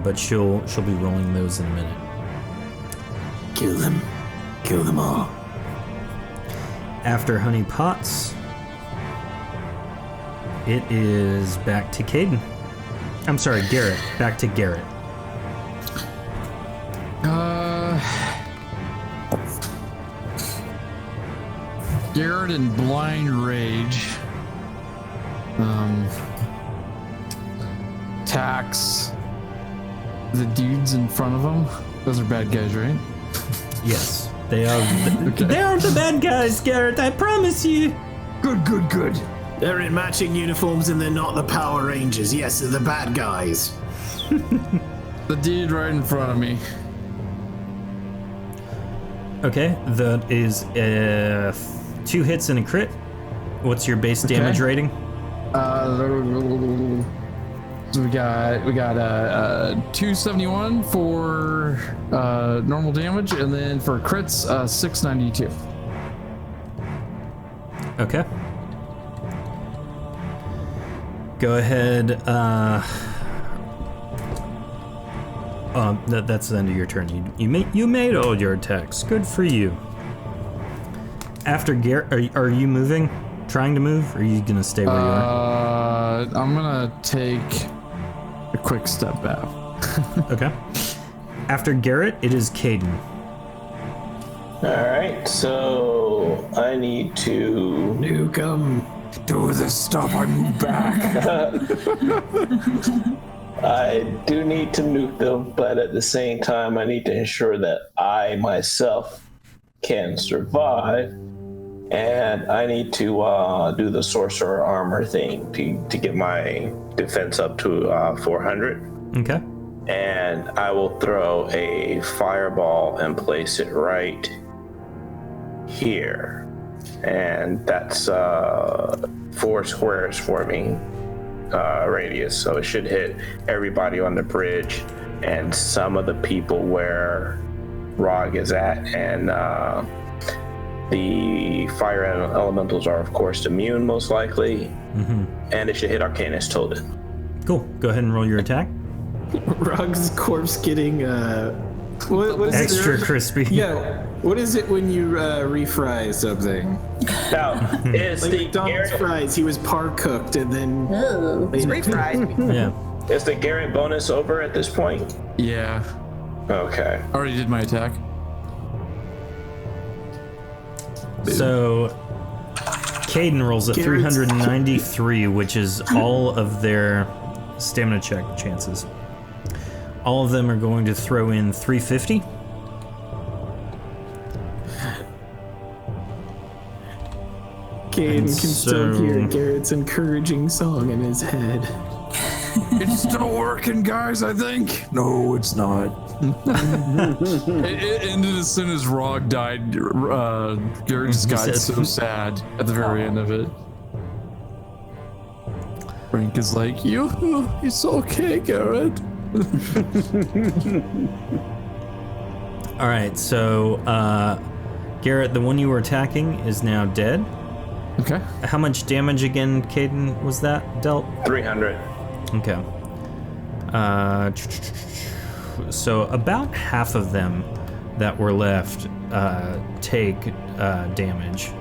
but she'll be rolling those in a minute. Kill them all. After Honey Pots, it is back to Caden. I'm sorry, Garrett. Back to Garrett. Garrett in blind rage. Attacks the dudes in front of him. Those are bad guys, right? Yes, they are. Okay. They are the bad guys, Garrett. I promise you. Good. They're in matching uniforms and they're not the Power Rangers. Yes, they're the bad guys. The dude right in front of me. Okay, that is 2 hits and a crit. What's your base damage rating? So we got 271 for normal damage, and then for crits 692. Okay. Go ahead. That's the end of your turn. You made all your attacks. Good for you. After Garrett, are you moving? Trying to move? Or are you gonna stay where you are? I'm gonna take a quick step back. Okay. After Garrett, it is Caden. Alright, so I need to Nuke 'em. Do this stuff. I move back. I do need to nuke them, but at the same time I need to ensure that I myself can survive. And I need to do the sorcerer armor thing to get my defense up to 400. Okay. And I will throw a fireball and place it right here. And that's 4 squares forming radius. So it should hit everybody on the bridge and some of the people where Rog is at. And the fire elementals are, of course, immune, most likely. Mm-hmm. And it should hit Arcanist tilted. Cool. Go ahead and roll your attack. Rug's corpse getting what is Extra it? crispy. Yeah. What is it when you refry something? Now, is Like the McDonald's Garrett, fries, he was par cooked and then It's refried. Yeah. is the Garrett bonus over at this point? Yeah. Okay. I already did my attack. So, Caden rolls a Garrett's- 393, which is all of their stamina check chances. All of them are going to throw in 350. Caden can still so- hear Garrett's encouraging song in his head. It's still working, guys, I think. No, it's not. it ended as soon as Rog died. Garrett just got so sad at the very end of it. Frank is like, it's okay, Garrett. All right, so Garrett, the one you were attacking, is now dead. Okay. How much damage again, Caden, was that dealt? 300. Okay. So about half of them that were left take damage.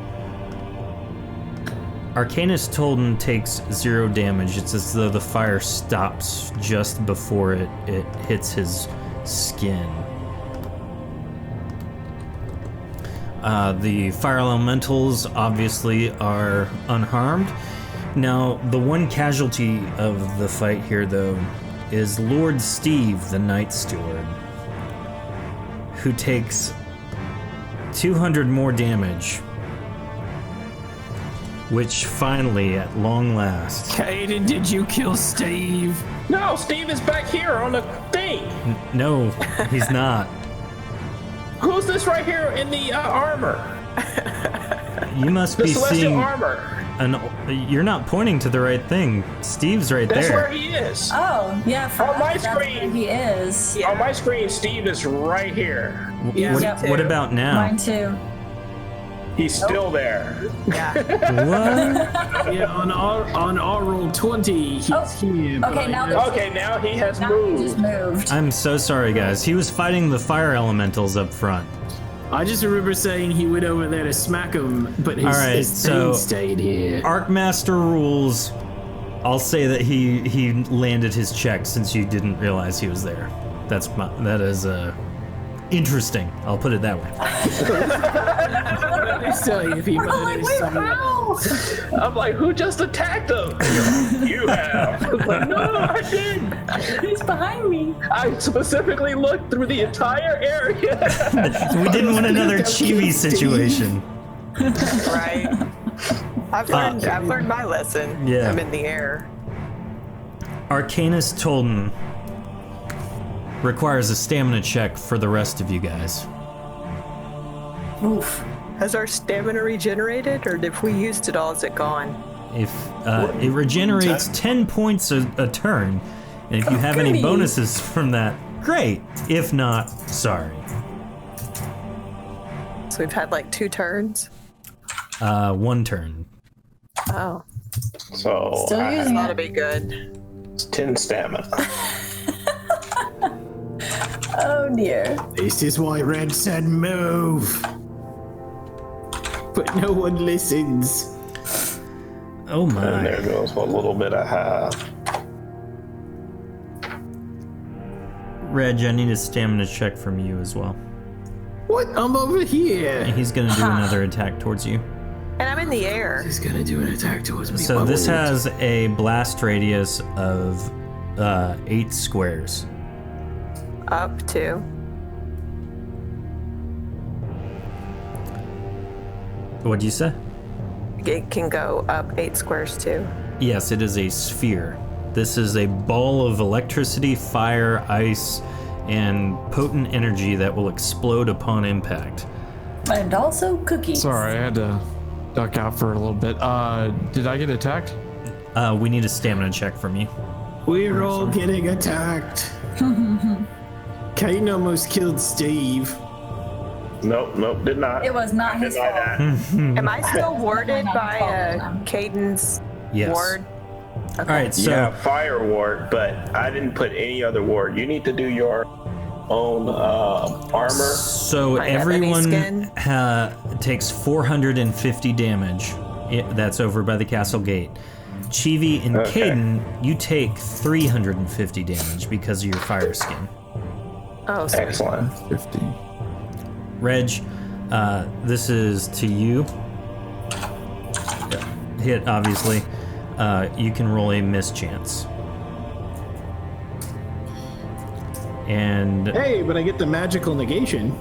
Arcanist Tolden takes 0 damage. It's as though the fire stops just before it hits his skin. The fire elementals obviously are unharmed. Now, the one casualty of the fight here, though, is Lord Steve, the Night Steward, who takes 200 more damage. which finally, at long last... Caden, did you kill Steve? No, Steve is back here on the thing. No, he's not. Who's this right here in the armor? You must The be celestial seeing... armor. You're not pointing to the right thing. Steve's right That's there. where he is. Oh, yeah, for On my us, that's screen. where he is. On my screen, Steve is right here. What about now? Mine too. He's still there. Yeah. What? Yeah, on our roll 20, he's here. but Okay, I now know- there's Okay, now he has now he just moved. moved. I'm so sorry, guys. He was fighting the fire elementals up front. I just remember saying he went over there to smack him, but his, All right, his so- thing stayed here. Arcmaster rules. I'll say that he landed his check since you didn't realize he was there. That is interesting. I'll put it that way. Let me tell you if he managed something. I'm like, who just attacked him? You have. I was like, no, I didn't. He's behind me. I specifically looked through the entire area. We didn't want another Chibi situation. Right. I've learned my lesson. Yeah. I'm in the air. Arcanus Tolden requires a stamina check for the rest of you guys. Oof. Has our stamina regenerated, or if we used it all, is it gone? If it regenerates 10 points a turn, and if you have any goody. bonuses from that, great. If not, sorry. So we've had like 2 turns. 1 turn. Oh, So Still I using that'll it. be good. have 10 stamina. Oh dear. This is why Red said move. But no one listens. Oh And my. there goes a little bit I have. Reg, I need a stamina check from you as well. What? I'm over And here. he's gonna do another attack towards you. And I'm in the air. He's gonna do an attack towards me. So this has a blast radius of 8 squares. Up to. What'd you say? It can go up 8 squares too. Yes, it is a sphere. This is a ball of electricity, fire, ice, and potent energy that will explode upon impact. And also cookies. Sorry, I had to duck out for a little bit. Did I get attacked? We need a stamina check from you. We're all getting attacked. Kane almost killed Steve. Nope, did not. It was not his Deny fault. that. Am I still warded by Caden's Yes. ward? All right, so Yeah, fire ward, but I didn't put any other ward. You need to do your own armor. so I have any everyone skin? takes 450 damage. That's over by the castle gate. Chivi and Okay. Caden, you take 350 damage because of your fire skin. Oh, sorry. Excellent. 50. Reg, this is to you. Hit, obviously. You can roll a mischance. And Hey, but I get the magical negation.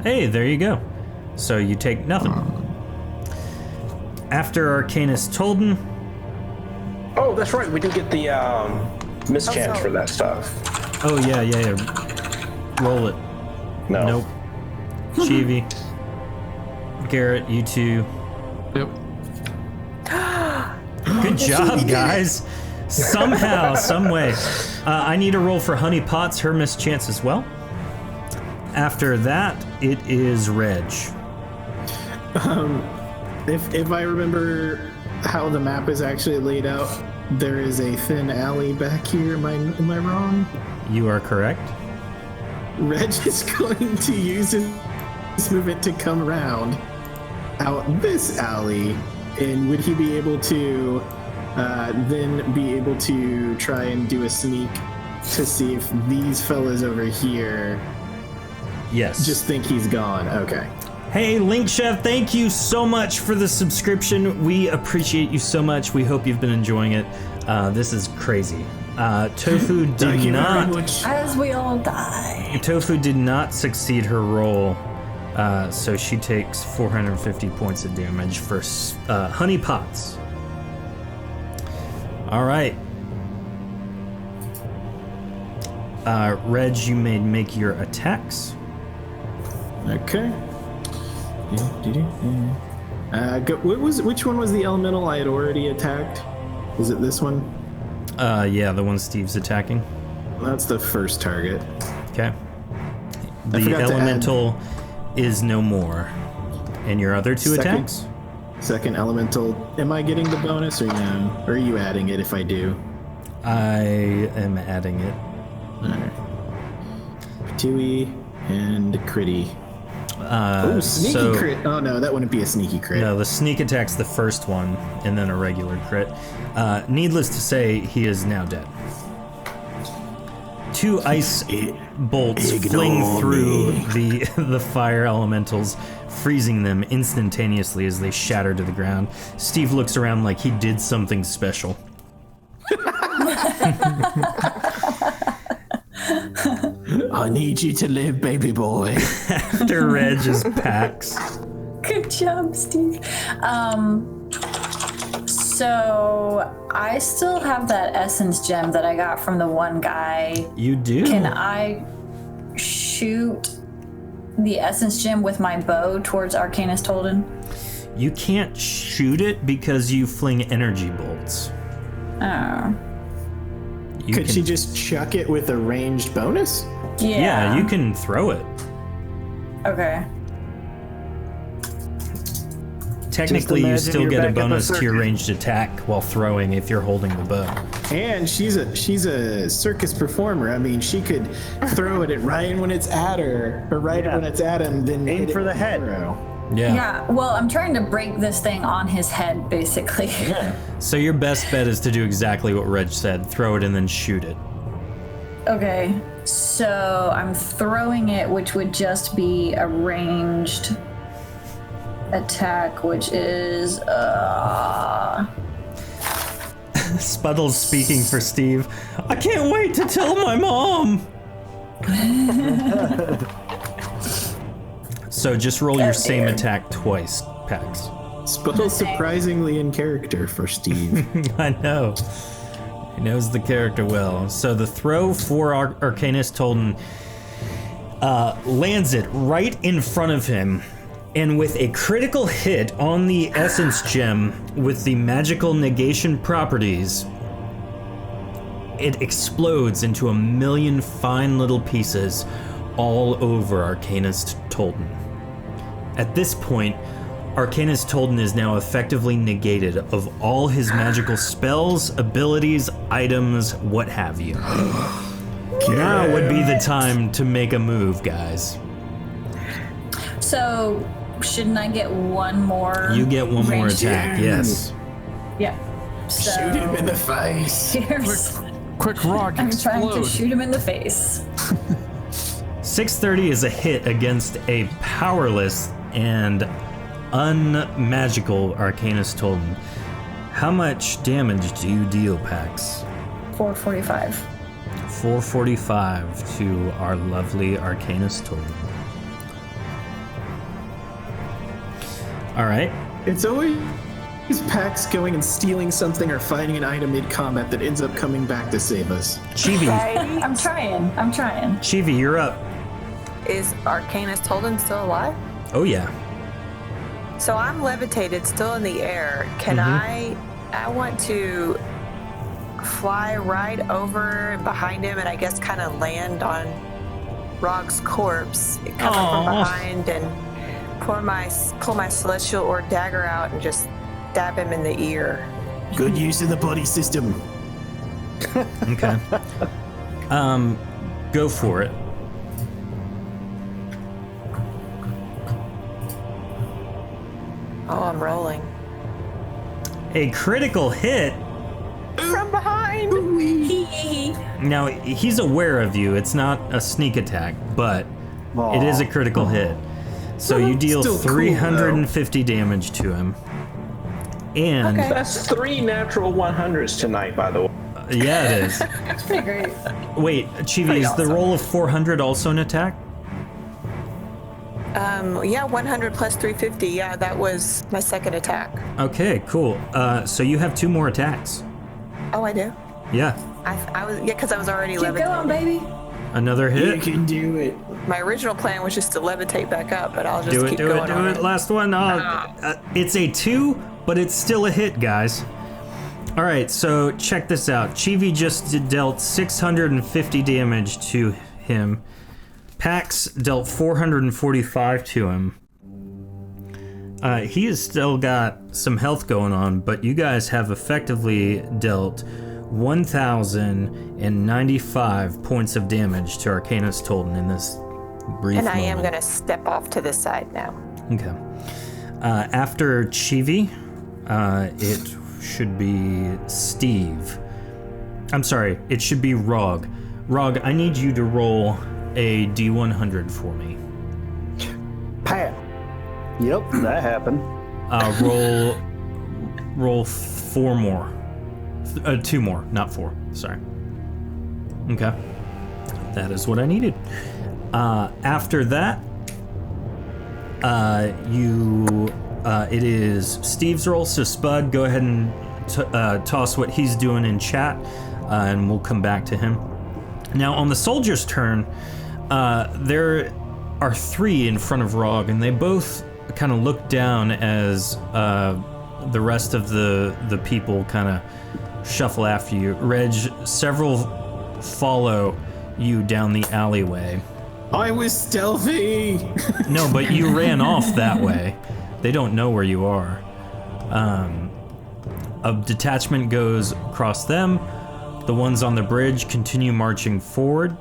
hey, there you go. So you take nothing. After Arcanus Tolden, Oh, that's right. We did get the mischance Oh, for that stuff. oh yeah. Roll it. No. Nope. Chivi. Garrett, you two. Yep. Good job, guys. Somehow, some way. I need a roll for Honey Potts, her mischance as well. After that, it is Reg. If I remember how the map is actually laid out, there is a thin alley back here. Am I wrong? You are correct. Reg is going to use his movement to come around out this alley, and would he be able to then be able to try and do a sneak to see if these fellas over here Yes. just think he's gone? Okay. Hey, Link Chef, thank you so much for the subscription. We appreciate you so much. We hope you've been enjoying it. This is crazy. Tofu Thank did you very not. much. As we all die. Tofu did not succeed her roll So she takes 450 points of damage for honey pots. All right. Reg, you may make your attacks. Okay. Which one was the elemental I had already attacked? Is it this one? Yeah, the one Steve's attacking. That's the first target. Okay. The elemental is no more. And your other two attacks? Second elemental. Am I getting the bonus or no? Or are you adding it if I do? I am adding it. Alright. 2e and critty. Sneaky crit. Oh no, that wouldn't be a sneaky crit. No, the sneak attack's the first one, and then a regular crit. Needless to say, he is now dead. 2 ice bolts fling through the fire elementals, freezing them instantaneously as they shatter to the ground. Steve looks around like he did something special. I need you to live, baby boy. After Reg is Pax. Good job, Steve. So I still have that essence gem that I got from the one guy. You do? Can I shoot the essence gem with my bow towards Arcanus Tolden? You can't shoot it because you fling energy bolts. Oh. Could she just chuck it with a ranged bonus? Yeah, you can throw it. Okay. Technically, you still get a bonus to your ranged attack while throwing if you're holding the bow. And she's a circus performer. I mean, she could throw it at Ryan when it's at her, or when it's at him, then aim for the head. Yeah, well, I'm trying to break this thing on his head, basically. Yeah. So your best bet is to do exactly what Reg said. Throw it and then shoot it. Okay, so I'm throwing it, which would just be a ranged attack, which is Spuddle's speaking for Steve. I can't wait to tell my mom. So just roll your same attack twice, Pax. Spuddle's surprisingly in character for Steve. I know. He knows the character well. So the throw for Arcanus Tolden lands it right in front of him. And with a critical hit on the essence gem with the magical negation properties, it explodes into a million fine little pieces all over Arcanus Tolden. At this point, Arcanus Tolden is now effectively negated of all his magical spells, abilities, items, what have you. Now would be the time to make a move, guys. So, shouldn't I get one more? You get one more attack, yes. Yeah. So, shoot him in the face. Here's, quick rock I'm explode. trying to shoot him in the face. 630 is a hit against a powerless and unmagical Arcanus Tolden. How much damage do you deal, Pax? 445. 445 to our lovely Arcanus Tolden. All right. It's always Pax going and stealing something or finding an item mid-combat that ends up coming back to save us. Chivi. I'm trying. Chivi, you're up. Is Arcanus Tolden still alive? Oh, yeah. So I'm levitated, still in the air. Can I want to fly right over behind him and I guess kind of land on Rog's corpse, come up from behind and pull my celestial or dagger out and just stab him in the ear. Good use of the bloody system. Okay. Go for it. Oh, I'm rolling. A critical hit. From behind. Now, he's aware of you. It's not a sneak attack, but it is a critical hit. So you deal Still 350 damage to him. And That's 3 natural 100s tonight, by the way. yeah, it is. It's pretty great. Wait, Chivi, is the roll of 400 also an attack? Yeah, 100 plus 350. Yeah, that was my second attack. Okay, cool. So you have 2 more attacks. Oh, I do? Yeah. I was, because I was already Keep levitating. going, baby. Another You hit. can do it. My original plan was just to levitate back up, but I'll just Do keep it. going Do on it. Last one. It's a 2, but it's still a hit, guys. All right, so check this out. Chivi just dealt 650 damage to him. Pax dealt 445 to him. He has still got some health going on, but you guys have effectively dealt 1,095 points of damage to Arcanus Tolden in this brief And I am moment. going to step off to the side now. Okay. After Chivi, it should be Steve. I'm sorry, it should be Rog. Rog, I need you to roll a D100 for me. Pat. Yep, that happened. Roll 4 more. 2 more, not 4. Sorry. Okay. That is what I needed. After that, it is Steve's roll. So Spud, go ahead and toss what he's doing in chat, and we'll come back to him. Now on the soldier's turn, there are 3 in front of Rog, and they both kind of look down as the rest of the people kind of shuffle after you. Reg, several follow you down the alleyway. I was stealthy. No, but you ran off that way. They don't know where you are. A detachment goes across them. The ones on the bridge continue marching forward,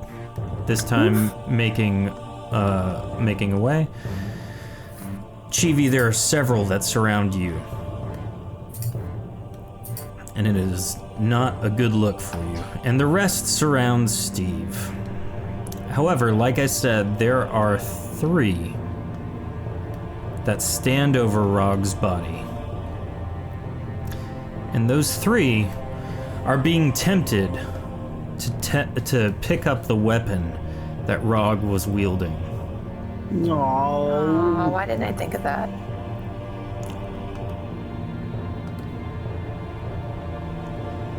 this time making away. Chivi, there are several that surround you, and it is not a good look for you. And the rest surround Steve. However, like I said, there are 3 that stand over Rog's body. And those 3 are being tempted to pick up the weapon that Rog was wielding. Oh, why didn't I think of that?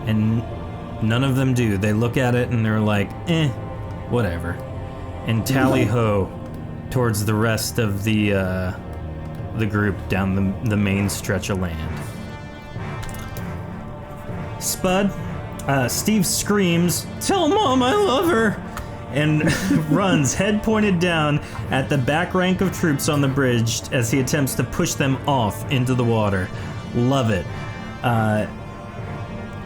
And none of them do. They look at it and they're like, whatever. And tally-ho towards the rest of the group down the main stretch of land. Spud, Steve screams, "Tell Mom I love her!" and runs head pointed down at the back rank of troops on the bridge as he attempts to push them off into the water. Love it.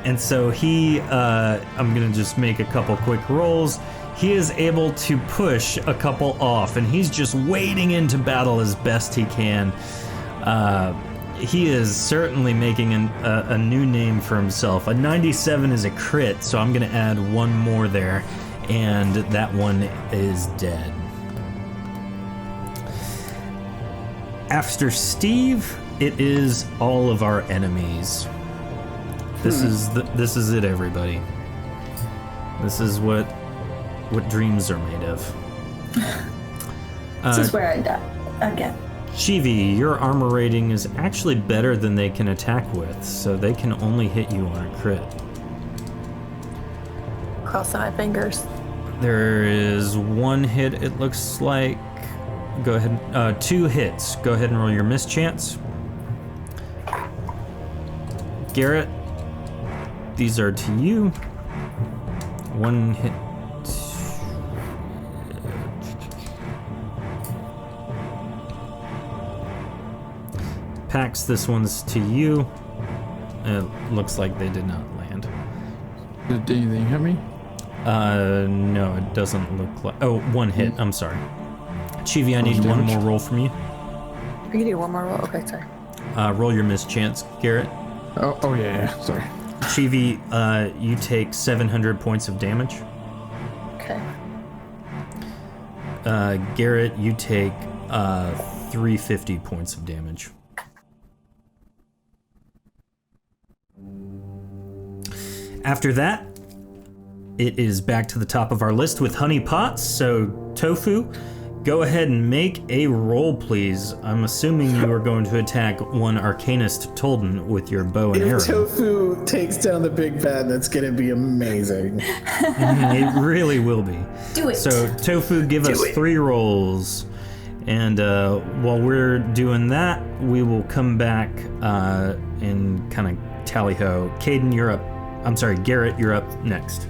And so he, I'm gonna just make a couple quick rolls. He is able to push a couple off, and he's just wading into battle as best he can. He is certainly making a new name for himself. A 97 is a crit, so I'm gonna add 1 more there, and that one is dead. After Steve, it is all of our enemies. This is it, everybody. This is what dreams are made of. This is where I die again. Chivi, your armor rating is actually better than they can attack with, so they can only hit you on a crit. Crossing my fingers. There is 1 hit, it looks like. Go ahead. 2 hits. Go ahead and roll your mischance. Garrett, these are to you. 1 hit. Pax, this one's to you. It looks like they did not land. Did anything hit me? No, it doesn't look like. Oh, 1 hit. I'm sorry. Chivi, I need 1 more roll from you. You can do 1 more roll. Okay, sorry. Roll your mischance, Garrett. Oh yeah. Sorry. Chivi, you take 700 points of damage. Okay. Garrett, you take 350 points of damage. After that, it is back to the top of our list with honey pots. So Tofu, go ahead and make a roll, please. I'm assuming you are going to attack one Arcanist Tolden with your bow and arrow. If Tofu takes down the big bad, that's gonna be amazing. It really will be. Do it. So, Tofu, give us 3 rolls. And while we're doing that, we will come back and kind of tally-ho. Caden, you're up. I'm sorry, Garrett, you're up next.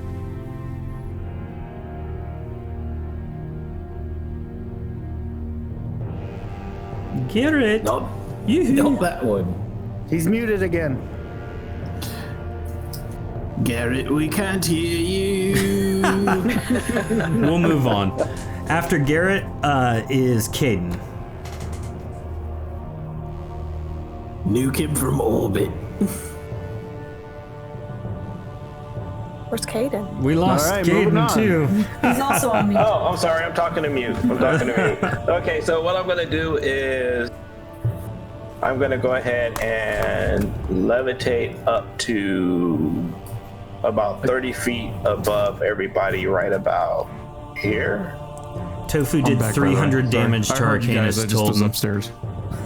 Garrett! Not Yoo-hoo. that one. He's muted again. Garrett, we can't hear you. We'll move on. After Garrett is Caden. Nuke him from orbit. Where's Caden? We lost All right, moving Caden on. too. He's also on me. Oh, I'm sorry. I'm talking to mute. Okay, so what I'm going to do is I'm going to go ahead and levitate up to about 30 feet above everybody right about here. Tofu did Back, 300 by the way. damage Sorry. to I heard you guys, I Arcanist just was Tolden. upstairs.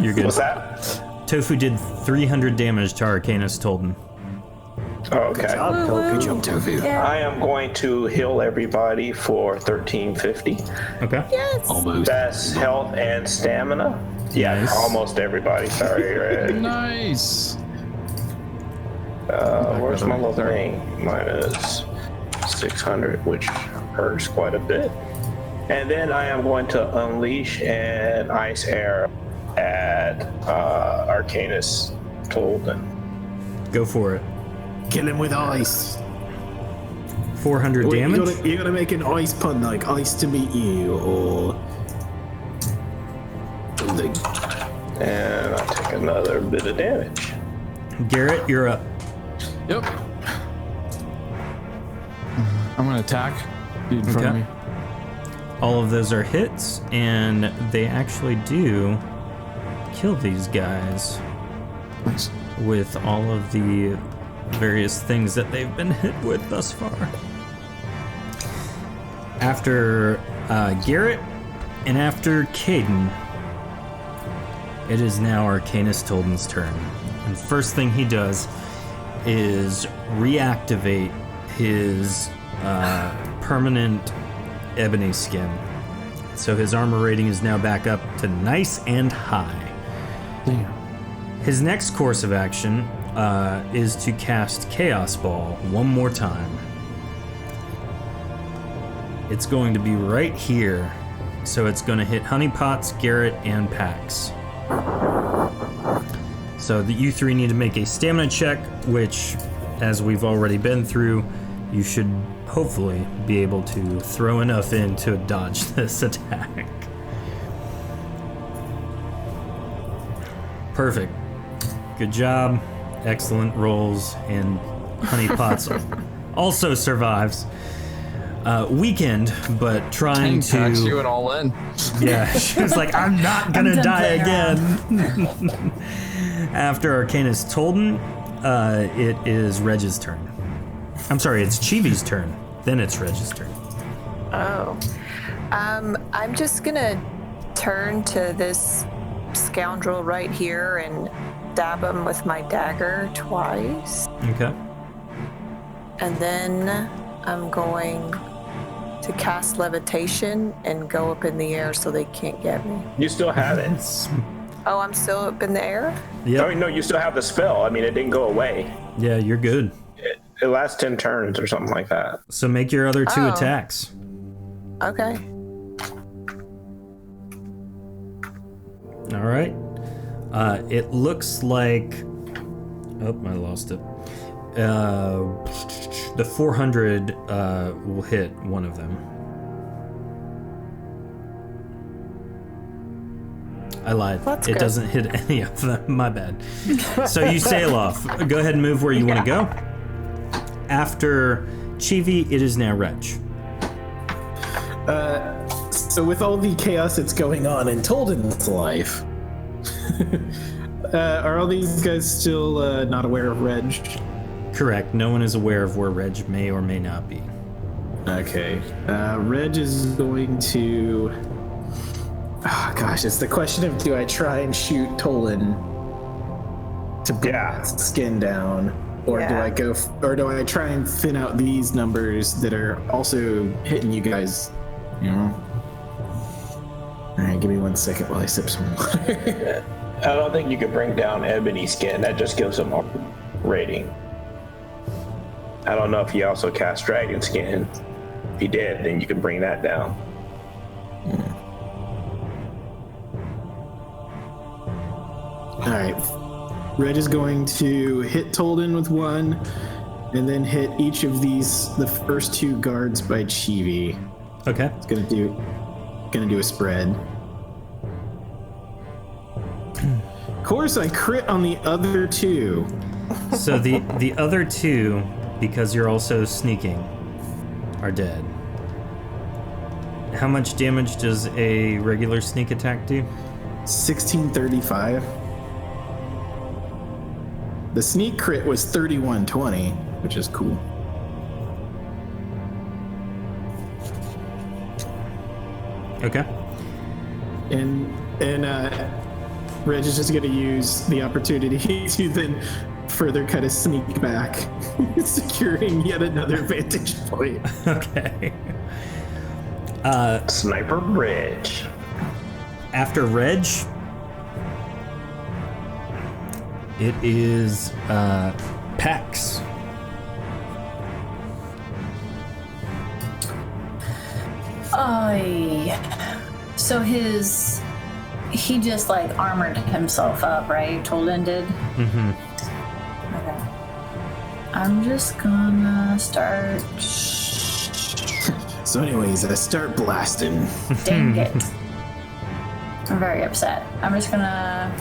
You're good. What's that? Tofu did 300 damage to Arcanist Tolden. Oh, okay. Good job, Tofu. I am going to heal everybody for 1350. Okay. Almost. That's health and stamina. Yeah, Nice. almost everybody. Sorry, Red. Nice. Where's my little thing? Minus 600, which hurts quite a bit. And then I am going to unleash an ice arrow at Arcanist Tolden. Go for it. Kill him with ice. 400 Wait, damage. you gotta make an ice pun like ice to meet you or something. And I take another bit of damage. Garrett, you're up. Yep. I'm gonna attack. Dude in front of Okay. me. All of those are hits, and they actually do kill these guys Nice. with all of the various things that they've been hit with thus far. After Garrett and after Caden, it is now Arcanist Tolden's turn. And first thing he does is reactivate his permanent ebony skin. So his armor rating is now back up to nice and high. Damn. His next course of action is to cast Chaos Ball one more time. It's going to be right here. So it's going to hit Honeypots, Garrett, and Pax. So you 3 need to make a stamina check, which, as we've already been through, you should hopefully be able to throw enough in to dodge this attack. Perfect. Good job. Excellent rolls. And Honeypots also survives. Weakened, but trying Tax you to... and all in. Yeah, she was like, I'm not gonna done die playing again. After Arcanist Tolden, it is Reg's turn. I'm sorry, it's Chivi's turn. Then it's Reg's turn. Oh. I'm just gonna turn to this scoundrel right here and stab him with my dagger twice. Okay. And then I'm going to cast levitation and go up in the air so they can't get me. You still have it. Oh, I'm still up in the air? Yep. No, you still have the spell. I mean, it didn't go away. Yeah, you're good. It lasts 10 turns or something like that. So make your other 2 Oh. attacks. Okay. All right. It looks like... Oh, I lost it. The 400 will hit one of them. I lied. That's It good. doesn't hit any of them. My bad. So you sail off. Go ahead and move where you want to go. After Chivi, it is now Reg. So with all the chaos that's going on in Tolden's life, are all these guys still not aware of Reg? Correct. No one is aware of where Reg may or may not be. Okay. Reg is going to Oh, gosh, it's the question of do I try and shoot Tolan to bring his skin down, or do I try and thin out these numbers that are also hitting you guys? You know. All right, give me 1 second while I sip some water. I don't think you could bring down Ebony Skin. That just gives him a rating. I don't know if he also cast Dragon Skin. If he did, then you can bring that down. All right. Red is going to hit Tolden with 1, and then hit each of the first 2 guards by Chibi. Okay. It's gonna do a spread. Of course, I crit on the other 2. So the other 2, because you're also sneaking, are dead. How much damage does a regular sneak attack do? 1635. The sneak crit was 3120, which is cool. Okay. And Reg is just going to use the opportunity to then further kind of sneak back, securing yet another vantage point. Okay. Sniper Reg. After Reg, it is Pax. So he just like armored himself up, right? Tolden did? Mm-hmm. Okay. I'm just gonna start. So anyways, I start blasting. Dang it. I'm very upset. I'm just gonna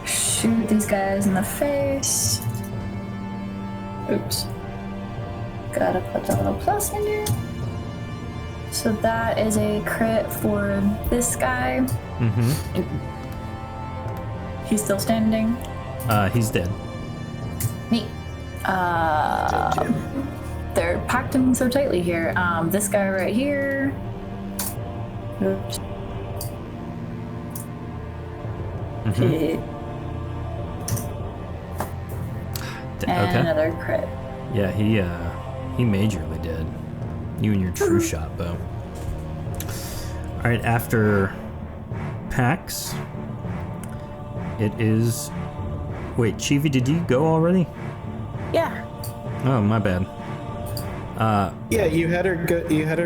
shoot these guys in the face. Oops. Gotta put the little plus in here. So that is a crit for this guy. Mm-hmm. He's still standing. He's dead. Neat. They're packed in so tightly here. This guy right here. Oops. Mm-hmm. And okay. another crit. Yeah, he majorly did. You and your true shot bow. All right, after Pax, it is. Wait, Chivi, did you go already? Yeah. Oh, my bad. Yeah, you had her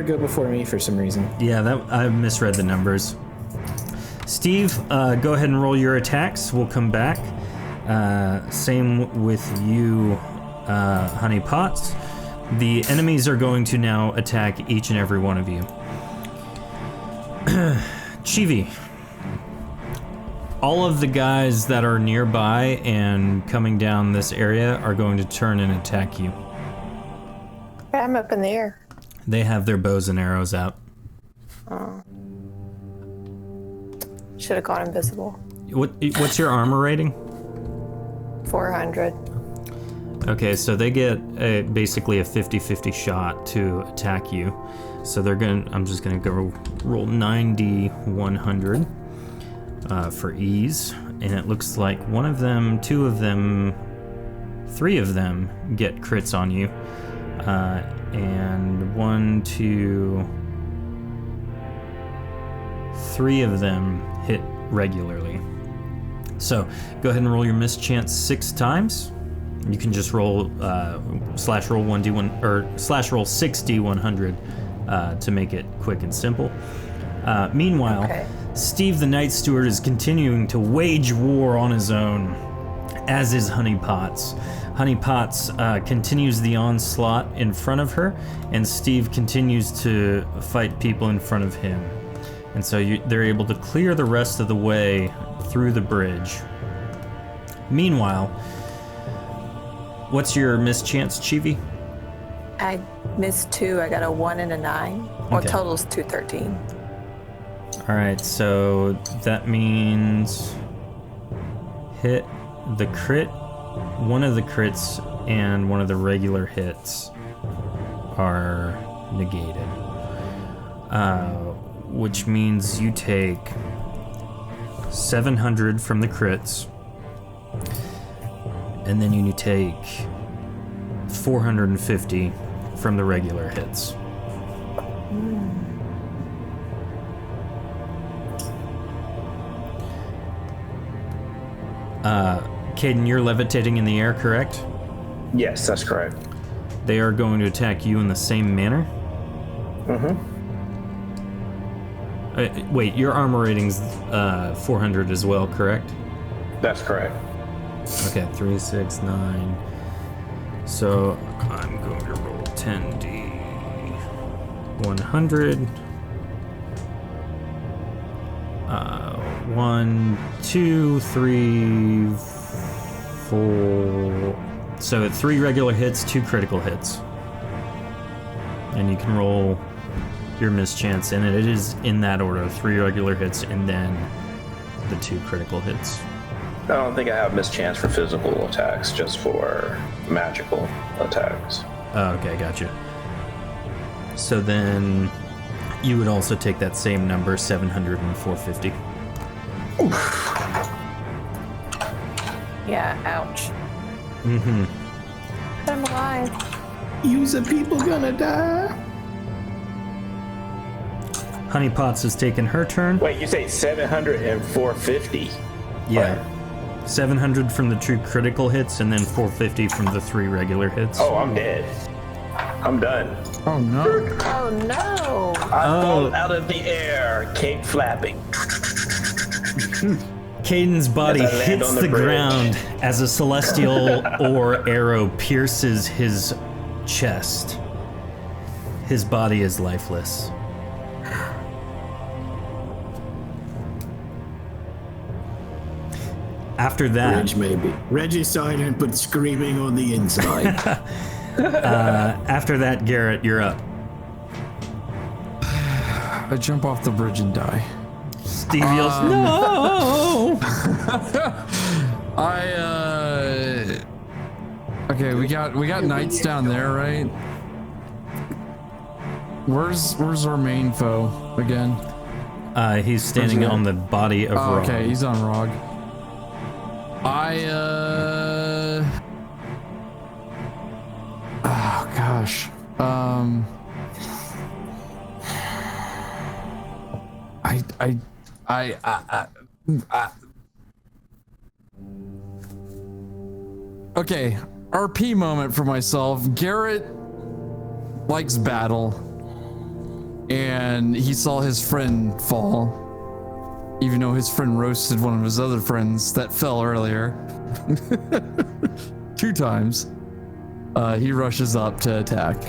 go before me for some reason. Yeah, I misread the numbers. Steve, go ahead and roll your attacks. We'll come back. Same with you, Honey Pots. The enemies are going to now attack each and every one of you. Chivi, all of the guys that are nearby and coming down this area are going to turn and attack you. I'm up in the air. They have their bows and arrows out. Oh. Should have gone invisible. What's your armor rating? 400. Okay, so they get basically a 50-50 shot to attack you. So I'm just gonna go roll 90-100 for ease, and it looks like 1 of them, 2 of them, 3 of them get crits on you, and 1, 2, 3 of them hit regularly. So go ahead and roll your mischance 6 times. You can just roll slash roll 1d1 or slash roll 6d100 to make it quick and simple. Meanwhile, Steve the Night Steward is continuing to wage war on his own, as is Honey Pots. Honey Pots continues the onslaught in front of her, and Steve continues to fight people in front of him. And so they're able to clear the rest of the way through the bridge. Meanwhile, what's your mischance, Chivi? I missed 2. I got a 1 and a 9. Well, Okay. total's 213. All right, so that means hit the crit, 1 of the crits and 1 of the regular hits are negated. which means you take 700 from the crits, and then you take 450 from the regular hits. Caden, you're levitating in the air, correct? Yes, that's correct. They are going to attack you in the same manner? Wait, your armor rating's 400 as well, correct? That's correct. Okay, 3, 6, 9. So I'm going to roll 10d 100. 1, 2, 3, 4. So 3 regular hits, 2 critical hits. And you can roll your mischance, and it is in that order: 3 regular hits and then the 2 critical hits. I don't think I have mischance for physical attacks, just for magical attacks. Oh, okay, gotcha. So then you would also take that same number, 700 and 450. Yeah, ouch. Mm-hmm. But I'm alive. Yous are people gonna die? Honeypots has taken her turn. Wait, you say 700 and 450? Yeah. 700 from the 2 critical hits, and then 450 from the 3 regular hits. Oh, I'm dead. I'm done. Oh no. Oh no! I fall out of the air, cape flapping. Caden's body As I land hits on the the bridge. ground as a celestial ore arrow pierces his chest. His body is lifeless. After that, Reg, maybe. Reg is silent but screaming on the inside. after that, Garrett, you're up. I jump off the bridge and die. Steve yells, "No!" Okay, we got knights down there, right? Where's our main foe again? He's standing on the body of Oh, Rog. okay, he's on Rog. Oh gosh. Okay, RP moment for myself. Garrett likes battle, and he saw his friend fall, even though his friend roasted one of his other friends that fell earlier. 2 times. He rushes up to attack.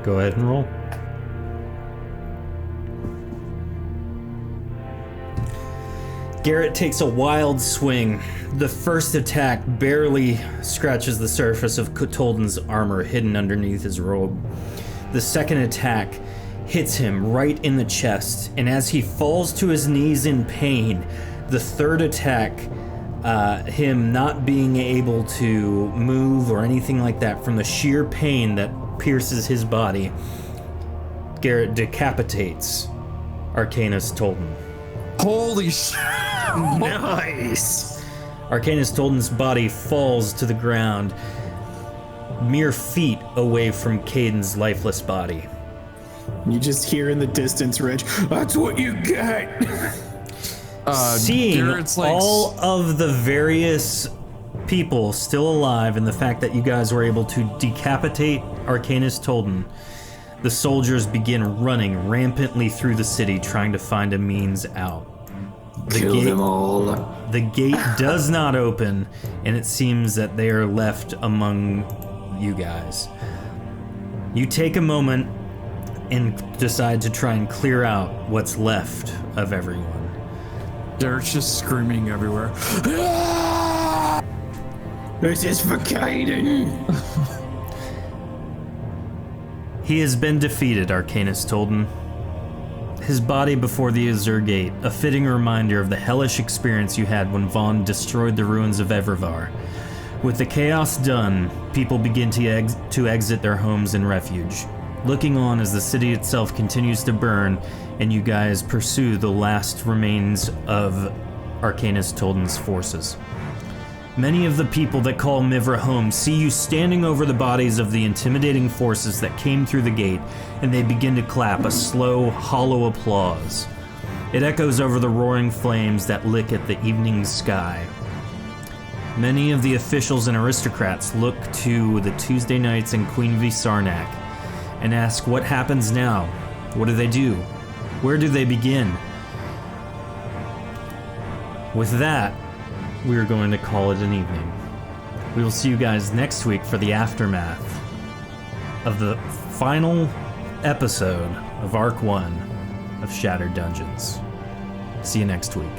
Go ahead and roll. Garrett takes a wild swing. The first attack barely scratches the surface of Tolden's armor hidden underneath his robe. The second attack hits him right in the chest, and as he falls to his knees in pain, the third attack, him not being able to move or anything like that from the sheer pain that pierces his body, Garrett decapitates Arcanus Tolden. Holy shit! Nice. Arcanus Tolden's body falls to the ground, mere feet away from Caden's lifeless body. You just hear in the distance, Reg, that's what you get. Seeing Garrett's like, all of the various people still alive and the fact that you guys were able to decapitate Arcanus Tolden, the soldiers begin running rampantly through the city trying to find a means out. Kill them all. The gate does not open, and it seems that they are left among you guys. You take a moment and decide to try and clear out what's left of everyone. Garrett's just screaming everywhere. This is for Caden. He has been defeated, Arcanus Tolden. His body before the Azure Gate, a fitting reminder of the hellish experience you had when Vaughn destroyed the ruins of Evervar. With the chaos done, people begin to exit their homes and refuge, looking on as the city itself continues to burn, and you guys pursue the last remains of Arcanus Tolden's forces. Many of the people that call Mihvra home see you standing over the bodies of the intimidating forces that came through the gate, and they begin to clap a slow, hollow applause. It echoes over the roaring flames that lick at the evening sky. Many of the officials and aristocrats look to the Toosdae Knights and Queen Visarnak and ask what happens now. What do they do? Where do they begin? With that, we are going to call it an evening. We will see you guys next week for the aftermath of the final episode of Arc 1 of Shattered Dungeons. See you next week.